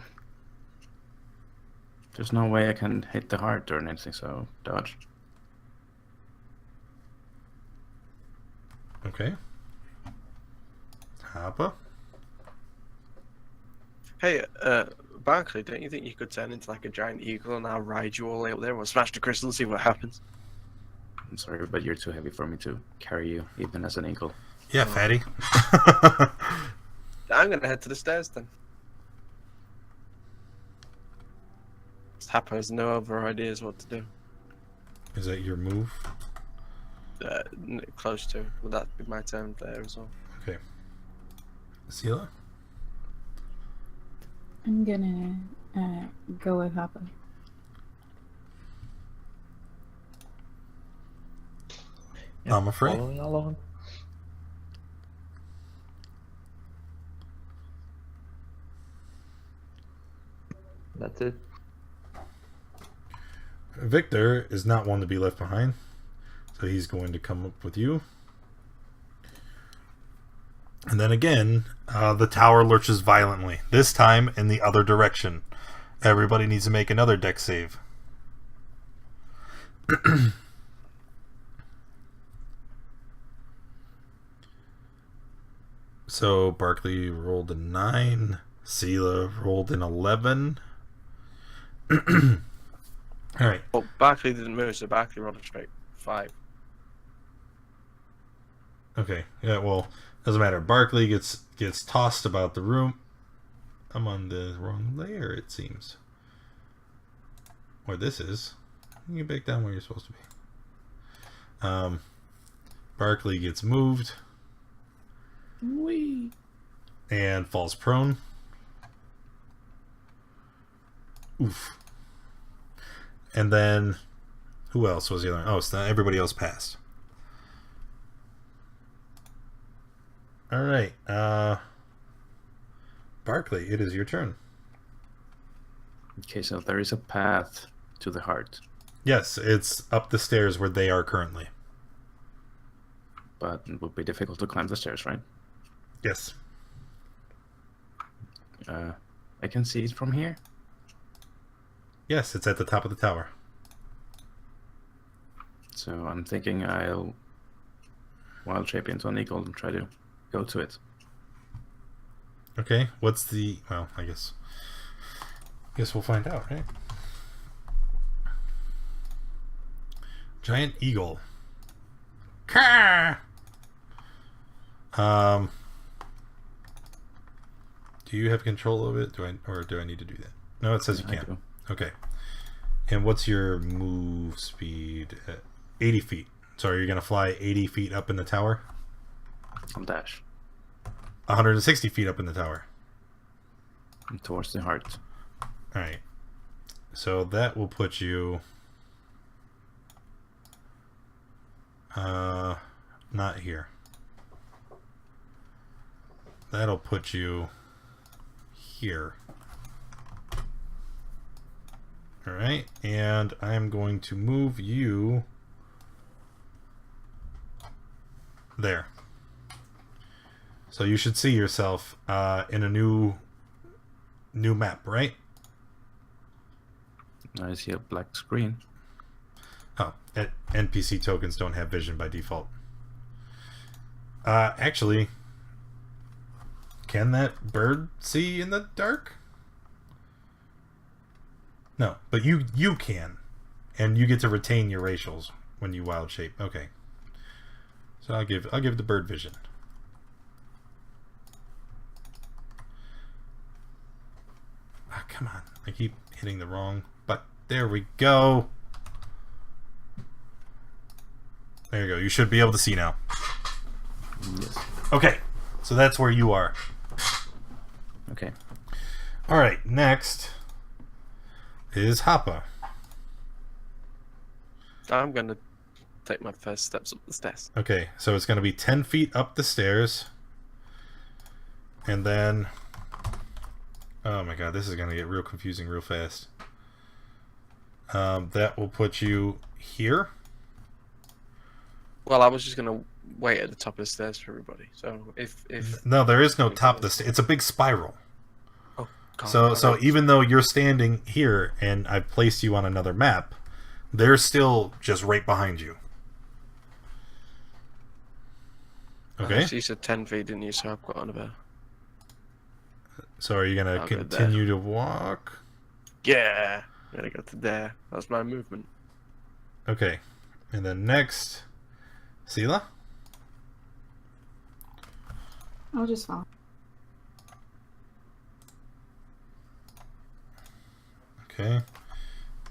there's no way I can hit the heart or anything, so dodge. Okay. Hoppa. Hey, Barkley, don't you think you could turn into like a giant eagle and I'll ride you all the way up there? We'll smash the crystal and see what happens. I'm sorry, but you're too heavy for me to carry you, even as an eagle. Yeah, fatty. I'm gonna head to the stairs then. Happo has no other ideas what to do. Is that your move? Close to. Will that be my turn there as well? Okay. Sela? I'm gonna go with Hopper. I'm afraid. Following along. That's it. Victor is not one to be left behind, so he's going to come up with you. And then again, the tower lurches violently, this time in the other direction. Everybody needs to make another dex save. So Barkley rolled a 9, Sela rolled an 11. All right. Well, Barkley didn't move, so Barkley rolled a straight 5. Okay. Yeah. Well, doesn't matter. Barkley gets tossed about the room. I'm on the wrong layer, it seems. Where this is. You get back down where you're supposed to be. Barkley gets moved. Wee. And falls prone. Oof. And then, who else was the other one? Oh, so everybody else passed. All right. Barkley, it is your turn. Okay, so there is a path to the heart, Yes, it's up the stairs where they are currently. but it would be difficult to climb the stairs, right? Yes. I can see it from here. Yes, it's at the top of the tower. So I'm thinking I'll wild shape into an eagle and try to go to it. Okay, what's the... Well, I guess we'll find out, right? Giant eagle. Caw! Do you have control of it? Do I need to do that? No, it says you I can't. do. Okay. And what's your move speed? 80 feet. So are you going to fly 80 feet up in the tower? I'll dash 160 feet up in the tower. towards the heart. Alright. So that will put you... not here. That'll put you here. Alright, and I'm going to move you there. So you should see yourself in a new map, right? I see a black screen. Oh, NPC tokens don't have vision by default. Actually, can that bird see in the dark? No, but you can, and you get to retain your racials when you wild shape. Okay, so I'll give the bird vision. Ah, come on! I keep hitting the wrong. But there we go. There you go. You should be able to see now. Yes. Okay, so that's where you are. Okay. All right, next is Hoppa. I'm gonna take my first steps up the stairs. Okay, so it's going to be 10 feet up the stairs. And then... Oh my god, this is going to get real confusing real fast. That will put you here. Well, I was just gonna wait at the top of the stairs for everybody. So if No, there is no top of the stairs. It's a big spiral. oh, God, So even though you're standing here and I've placed you on another map, they're still just right behind you. Okay. So you said 10 feet, didn't you? So I've got another. So are you going to I'll go continue to walk? Yeah, I'm gonna go to there. That's my movement. Okay. And then next, Sela? I'll just follow. Okay.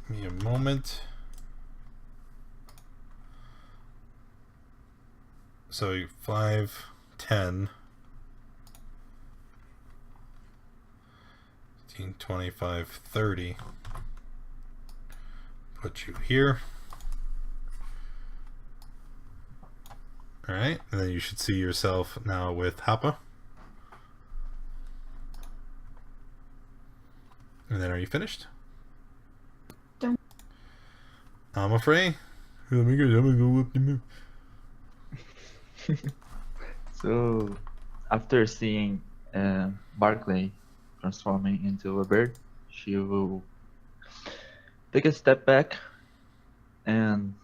Give me a moment. So 5, 10, 15, 25, 30. Put you here. Alright, and then you should see yourself now with Hoppa. And then are you finished? Done. I'm afraid. Let me go up the moon. So, after seeing Barclay transforming into a bird, she will take a step back and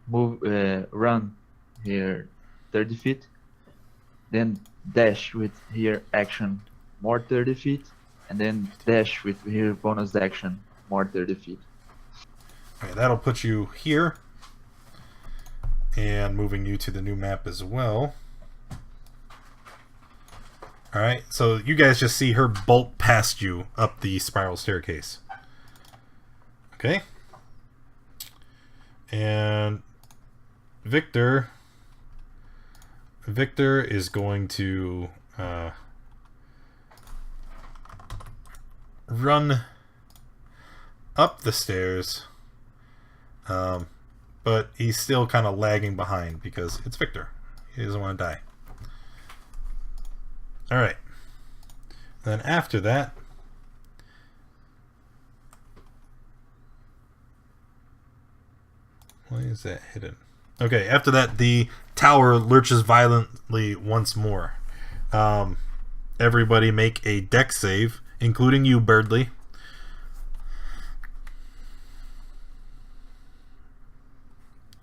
run here 30 feet, then dash with her action more 30 feet, and then dash with her bonus action more 30 feet. Okay, that'll put you here. And moving you to the new map as well. Alright, so you guys just see her bolt past you up the spiral staircase. Okay. And Victor is going to run up the stairs. But he's still kind of lagging behind because it's Victor. He doesn't want to die. Alright. Then after that... Why is that hidden? Okay, after that, the tower lurches violently once more. Everybody make a dex save, including you, Birdly.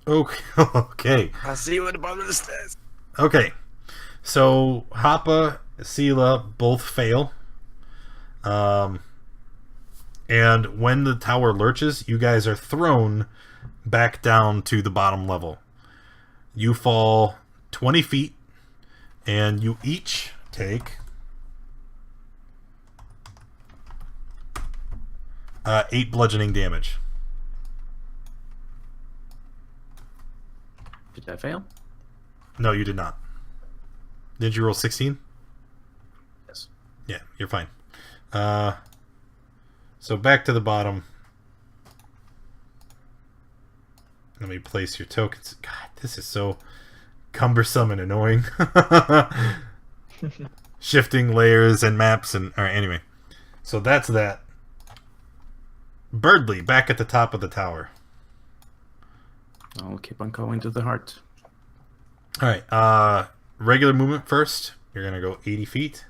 Okay. Okay. I see you at the bottom of the stairs. Okay. So Hoppa, Sela both fail. And when the tower lurches, you guys are thrown back down to the bottom level. You fall 20 feet, and you each take 8 bludgeoning damage. Did I fail? No, you did not. Did you roll 16? Yes. Yeah, you're fine. So back to the bottom. Let me place your tokens. God, this is so cumbersome and annoying. Shifting layers and maps and... Alright, anyway. So that's that. Birdly, back at the top of the tower. I'll keep on going to the heart. Alright, regular movement first. You're going to go 80 feet.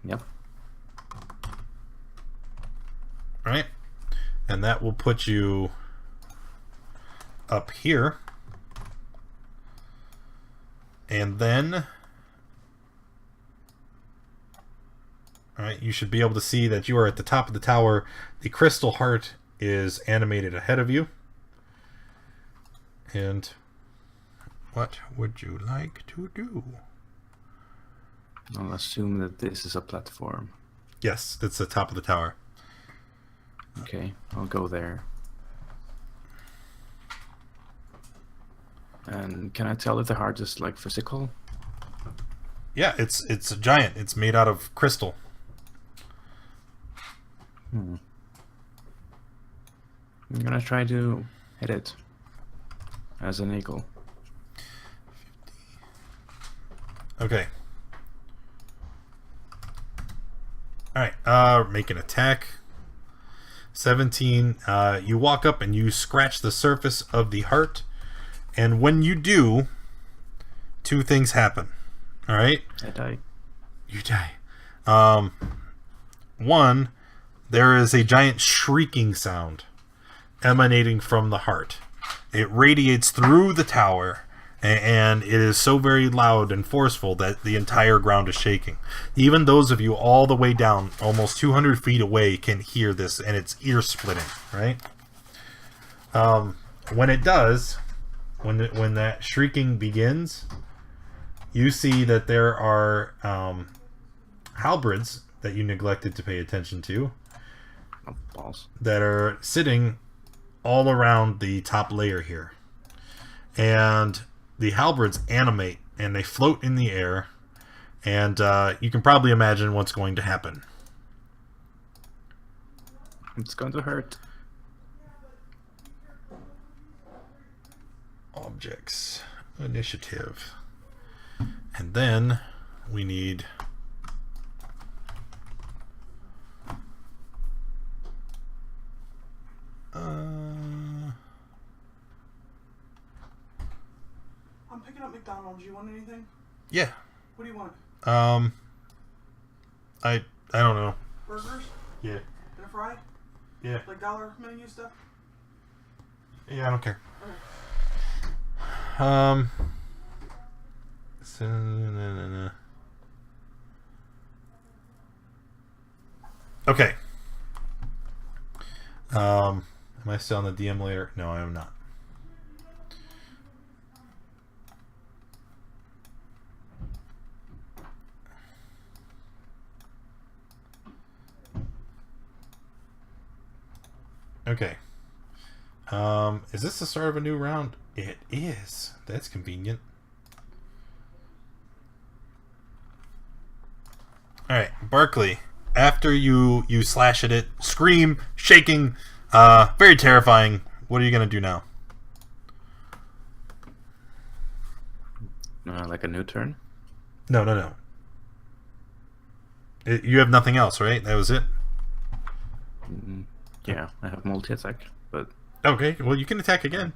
Yep. Alright. And that will put you up here. And then... Alright, you should be able to see that you are at the top of the tower. The crystal heart is animated ahead of you. And what would you like to do? I'll assume that this is a platform. Yes, that's the top of the tower. Okay, I'll go there. And can I tell if the heart is like physical? Yeah, it's a giant. It's made out of crystal. I'm gonna try to hit it as an eagle. Okay. Alright, make an attack. 17. You walk up and you scratch the surface of the heart. And when you do, two things happen. Alright? I die. You die. One, there is a giant shrieking sound emanating from the heart. It radiates through the tower, and it is so very loud and forceful that the entire ground is shaking. Even those of you all the way down, almost 200 feet away, can hear this, and it's ear-splitting, right? When it does, when that shrieking begins, you see that there are halberds that you neglected to pay attention to Oh, balls. that are sitting all around the top layer here. And the halberds animate and they float in the air, and you can probably imagine what's going to happen. It's going to hurt. Objects. Initiative. And then we need... I'm picking up McDonald's. You want anything? yeah. What do you want? I don't know. Burgers? Yeah. And a fry? Yeah. Like dollar menu stuff? Yeah, I don't care. Okay. So, no. Okay. Am I still on the DM later? No, I am not. Okay. Is this the start of a new round? It is. That's convenient. Alright, Barkley. After you slash at it, scream, shaking, very terrifying. What are you gonna do now? Like a new turn? No. You have nothing else, right? That was it? Yeah, I have multi-attack, but... Okay, well, you can attack again.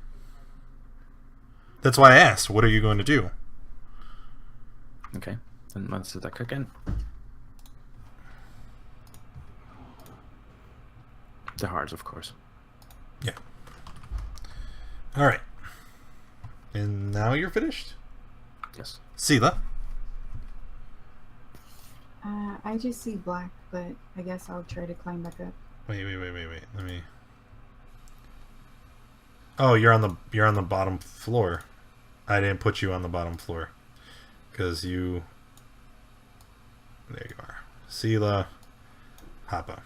That's why I asked, what are you going to do? Okay, then let's attack again. The hearts, of course. Yeah. Alright. And now you're finished? Yes. Sela? I just see black, but I guess I'll try to climb back up. Wait. Let me... Oh, you're on the bottom floor. I didn't put you on the bottom floor. Because you... There you are. Sela. Hoppa.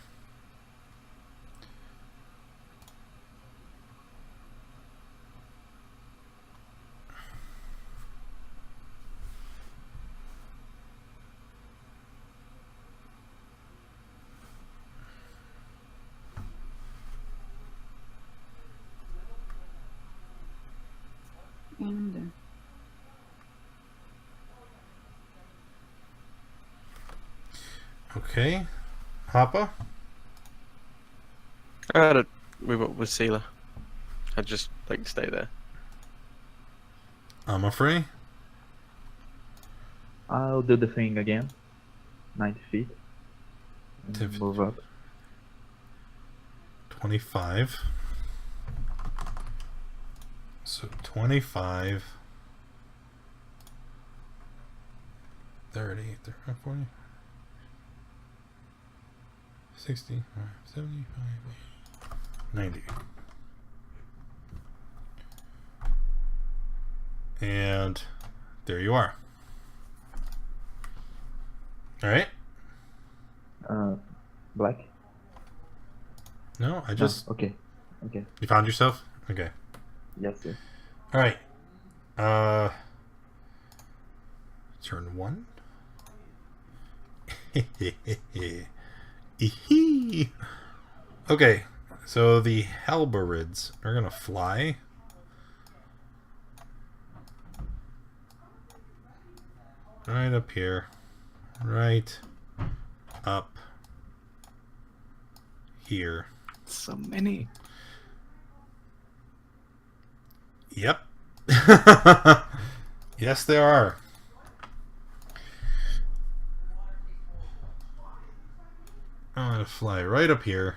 Okay. Hoppa? I had to move up with Sealer. I'd just like to stay there. I'm afraid. I'll do the thing again. 90 feet. And Tiff- move up. 25. So 25. 30, 35, 40. 60, 75, 90. And there you are. Alright. Black? No, I No, just... okay. Okay. You found yourself? Okay. Yes, sir. Alright. Turn 1. Okay, so the halberds are gonna fly. Right up here. Right up here. So many. Yep. Yes, there are. I'm going to fly right up here,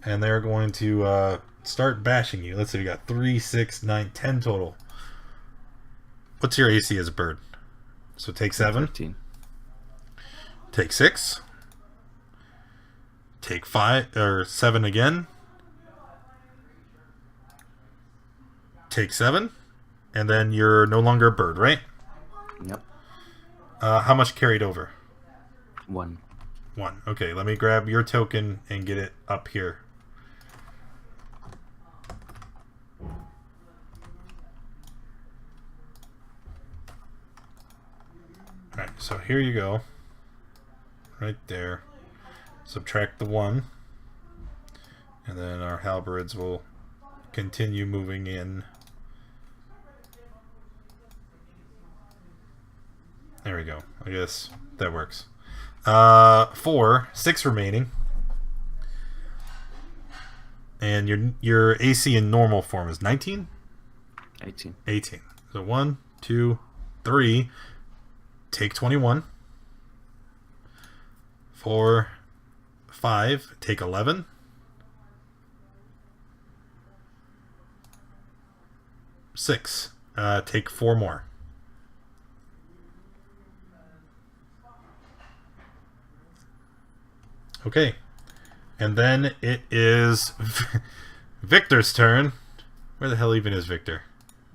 and they're going to start bashing you. Let's see, we got 3, 6, 9, 10 total. What's your AC as a bird? So take 7. 13. Take 6. Take 5 or 7 again. Take 7. And then you're no longer a bird, right? Yep. How much carried over? 1. 1. Okay, let me grab your token and get it up here. Alright, so here you go. Right there. Subtract the 1. And then our halberds will continue moving in. There we go. I guess that works. 4, 6 remaining. And your AC in normal form is 19? 18. 18. So 1, 2, 3. Take 21. 4, 5. Take 11. 6. Take 4 more. Okay. And then it is Victor's turn. Where the hell even is Victor?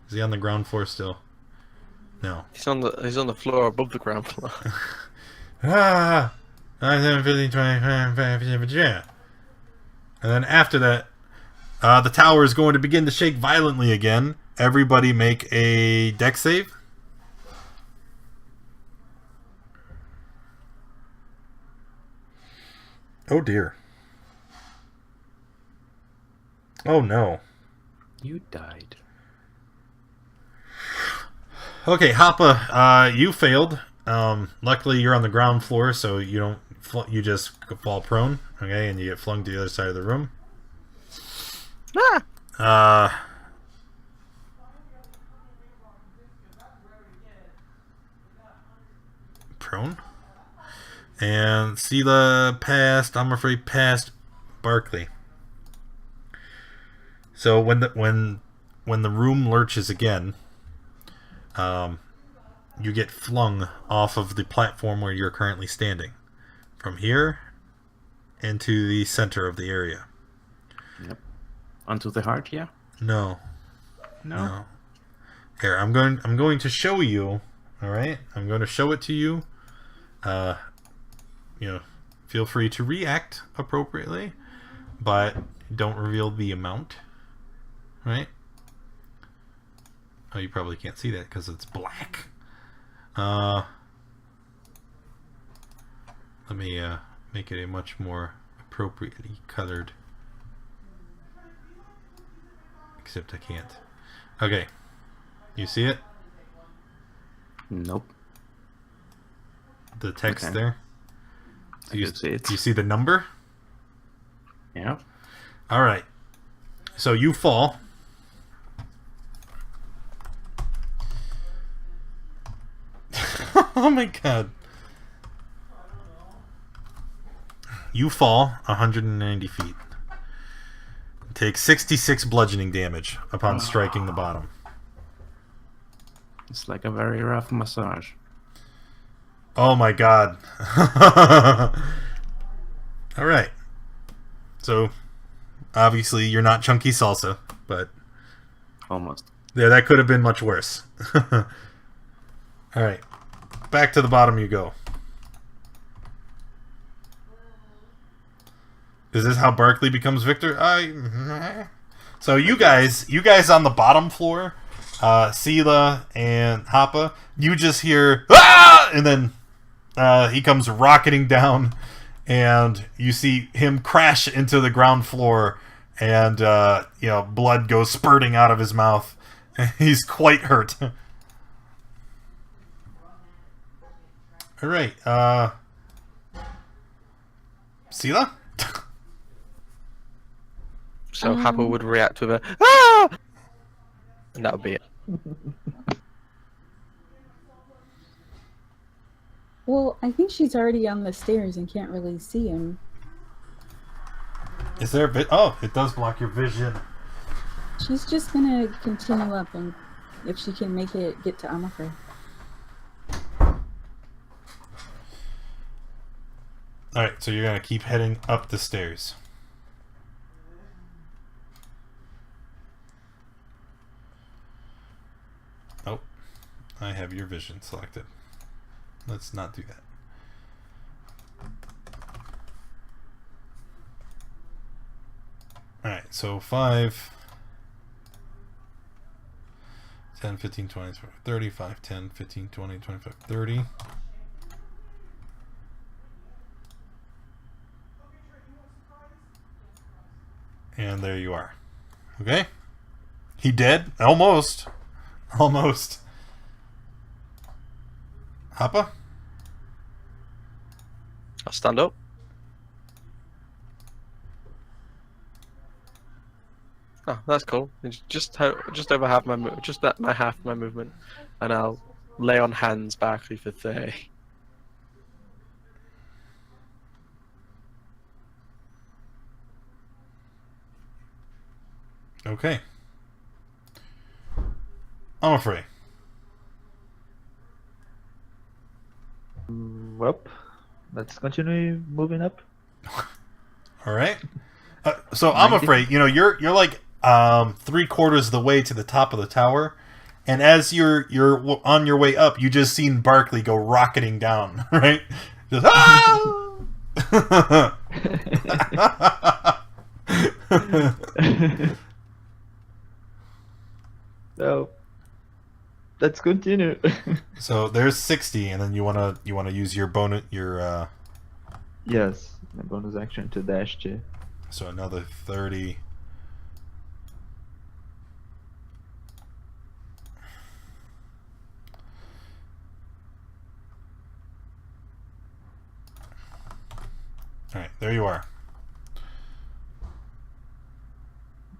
Is he on the ground floor still? No. He's on the floor above the ground floor. Ah! 9, 7, 15, 20, 25, yeah. And then after that, the tower is going to begin to shake violently again. Everybody make a dex save. Oh dear. Oh no. You died. Okay, Hoppa, you failed. Luckily you're on the ground floor, so you don't. You just fall prone. Okay, and you get flung to the other side of the room. Prone. And Sela passed. I'm afraid passed Barkley. So when the room lurches again, you get flung off of the platform where you're currently standing, from here into the center of the area. Yep. Onto the heart, yeah? No. No. Here, I'm going to show you. All right, I'm going to show it to you. Feel free to react appropriately, but don't reveal the amount. Right? Oh, you probably can't see that because it's black. Let me make it a much more appropriately colored. Except I can't. Okay. You see it? Nope. The text Okay. there? I can see it. Do you see the number? Yeah. All right. So you fall. Oh my god. You fall 190 feet. Take 66 bludgeoning damage upon striking the bottom. It's like a very rough massage. Oh my god. Alright. So, obviously you're not chunky salsa, but... Almost. Yeah, that could have been much worse. Alright. Back to the bottom you go. Is this how Barkley becomes victor? So you guys on the bottom floor, Sela and Hoppa, you just hear ah! And then he comes rocketing down, and you see him crash into the ground floor, and blood goes spurting out of his mouth. He's quite hurt. All right, Sela. So Happa would react with a ah, and that would be it. Well, I think she's already on the stairs and can't really see him. Is there a bit? Oh, it does block your vision. She's just gonna continue up, and if she can make it get to Amafre. Alright, so you're gonna keep heading up the stairs. Oh, I have your vision selected. Let's not do that. Alright, so 5, 10, 15, 20, 25, 30, 5, 10, 15, 20, 25, 30. And there you are. Okay? He dead? Almost. Almost. Hoppa? I'll stand up. Oh, that's cool. It's just over half my half my movement, and I'll lay on hands Barkley for 30. Okay. I'm afraid. Well, let's continue moving up. All right. So I'm afraid, you're like 3/4 of the way to the top of the tower, and as you're on your way up, you just seen Barkley go rocketing down, right? Just ah! So let's continue. So there's 60, and then you wanna use your bonus Yes, my bonus action to dash to. so another 30. All right, there you are.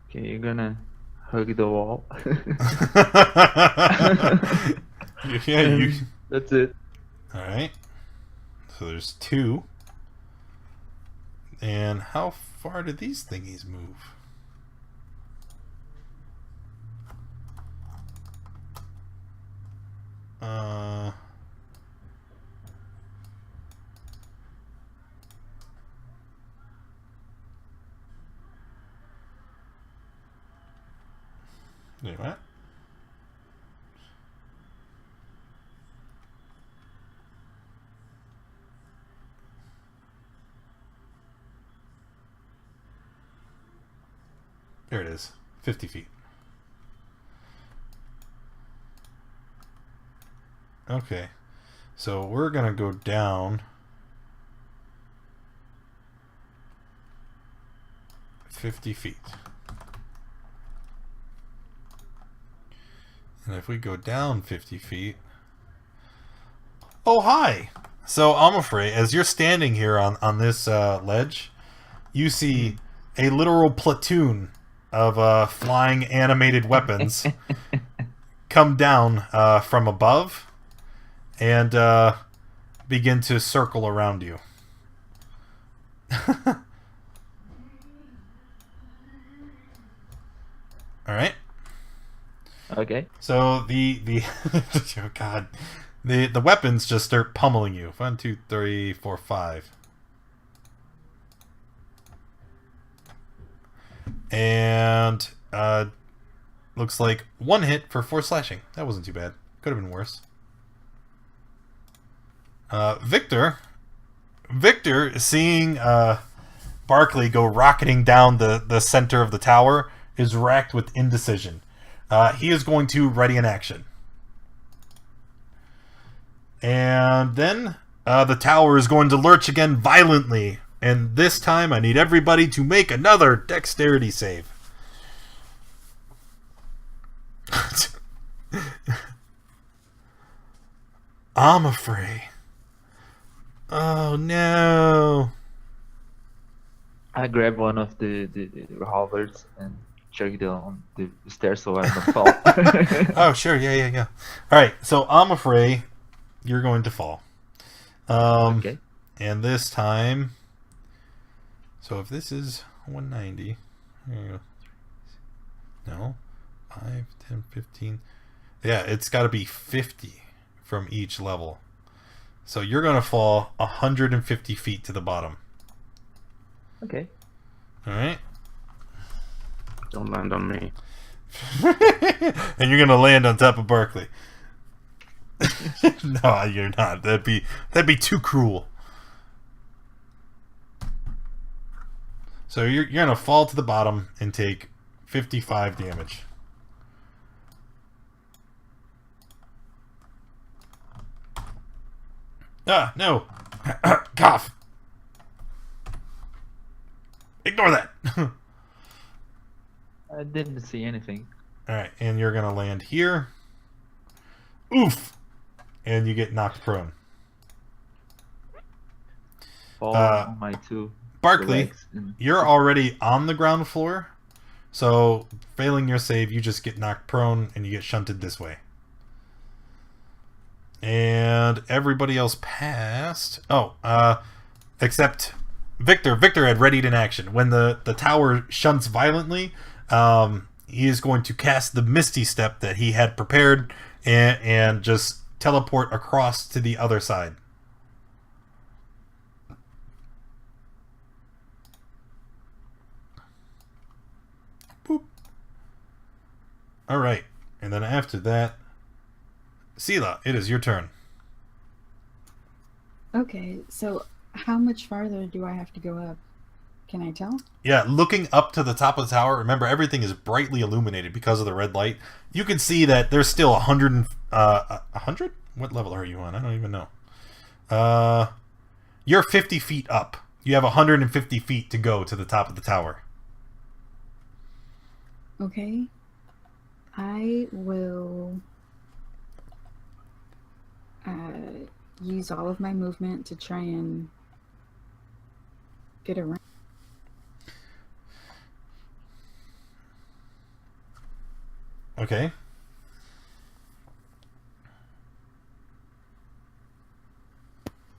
Okay, you're gonna hug the wall. Yeah, you. That's it. All right. So there's 2. And how far do these thingies move? Wait, what? There it is. 50 feet. Okay. So we're going to go down 50 feet. And if we go down 50 feet... Oh, hi! So I'm afraid, as you're standing here on this ledge, you see a literal platoon of flying animated weapons come down from above and begin to circle around you. All right. Okay. So the oh god, the weapons just start pummeling you. 1, 2, 3, 4, 5. And looks like 1 hit for 4 slashing. That wasn't too bad. Could have been worse. Victor, seeing Barkley go rocketing down the center of the tower, is racked with indecision. He is going to ready an action. And then the tower is going to lurch again violently. And this time I need everybody to make another dexterity save. I'm afraid. Oh no. I grab one of the revolvers and chuck it on the stairs so I don't fall. Oh, sure. Yeah. Alright, so I'm afraid you're going to fall. Okay. And this time... So if this is 190... Here you go. No. 5, 10, 15... Yeah, it's got to be 50 from each level. So you're going to fall 150 feet to the bottom. Okay. Alright? Don't land on me. And you're going to land on top of Barkley. No, you're not. That'd be too cruel. So you're gonna fall to the bottom and take 55 damage. Ah, no. Cough. Ignore that. I didn't see anything. Alright, and you're gonna land here. Oof! And you get knocked prone. Fall on my 2 Barkley, legs and- you're already on the ground floor, so failing your save, you just get knocked prone and you get shunted this way. And everybody else passed. Oh, except Victor. Victor had readied an action. When the tower shunts violently, he is going to cast the Misty Step that he had prepared and just teleport across to the other side. Boop. Alright. And then after that, Sela, it is your turn. Okay, so how much farther do I have to go up? Can I tell? Yeah, looking up to the top of the tower, remember everything is brightly illuminated because of the red light. You can see that there's still 100? What level are you on? I don't even know. You're 50 feet up. You have 150 feet to go to the top of the tower. Okay. I will use all of my movement to try and get around. Okay.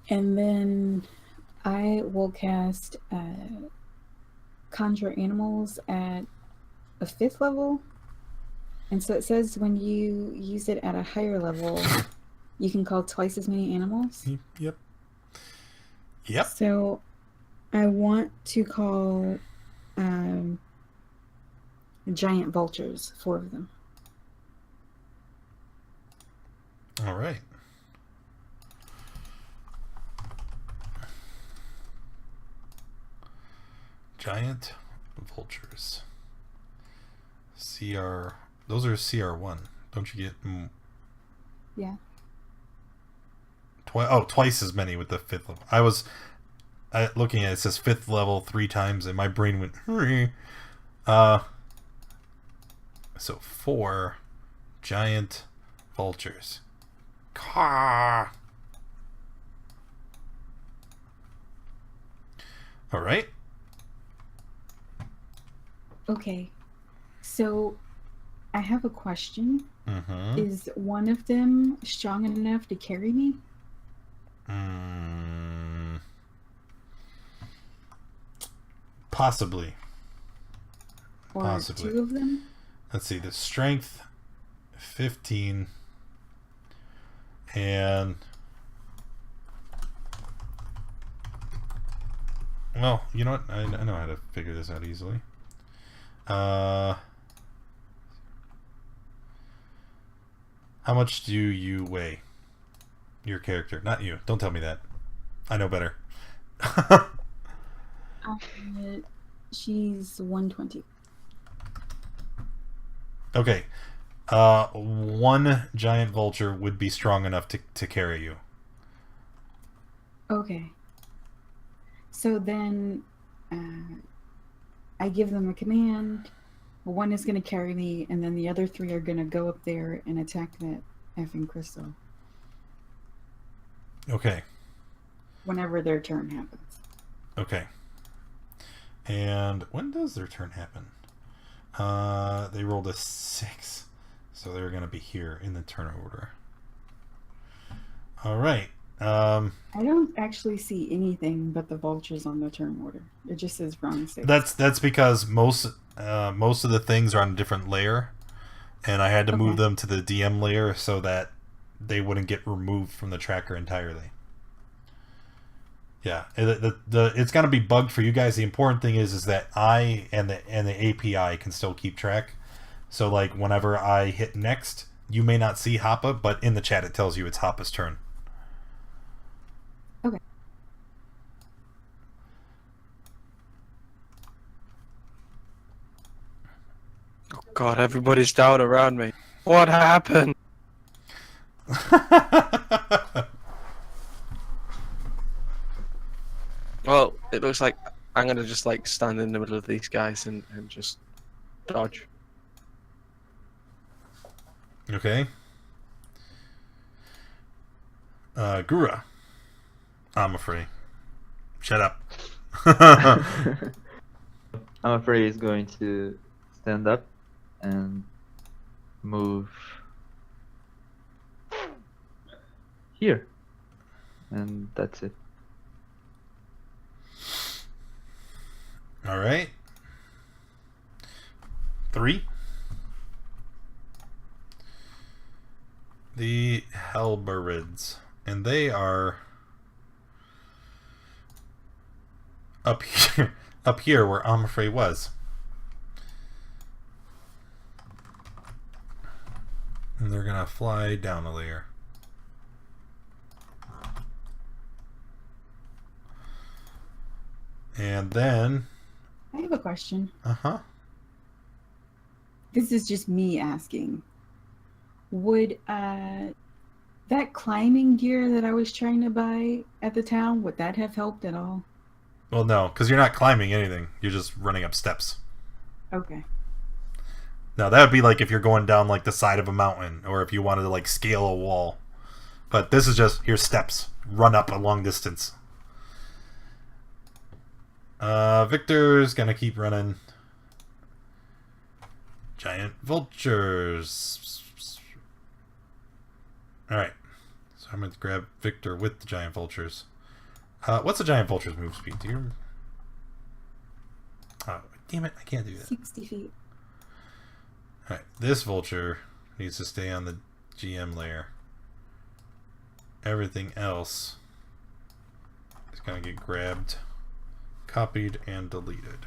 And then I will cast Conjure Animals at a 5th level. And so it says when you use it at a higher level, you can call twice as many animals. Yep. Yep. So I want to call giant vultures, 4 of them. All right. Giant vultures. CR. Those are CR1. Don't you get? Yeah. Twice as many with the 5th level. I was looking at it, it says 5th level 3 times, and my brain went. So 4 giant vultures. Caw. All right. Okay. So I have a question. Mm-hmm. Is one of them strong enough to carry me? Possibly. Or Possibly. two of them? Let's see. The strength 15 and well, you know what? I know how to figure this out easily. How much do you weigh? Your character, not you. Don't tell me that. I know better. She's 120. Okay. One giant vulture would be strong enough to carry you. Okay. So then I give them a command. One is going to carry me, and then the other three are going to go up there and attack that effing crystal. Okay. Whenever their turn happens. Okay. And when does their turn happen? They rolled a 6. So they're going to be here in the turn order. All right. I don't actually see anything but the vultures on the turn order. It just says round 6. That's because most of the things are on a different layer, and I had to move them to the DM layer so that they wouldn't get removed from the tracker entirely. Yeah, it's gonna be bugged for you guys. The important thing is that I and the API can still keep track. So like whenever I hit next, you may not see Hoppa, but in the chat it tells you it's Hoppa's turn. Okay. Oh God, everybody's down around me. What happened? Well, it looks like I'm gonna just like stand in the middle of these guys and just dodge. Okay. Gura. I'm afraid. Shut up. I'm afraid he's going to stand up and move here. And that's it. All right. 3. The Halberids. And they are up here, up here where Amafrey was. And they're gonna fly down a layer. And then I have a question. uh-huh. This is just me asking. Would that climbing gear that I was trying to buy at the town, would that have helped at all? Well, no, because you're not climbing anything. You're just running up steps. Okay. Now, that would be like if you're going down like the side of a mountain, or if you wanted to like scale a wall. But this is just, here's steps. Run up a long distance. Victor's gonna keep running. Giant vultures. Alright. So I'm going to grab Victor with the giant vultures. What's the giant vulture's move speed? Do you... Oh, damn it. I can't do that. 60 feet. Alright. This vulture needs to stay on the GM layer. Everything else is going to get grabbed, copied, and deleted.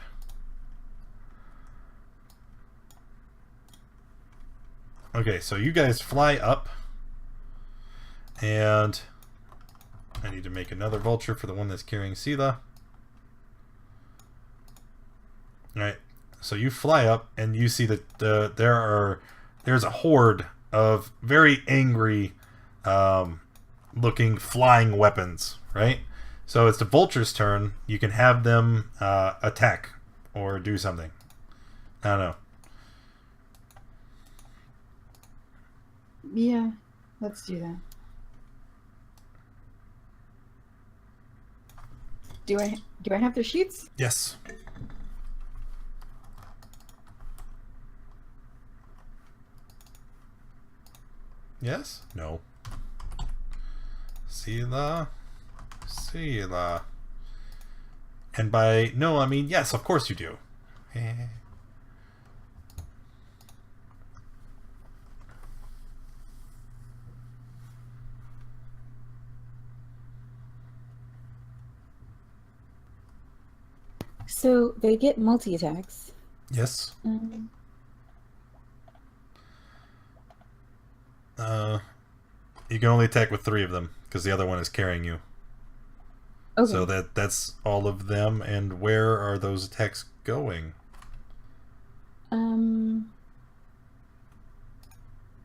Okay, so you guys fly up, and I need to make another vulture for the one that's carrying Sela. Alright, so you fly up, and you see that there's a horde of very angry looking flying weapons, right? So it's the vulture's turn. You can have them attack or do something. I don't know. Yeah, let's do that. Do I have their sheets? Yes. Yes? No. Sela. Sela. And by no, I mean yes, of course you do. So they get multi-attacks. Yes. You can only attack with 3 of them because the other one is carrying you. Okay. So that's all of them. And where are those attacks going?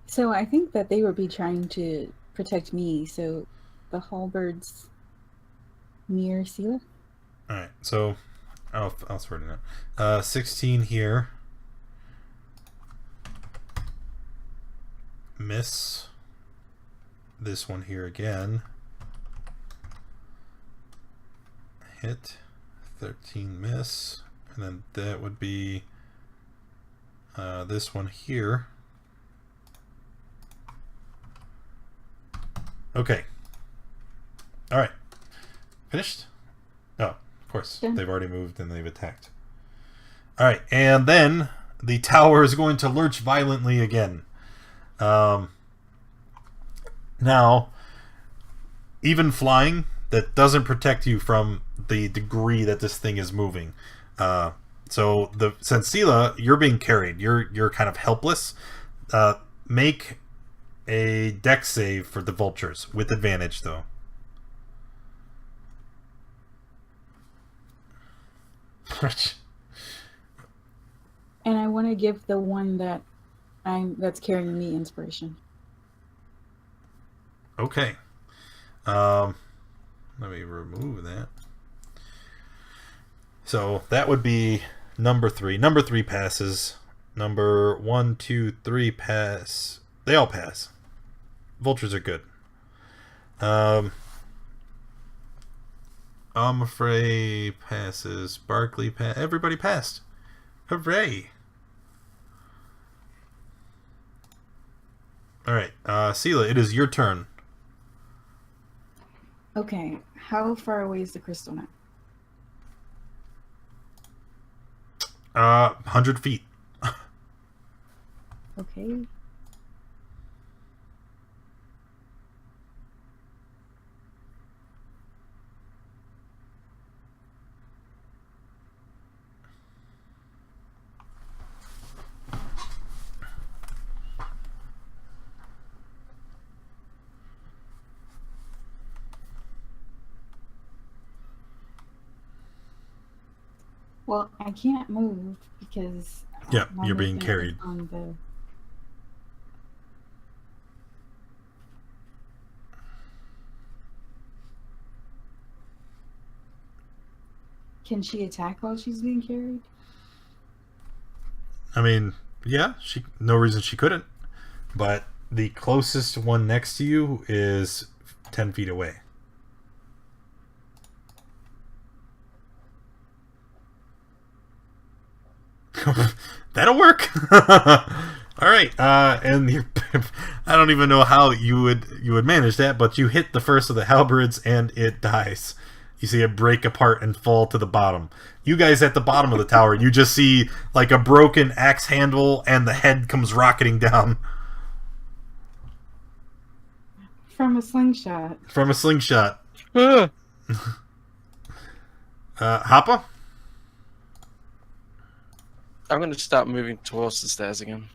So I think that they would be trying to protect me. So the halberds near Sela. All right. So I'll sort it out. 16 here. Miss. This one here again. Hit. 13 miss. And then that would be this one here. Okay. Alright. Finished? Oh, of course. Yeah. They've already moved and they've attacked. Alright, and then the tower is going to lurch violently again. Now, even flying, that doesn't protect you from the degree that this thing is moving. So since Sela, you're being carried, you're kind of helpless. Make a dex save for the vultures with advantage, though. And I want to give the one that's carrying me inspiration. Okay. Let me remove that. So that would be number 3. Number 3 passes. Number 1, 2, 3 pass. They all pass. Vultures are good. I'm afraid passes. Barkley pass. Everybody passed. Hooray! All right, Sela, it is your turn. Okay, how far away is the crystal now? 100 feet. Okay. Well, I can't move because Yeah, my you're being movement is carried. on the... Can she attack while she's being carried? I mean, yeah, no reason she couldn't. But the closest one next to you is 10 feet away. That'll work. All right, and I don't even know how you would manage that, but you hit the first of the halberds and it dies. You see it break apart and fall to the bottom. You guys at the bottom of the tower, you just see like a broken axe handle and the head comes rocketing down. From a slingshot. From a slingshot. Hoppa? I'm going to start moving towards the stairs again.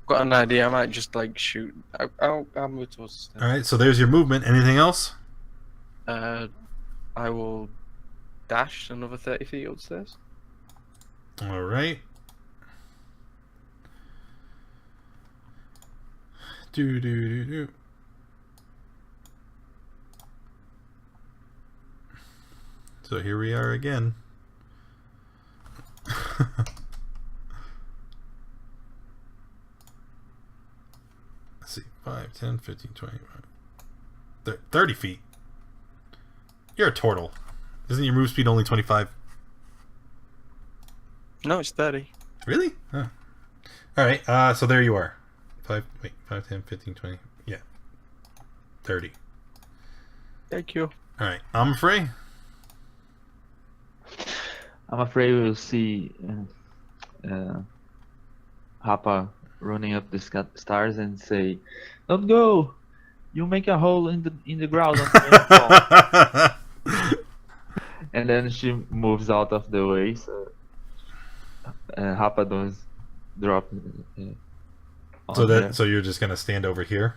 Got an idea. I might just like shoot. I'll move towards the stairs. All right, so there's your movement. Anything else? I will dash another 30 feet upstairs. All right. Do. So here we are again. Let's see. 5, 10, 15, 20, 30 feet. You're a turtle. Isn't your move speed only 25? No, it's 30. Really? Huh. Alright, so there you are. 5, 10, 15, 20. Yeah. 30. Thank you. Alright, I'm afraid. I'm afraid we'll see Hapa running up the stairs and say, "Don't go! You make a hole in the ground." And then she moves out of the way, so Hapa does drop. On there. So you're just gonna stand over here.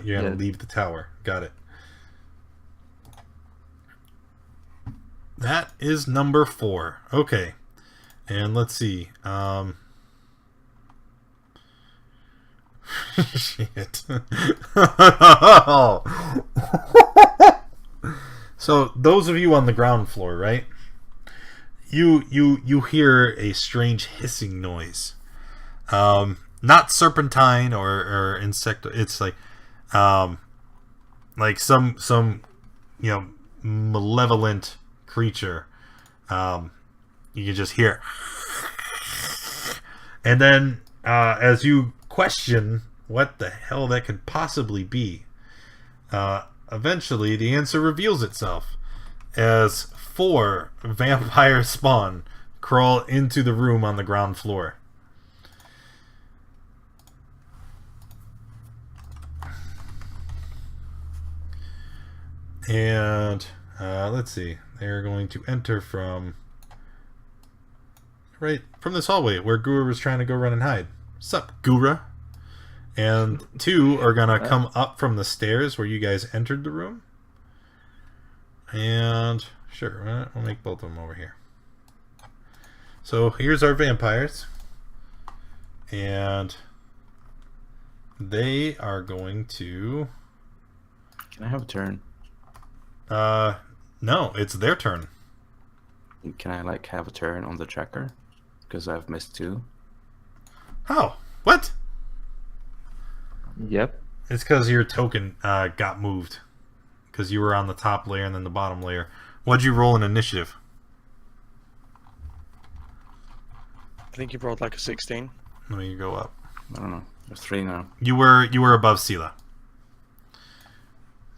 You're gonna Yeah. leave the tower. Got it. That is number 4. Okay, and let's see. Shit. So those of you on the ground floor, right? You hear a strange hissing noise. Not serpentine or insect. It's like some malevolent creature. You can just hear, and then as you question what the hell that could possibly be, eventually the answer reveals itself as 4 vampire spawn crawl into the room on the ground floor. And let's see, they're going to enter from right from this hallway where Gura was trying to go run and hide. Sup, Gura? And 2 are gonna come up from the stairs where you guys entered the room. And sure, we'll make both of them over here. So here's our vampires, and they are going to. Can I have a turn? No, it's their turn. Can I like have a turn on the tracker? Because I've missed 2. Oh, what? Yep. It's because your token got moved. Because you were on the top layer and then the bottom layer. What'd you roll in initiative? I think you rolled like a 16. Let me go up. I don't know. There's 3 now. You were above Sela.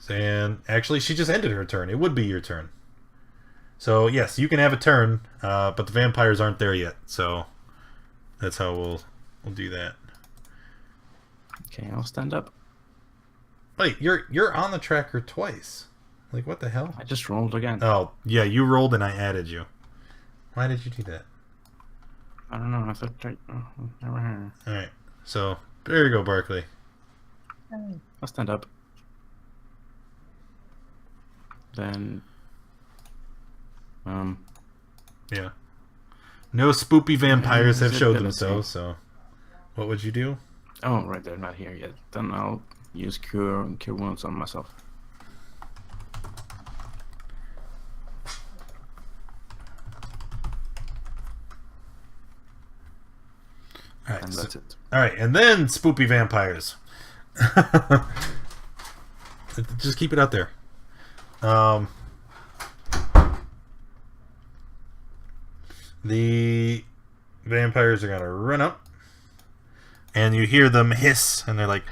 And actually, she just ended her turn. It would be your turn. So yes, you can have a turn, but the vampires aren't there yet. So that's how we'll do that. Okay, I'll stand up. Wait, you're on the tracker twice. Like, what the hell? I just rolled again. Oh yeah, you rolled and I added you. Why did you do that? I don't know. I thought never heard. All right. So there you go, Barkley. I'll stand up. Then, Yeah. No spoopy vampires have showed Visibility. themselves. So, what would you do? oh right, they're not here yet. Then I'll use cure wounds on myself. All right. And So, that's it. all right, and then spoopy vampires. Just keep it out there. The vampires are gonna run up, and you hear them hiss, and they're like,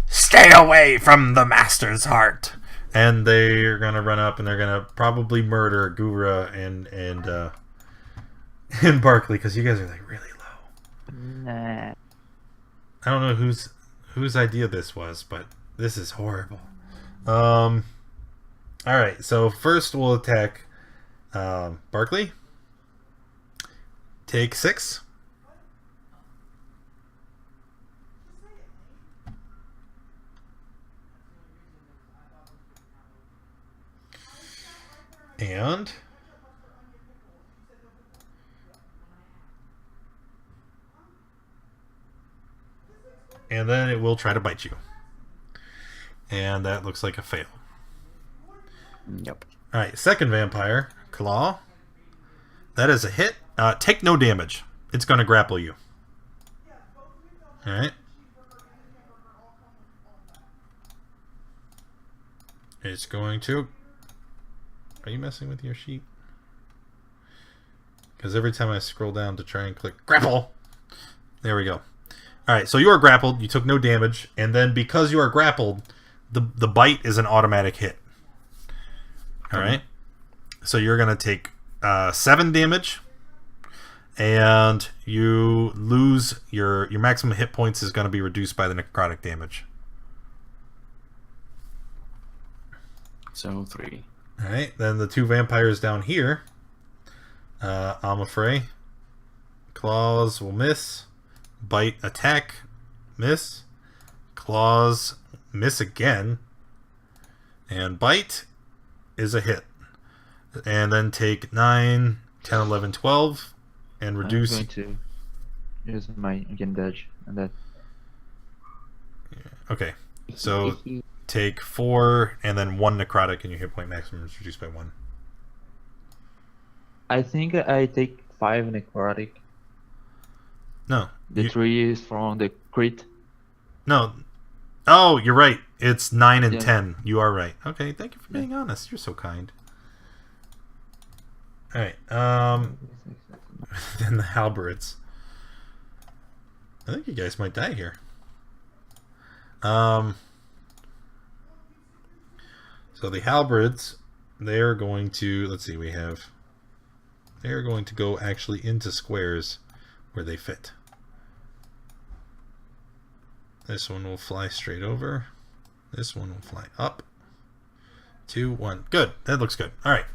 "Stay away from the master's heart!" And they're gonna run up, and they're gonna probably murder Gura and Barkley, because you guys are like really low. Nah. I don't know whose idea this was, but this is horrible. All right, so first we'll attack Barkley. Take 6. And then it will try to bite you. And that looks like a fail. Yep. Alright, second vampire, Claw. That is a hit. Take no damage. It's going to grapple you. Alright. It's going to... Are you messing with your sheet? Because every time I scroll down to try and click grapple, there we go. Alright, so you are grappled, you took no damage, and then because you are grappled, the bite is an automatic hit. Alright? So you're going to take 7 damage, and you lose your maximum hit points is going to be reduced by the necrotic damage. So 3. Alright, then the 2 vampires down here, Amafrey, claws will miss, bite, attack, miss, claws, miss again, and bite is a hit. And then take 9, 10, 11, 12, and reduce. I'm going to use my again dodge and that. Okay, so take 4 and then 1 necrotic, and your hit point maximum is reduced by 1. I think I take 5 necrotic. No. The 3 is from the crit. No. Oh, you're right. It's 9 and Yeah. 10. You are right. Okay, thank you for being honest. You're so kind. Alright, then the halberds. I think you guys might die here. So the halberds, they're going to, let's see, they're going to go actually into squares where they fit. This one will fly straight over. This one will fly up. 2, 1. Good. That looks good. Alright.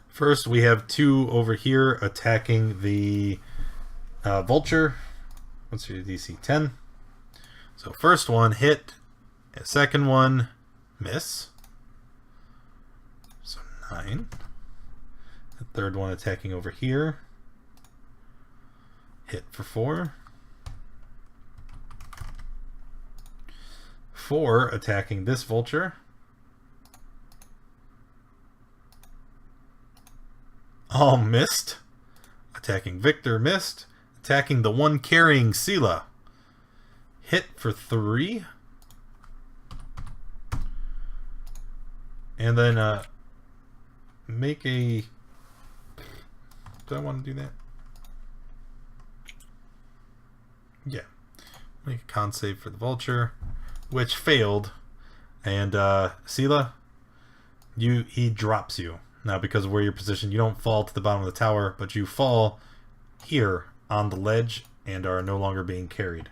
First, we have 2 over here attacking the vulture. What's your DC? 10. So first one hit. Second one miss. So 9. The third one attacking over here. Hit for 4. 4 attacking this vulture. All missed. Attacking Victor, missed. Attacking the one carrying Sela. Hit for 3. And then make a... Do I want to do that? Yeah. Make a con save for the vulture, which failed. And Sela, he drops you. Now, because of where you're positioned, you don't fall to the bottom of the tower, but you fall here on the ledge and are no longer being carried.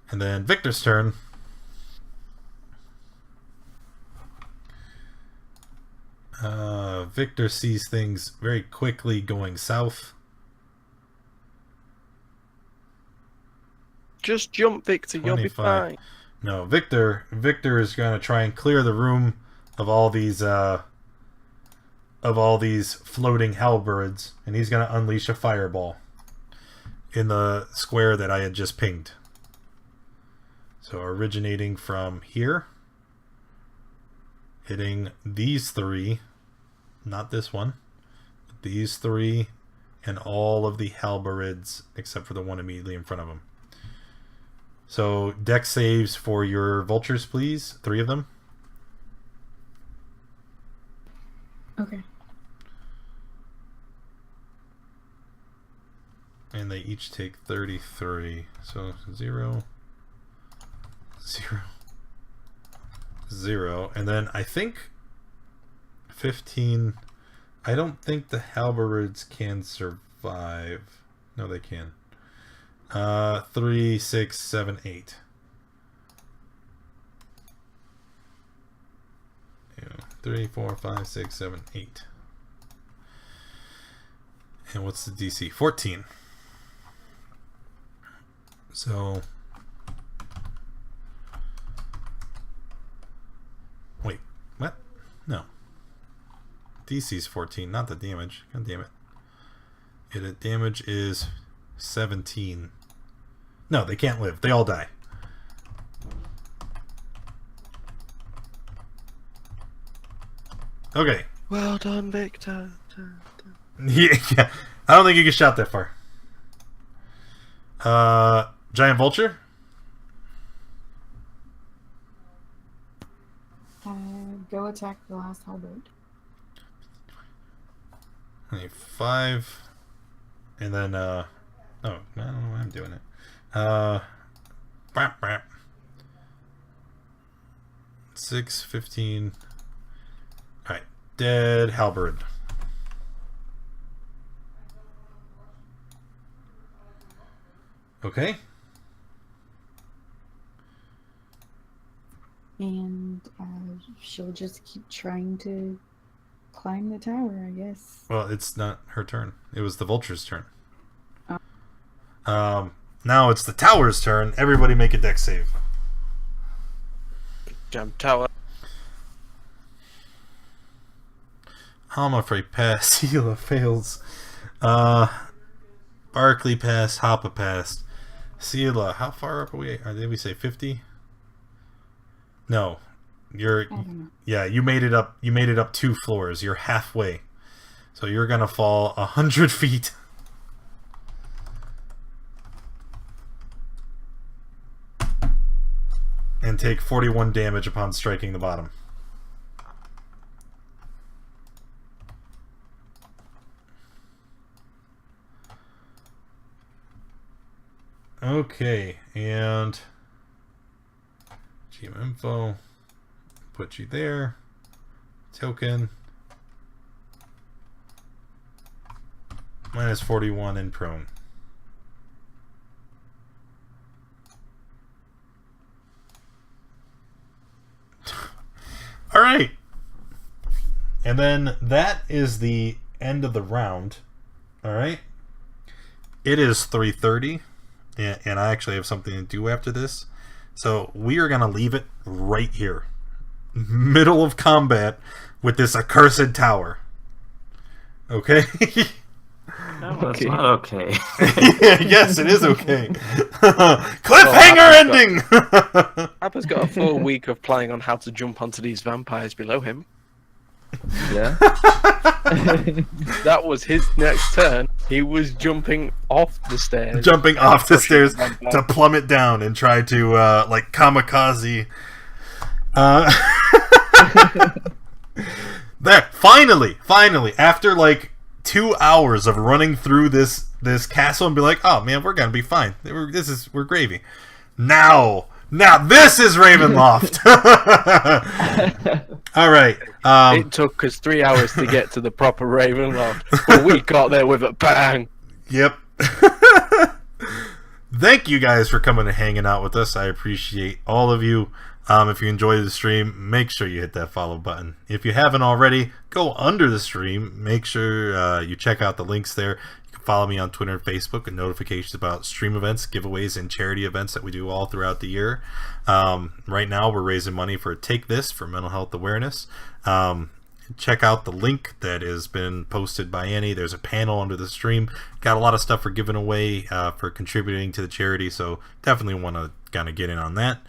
And then Victor's turn. Victor sees things very quickly going south. Just jump, Victor. You'll be 25. fine. No, Victor is going to try and clear the room of all these floating halberds, and he's going to unleash a fireball in the square that I had just pinged. So originating from here, hitting these 3, not this one, but these 3, and all of the halberds except for the one immediately in front of him. So dex saves for your vultures, please. 3 of them. Okay. And they each take 33. So 0, 0, 0. And then I think 15. I don't think the halberds can survive. No, they can. 3, 6, 7, 8. 3, 4, 5, 6, 7, 8. And what's the DC? 14. So wait, what? No. DC's 14, not the damage. God damn it. The damage is 17. No, they can't live. They all die. Okay. Well done, Victor. Yeah. I don't think you can shout that far. Giant vulture. Go attack the last halberd. 5. And then, oh, I don't know why I'm doing it. Bap, bap. 6, 15. Alright, dead halberd. Okay. And she'll just keep trying to climb the tower, I guess. Well, it's not her turn. It was the vulture's turn. Now it's the tower's turn. Everybody make a dex save. Jump tower. I'm afraid pass. Hila fails. Barkley passed. Hoppa passed. Sela, how far up are we? Did we say 50? No. You're I don't know. yeah, you made it up 2 floors. You're halfway. So you're gonna fall 100 feet. And take 41 damage upon striking the bottom. Okay, and GM info, put you there. Token. Minus 41 in prone. Alright. And then that is the end of the round. Alright. It is 3:30. And I actually have something to do after this. So we are going to leave it right here. Middle of combat with this accursed tower. Okay? No, that's not okay. Yes, it is okay. Cliffhanger ending! Appa's got a full week of planning on how to jump onto these vampires below him. Yeah. That was his next turn. He was jumping off the stairs. Jumping off the pushing stairs vampires. to plummet down and try to, like, kamikaze. There, finally, after, like, 2 hours of running through this castle and be like, oh, man, we're gonna be fine. We're gravy. Now this is Ravenloft. All right. It took us 3 hours to get to the proper Ravenloft, but we got there with a bang. Yep. Thank you guys for coming and hanging out with us. I appreciate all of you. If you enjoyed the stream, make sure you hit that follow button. If you haven't already, go under the stream. Make sure you check out the links there. You can follow me on Twitter and Facebook and notifications about stream events, giveaways, and charity events that we do all throughout the year. Right now, we're raising money for Take This for mental health awareness. Check out the link that has been posted by Annie. There's a panel under the stream. Got a lot of stuff for giving away for contributing to the charity, so definitely want to kind of get in on that.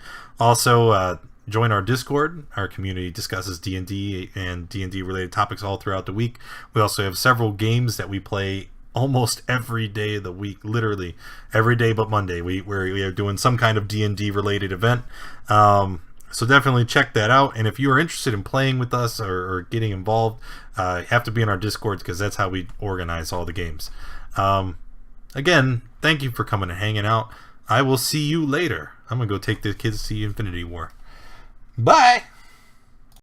Also, join our Discord. Our community discusses D&D and D&D related topics all throughout the week. We also have several games that we play almost every day of the week, literally every day but Monday. We are doing some kind of D&D related event. So definitely check that out. And if you are interested in playing with us or getting involved, you have to be in our Discord because that's how we organize all the games. Again, thank you for coming and hanging out. I will see you later. I'm going to go take the kids to see Infinity War. Bye!